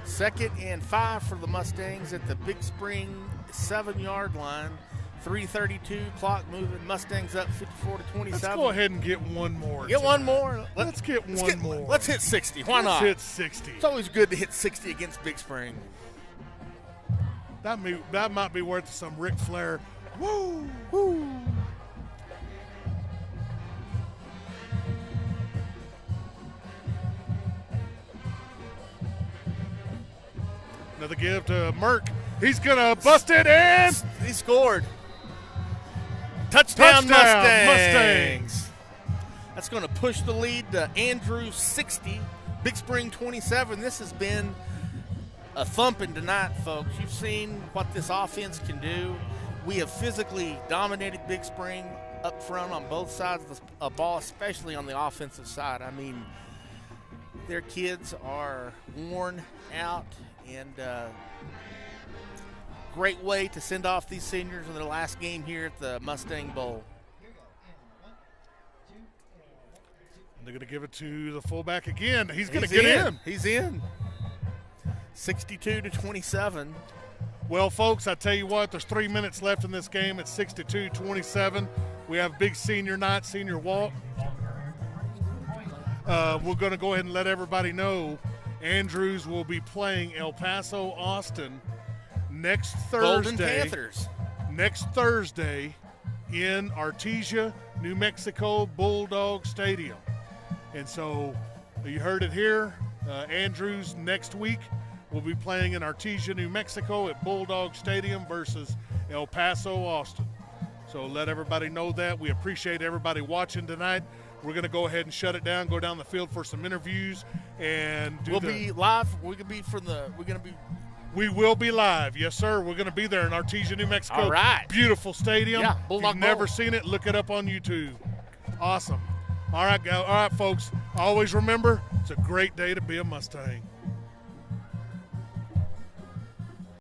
2nd and 5 for the Mustangs at the Big Spring 7-yard line. 3:32, clock moving. Mustangs up 54-27. Let's go ahead and get one more. Get one more. Let's get one more. Let's hit 60. Why not? Let's hit 60. It's always good to hit 60 against Big Spring. That might be worth some Ric Flair. Woo! Woo! Another give to Merck. He's going to bust it in. He scored. Touchdown Mustangs. That's going to push the lead to Andrews 60, Big Spring 27. This has been a thumping tonight, folks. You've seen what this offense can do. We have physically dominated Big Spring up front on both sides of the ball, especially on the offensive side. I mean, their kids are worn out, and great way to send off these seniors in their last game here at the Mustang Bowl. They're going to give it to the fullback again. He's going to get in. He's in. 62-27. Well, folks, I tell you what, there's 3 minutes left in this game. It's 62-27. We have big senior night, senior walk. We're going to go ahead and let everybody know Andrews will be playing El Paso Austin next Thursday. Golden Panthers. Next Thursday in Artesia, New Mexico Bulldog Stadium. And so you heard it here. Andrews next week will be playing in Artesia, New Mexico at Bulldog Stadium versus El Paso Austin. So let everybody know that. We appreciate everybody watching tonight. We're going to go ahead and shut it down, go down the field for some interviews, and we'll be live. We will be live. Yes, sir. We're going to be there in Artesia, New Mexico. All right. Beautiful stadium. Yeah, if you've never seen it, look it up on YouTube. Awesome. All right, folks. Always remember, it's a great day to be a Mustang.